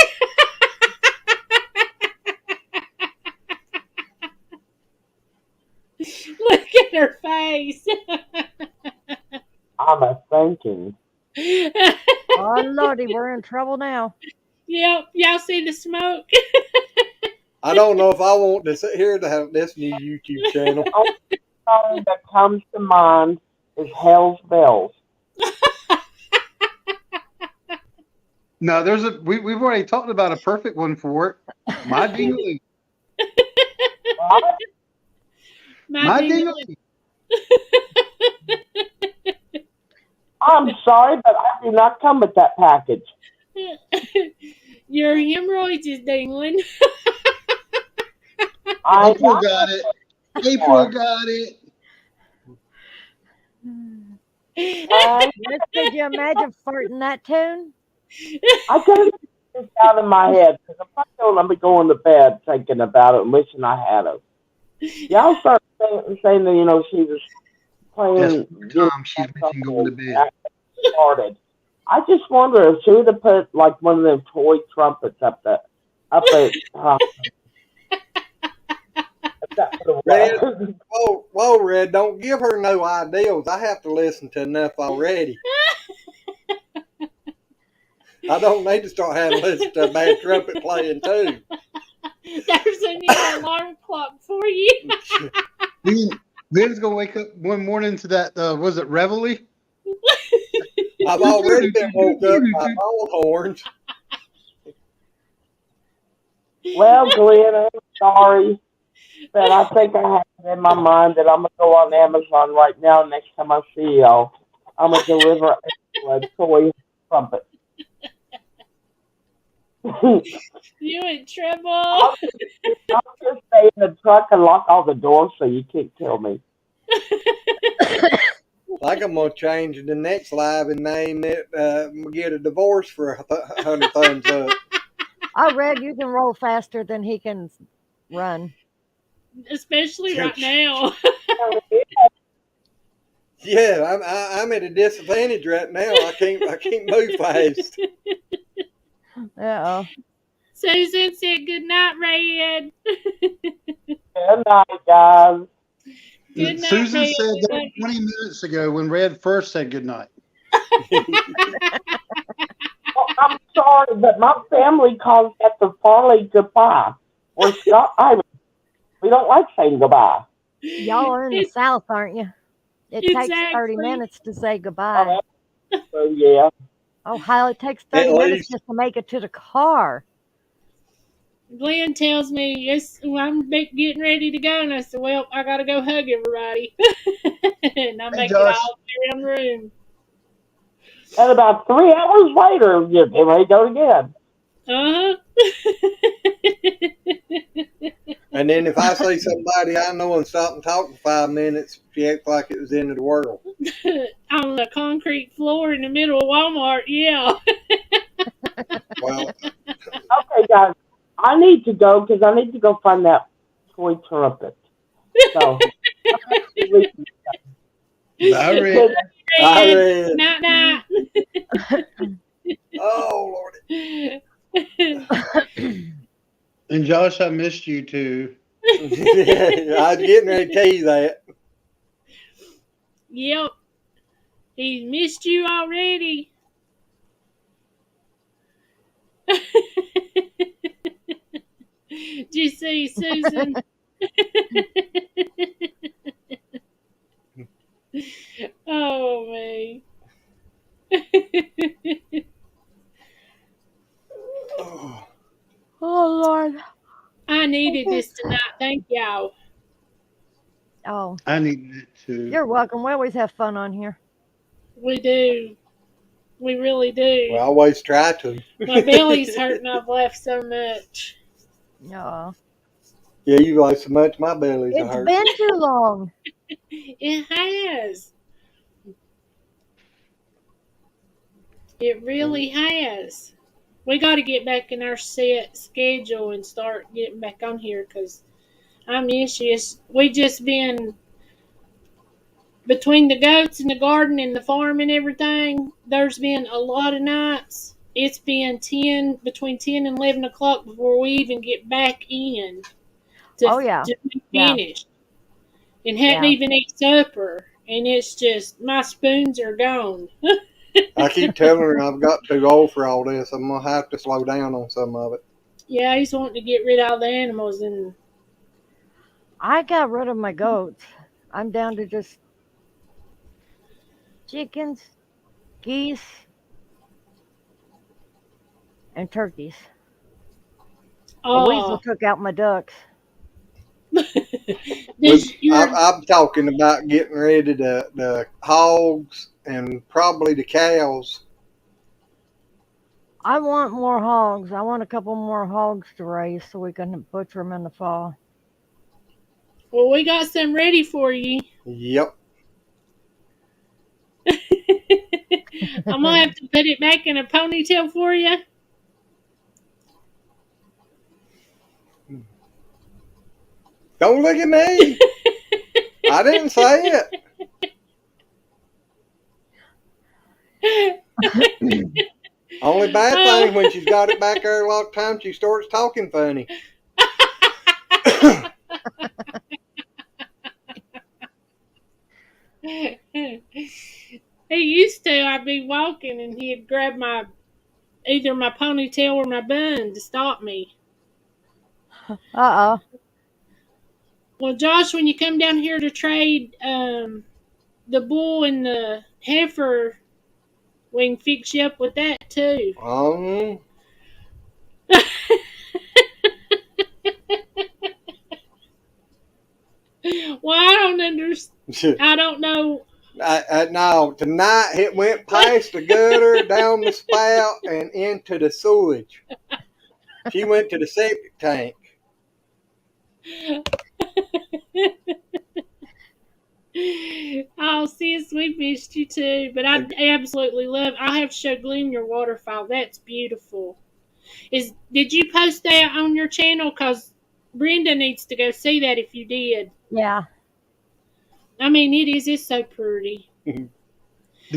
Look at her face. I'm a thinking. Oh Lordy, we're in trouble now. Yep, y'all see the smoke? I don't know if I want to sit here to have this new YouTube channel. The only song that comes to mind is Hell's Bells. No, we've already talked about a perfect one for it. My Dingling. My Dingling. I'm sorry, but I do not come with that package. Your hemorrhoids is dingling. April got it. April got it. Yes, could you imagine farting that tune? I couldn't get this out of my head because if I don't, I'll be going to bed thinking about it and wishing I had it. Y'all start saying that, she was playing. She's mentioned going to bed. Started. I just wonder if she would have put like one of them toy trumpets up at. Red, whoa, Red, don't give her no ideals. I have to listen to enough already. I don't need to start having to listen to a bad trumpet playing too. There's a new alarm clock for you. Ben's gonna wake up one morning to that. Was it Reveille? I've already been woke up by phone horns. Well, Glenn, I'm sorry, but I think I have it in my mind that I'm gonna go on Amazon right now. Next time I see y'all, I'm gonna deliver a toy trumpet. You in trouble. I'll just stay in the truck and lock all the doors so you can't kill me. Like I'm gonna change the next live and name it. Get a divorce for 100 thumbs up. I read you can roll faster than he can run. Especially right now. Yeah, I'm at a disadvantage right now. I can't move fast. Uh-oh. Susan said good night, Red. Good night, guys. Good night, Susan Red. said that 20 minutes ago when Red first said goodnight. Well, I'm sorry, but my family calls that the Farley goodbye. We're Scott Irish. We don't like saying goodbye. Y'all are in the South, aren't you? It takes 30 Exactly. minutes to say goodbye. So, yeah. Oh, how it takes At 30 minutes least. just to make it to the car. Glenn tells me I'm getting ready to go, and I said, "Well, I gotta go hug everybody," and I Hey, make it Josh. all around the room. And about 3 hours later, you're getting ready to go again. And then if I see somebody I know and stop and talk for 5 minutes, she acts like it was the end of the world. On the concrete floor in the middle of Walmart, yeah. Well, Okay, guys. I need to go because I need to go find that toy trumpet. So, Bye, Red. I read. Night, night. Oh, Lordy. And Josh, I missed you too. I was getting ready to tell you that. Yep. He missed you already. Did you see Susan? Oh, me. Oh, Oh, Lord. I needed this tonight. Thank y'all. Oh, I needed it too. you're welcome. We always have fun on here. We do. We really do. we always try to. My belly's hurting. I've laughed so much. No. Yeah, you like so much, my belly's It's hurt. been too long. It has. It really has. We got to get back in our set schedule and start getting back on here because I miss you. We just been between the goats and the garden and the farm and everything. There's been a lot of nights. It's been between 10 and 11 o'clock before we even get back in Oh, yeah. to be Yeah. finished. And hadn't Yeah. even eaten supper. And it's just, my spoons are gone. I keep telling her I've got too old for all this. I'm going to have to slow down on some of it. Yeah, he's wanting to get rid of all the animals. And I got rid of my goats. I'm down to just chickens, geese, and turkeys. A weasel took out my ducks. I'm talking about getting rid of the hogs and probably the cows. I want more hogs. I want a couple more hogs to raise so we can butcher them in the fall. Well, we got some ready for you. Yep. I'm going to have to put it back in a ponytail for you. Don't look at me. I didn't say it. Only bad thing when she's got it back there a lot of times she starts talking funny. He used to. I'd be walking and he'd grab either my ponytail or my bun to stop me. Uh-oh. Well, Josh, when you come down here to trade the bull and the heifer, we can fix you up with that too. Well, I don't understand. I don't know. No, tonight it went past the gutter, down the spout, and into the sewage. She went to the septic tank. Oh, sis, we missed you too. But I absolutely love. I have to show Glenn your waterfowl. That's beautiful. Did you post that on your channel? Cause Brenda needs to go see that if you did. Yeah. I mean, it is. It's so pretty. Did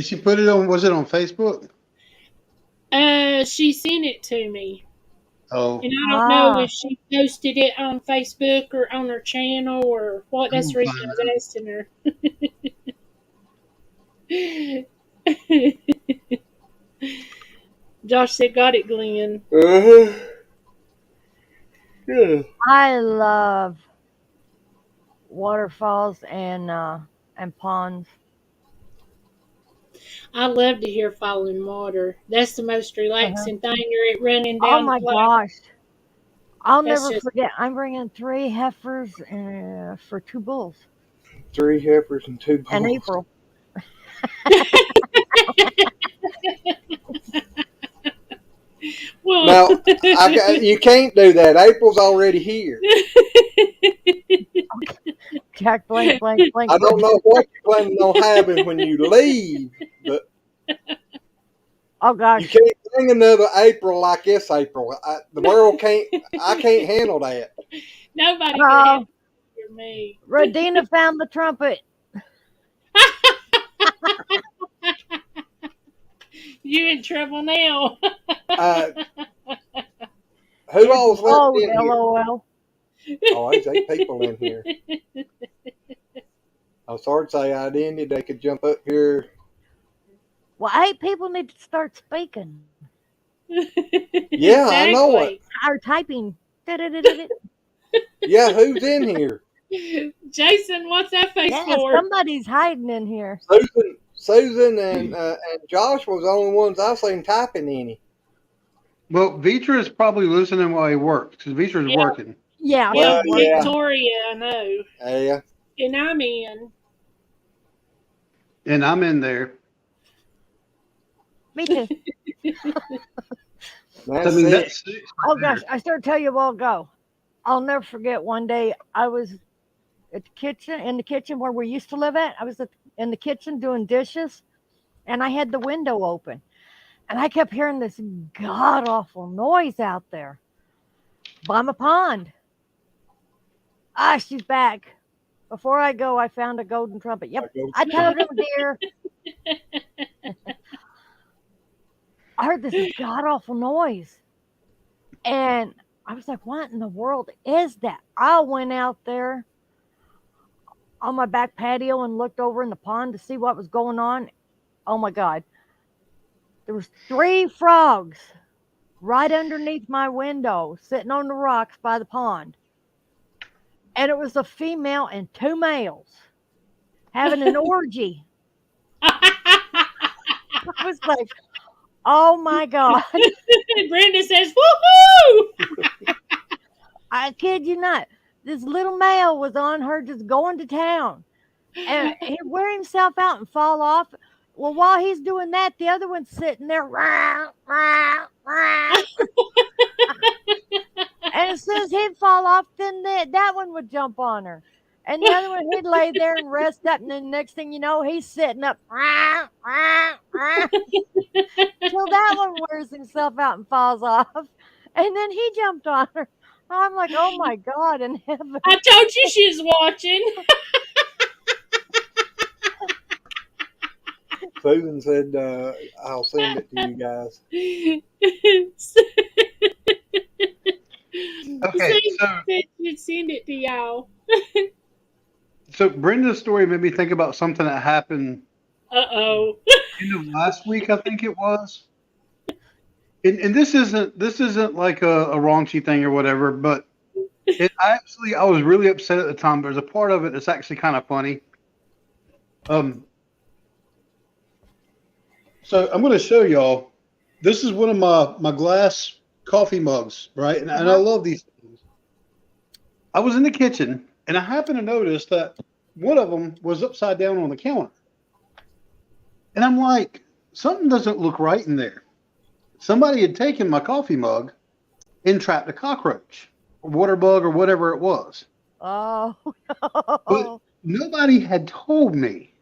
she put it on? Was it on Facebook? She sent it to me. Oh, And I don't know Ah, if she posted it on Facebook or on her channel or what. I'm That's gonna the reason find I out. was asking her. Josh said, "Got it, Glenn." Uh-huh. Yeah. I love waterfalls and ponds. I love to hear falling water. That's the most Uh-huh. relaxing thing. You're running Oh down the my flow. gosh. I'll That's never just forget. I'm bringing 3 heifers for 2 bulls. 3 heifers and 2 And bulls. April. well. Now, you can't do that. April's already here. Jack blank blank blank. I don't know what you're planning on having when you leave, but Oh you gosh. can't bring another April like this April. The world can't. I can't handle that. Nobody can have Uh, it for me. Radina found the trumpet. You in trouble now. Uh, who all's left Oh, in here? LOL. Oh, there's 8 people in here. I'm sorry to say I ended. They could jump up here. Well, 8 people need to start speaking Yeah, I know it. or typing. Da-da-da-da-da. Yeah, who's in here? Jason, what's that face Yeah, for? somebody's hiding in here. Susan and Josh was the only ones I seen typing any. well, Vitra is probably listening while he works because Vitra's Yeah. working. Yeah, Yeah, Well, yeah. Victoria, I know. Yeah. And I'm in. And I'm in there. me too. I That's mean, it. that's 6 Oh right there. gosh, I started to tell you a while ago. I'll never forget one day I was at the kitchen, in the kitchen where we used to live at. I was in the kitchen doing dishes, and I had the window open, and I kept hearing this god awful noise out there by my pond. Ah, she's back. Before I go, I found a golden trumpet. Yep, I told him, dear. I heard this god awful noise, and I was like, "What in the world is that?" I went out there on my back patio and looked over in the pond to see what was going on. Oh my God. There was 3 frogs right underneath my window sitting on the rocks by the pond. And it was a female and 2 males having an orgy. I was like, oh my God. Brenda says, woohoo! I kid you not. This little male was on her just going to town. And he'd wear himself out and fall off. Well, while he's doing that, the other one's sitting there. Rah, rah, rah. And as soon as he'd fall off, then that one would jump on her. And the other one, he'd lay there and rest up. And then next thing you know, he's sitting up. Rah, rah, rah, till that one wears himself out and falls off. And then he jumped on her. I'm like, oh my God in heaven. I told you she was watching. Susan said, I'll send it to you guys. Okay, so She'd send it to y'all. so Brenda's story made me think about something that happened Uh-oh. end of last week, I think it was. And this isn't like a raunchy thing or whatever, but I was really upset at the time. There's a part of it that's actually kind of funny. So I'm going to show y'all. This is one of my glass coffee mugs, right? And I love these things. I was in the kitchen, and I happened to notice that one of them was upside down on the counter. And I'm like, something doesn't look right in there. Somebody had taken my coffee mug and trapped a cockroach, or water bug, or whatever it was. Oh, But nobody had told me.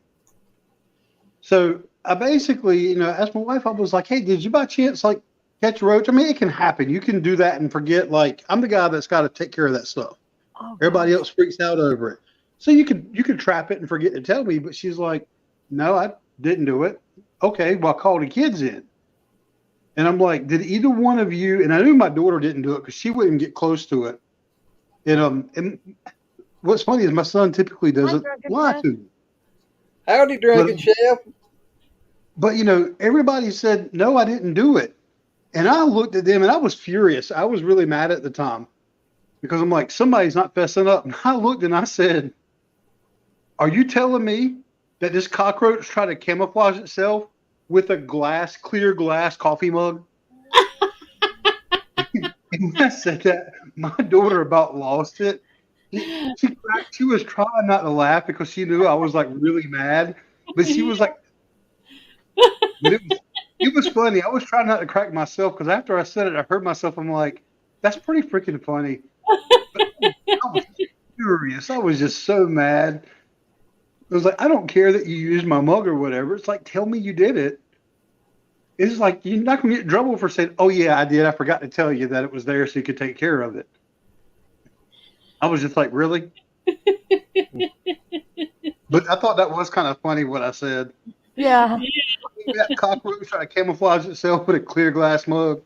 So I basically, asked my wife, I was like, hey, did you by chance catch a roach? I mean, it can happen. You can do that and forget. I'm the guy that's got to take care of that stuff. Oh, Everybody else freaks out over it. So you could trap it and forget to tell me. But she's like, no, I didn't do it. Okay, well, I'll call the kids in. And I'm like, did either one of you? And I knew my daughter didn't do it because she wouldn't get close to it. And what's funny is my son typically doesn't lie to me. Howdy, Drunken Chef. But everybody said no, I didn't do it. And I looked at them and I was furious. I was really mad at the time because I'm like, somebody's not fessing up. And I looked and I said, are you telling me that this cockroach tried to camouflage itself with a clear glass coffee mug? And when I said that, my daughter about lost it. She was trying not to laugh because she knew I was like really mad, but she was like, but it was funny. I was trying not to crack myself because after I said it, I heard myself. I'm like, that's pretty freaking funny. But I was furious. I was just so mad. It was like, I don't care that you used my mug or whatever. It's like, tell me you did it. It's like, you're not going to get in trouble for saying, oh, yeah, I did. I forgot to tell you that it was there so you could take care of it. I was just like, really? But I thought that was kind of funny what I said. Yeah. That cockroach trying to camouflage itself with a clear glass mug.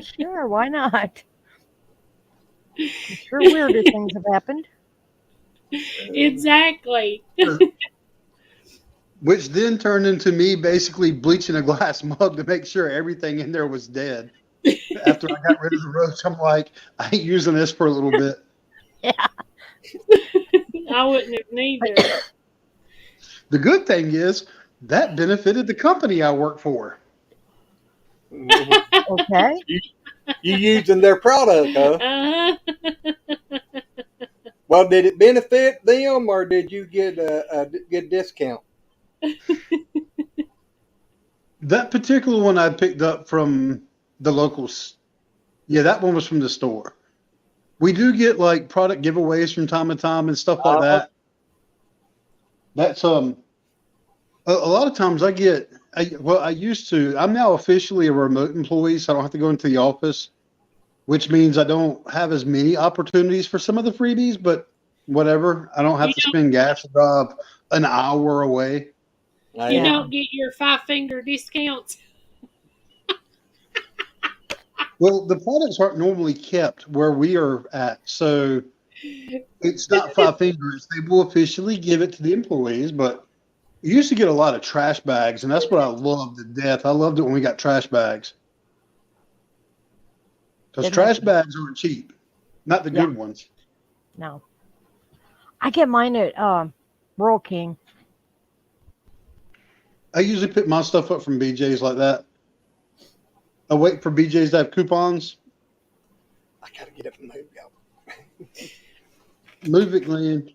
Sure, why not? I'm sure weirder things have happened. Exactly. Which then turned into me basically bleaching a glass mug to make sure everything in there was dead. After I got rid of the roach, I'm like, I ain't using this for a little bit. Yeah. I wouldn't have neither. The good thing is that benefited the company I work for. Okay. You using their product, huh? Uh-huh. Well, did it benefit them, or did you get a good discount? That particular one I picked up from the locals. Yeah, that one was from the store. We do get like product giveaways from time to time and stuff like that. That's a lot of times I used to. I'm now officially a remote employee, so I don't have to go into the office, which means I don't have as many opportunities for some of the freebies, but whatever. I don't have to spend gas to drive an hour away. You don't get your 5-finger discounts. Well, the products aren't normally kept where we are at, so it's not 5 fingers. They will officially give it to the employees, but you used to get a lot of trash bags, and that's what I loved to death. I loved it when we got trash bags. Because trash bags aren't cheap. Not the good ones. No. I get mine at Rural King. I usually pick my stuff up from BJ's like that. I wait for BJ's to have coupons. I gotta get up and move, y'all. Move it, Glenn.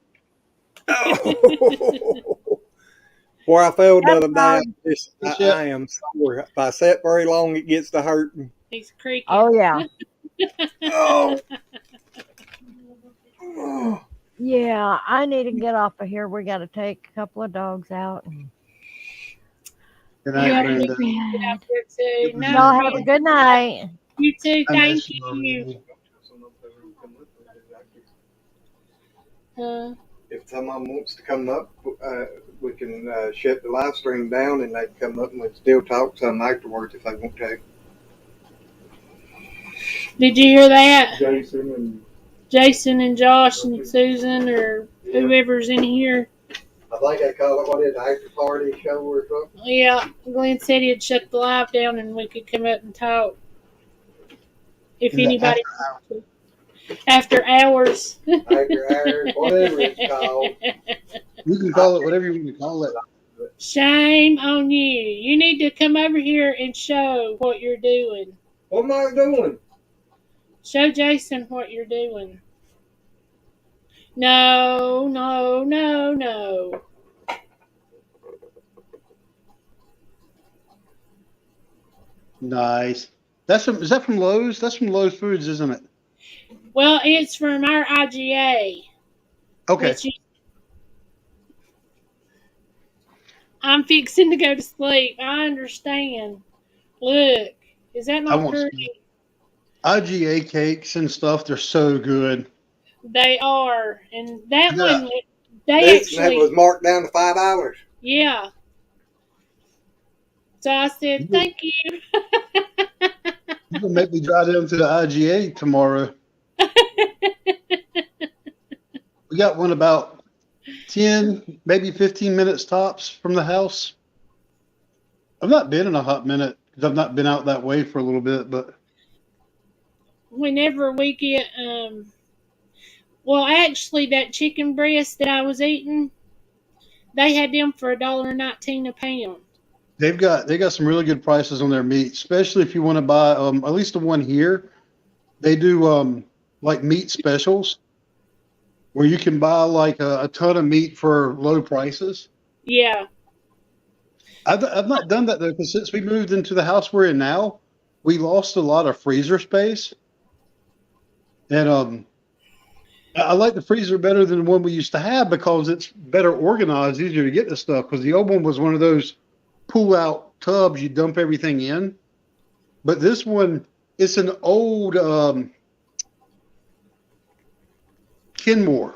Where I fell the other day, I am sore. If I sit very long, it gets to hurting. He's creaking. Oh, yeah. Oh. Yeah, I need to get off of here. We got to take a couple of dogs out. Good night, Brenda. Y'all have a good night. You too. Thank you. If someone wants to come up, we can shut the live stream down and they can come up and we can still talk some afterwards if they want to. Did you hear that? Jason and Josh and Susan or whoever's in here. I think they call it, what is it, after party show or something? Yeah, Glenn said he'd shut the live down and we could come up and talk. If anybody wants to. After hours. After hours, whatever it's called. You can call it whatever you want to call it. Shame on you. You need to come over here and show what you're doing. What am I doing? Show Jason what you're doing. No. Nice. Is that from Lowe's? That's from Lowe's Foods, isn't it? Well, it's from our IGA. Okay. I'm fixing to go to sleep. I understand. Look, is that not pretty? IGA cakes and stuff, they're so good. They are. And that one, It was marked down to $5. Yeah. So I said, thank you. You're gonna make me drive down to the IGA tomorrow. We got one about 10, maybe 15 minutes tops from the house. I've not been in a hot minute because I've not been out that way for a little bit, but Whenever we get, well, actually, that chicken breast that I was eating, they had them for $1.19 a pound. they got some really good prices on their meat, especially if you want to buy at least the one here. They do like meat specials where you can buy like a ton of meat for low prices. Yeah. I've not done that though, because since we moved into the house we're in now, we lost a lot of freezer space. And I like the freezer better than the one we used to have because it's better organized, easier to get the stuff. Because the old one was one of those pull-out tubs you dump everything in. But this one, it's an old Kenmore.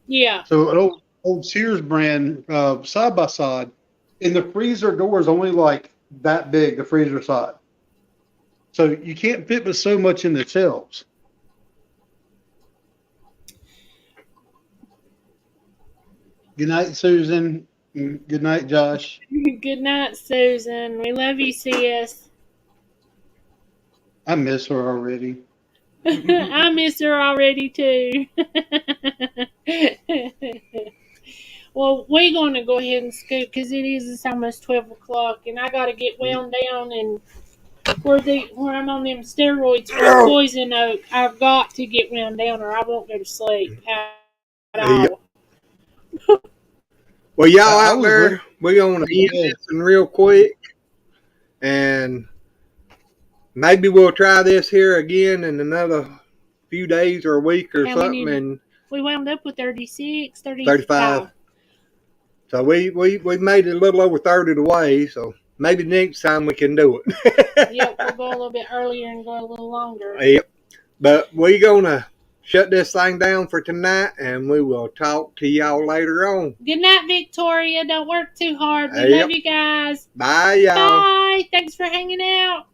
Yeah. So an old Sears brand side by side. And the freezer door is only like that big, the freezer side. So you can't fit but so much in the shelves. Good night, Susan. Good night, Josh. Good night, Susan. We love you, sis. I miss her already. I miss her already, too. Well, we're going to go ahead and scoot because it's almost 12 o'clock, and I got to get wound down. And where I'm on them steroids for poison oak, I've got to get wound down or I won't go to sleep at all. Well, y'all out there, we're going to end this one real quick. And maybe we'll try this here again in another few days or a week or something. And we wound up with 36, 35. So we made it a little over 30 the way. So maybe next time we can do it. Yep, we'll go a little bit earlier and go a little longer. Yep. But we're going to shut this thing down for tonight, and we will talk to y'all later on. Good night, Victoria. Don't work too hard. We love you guys. Bye, y'all. Bye. Thanks for hanging out.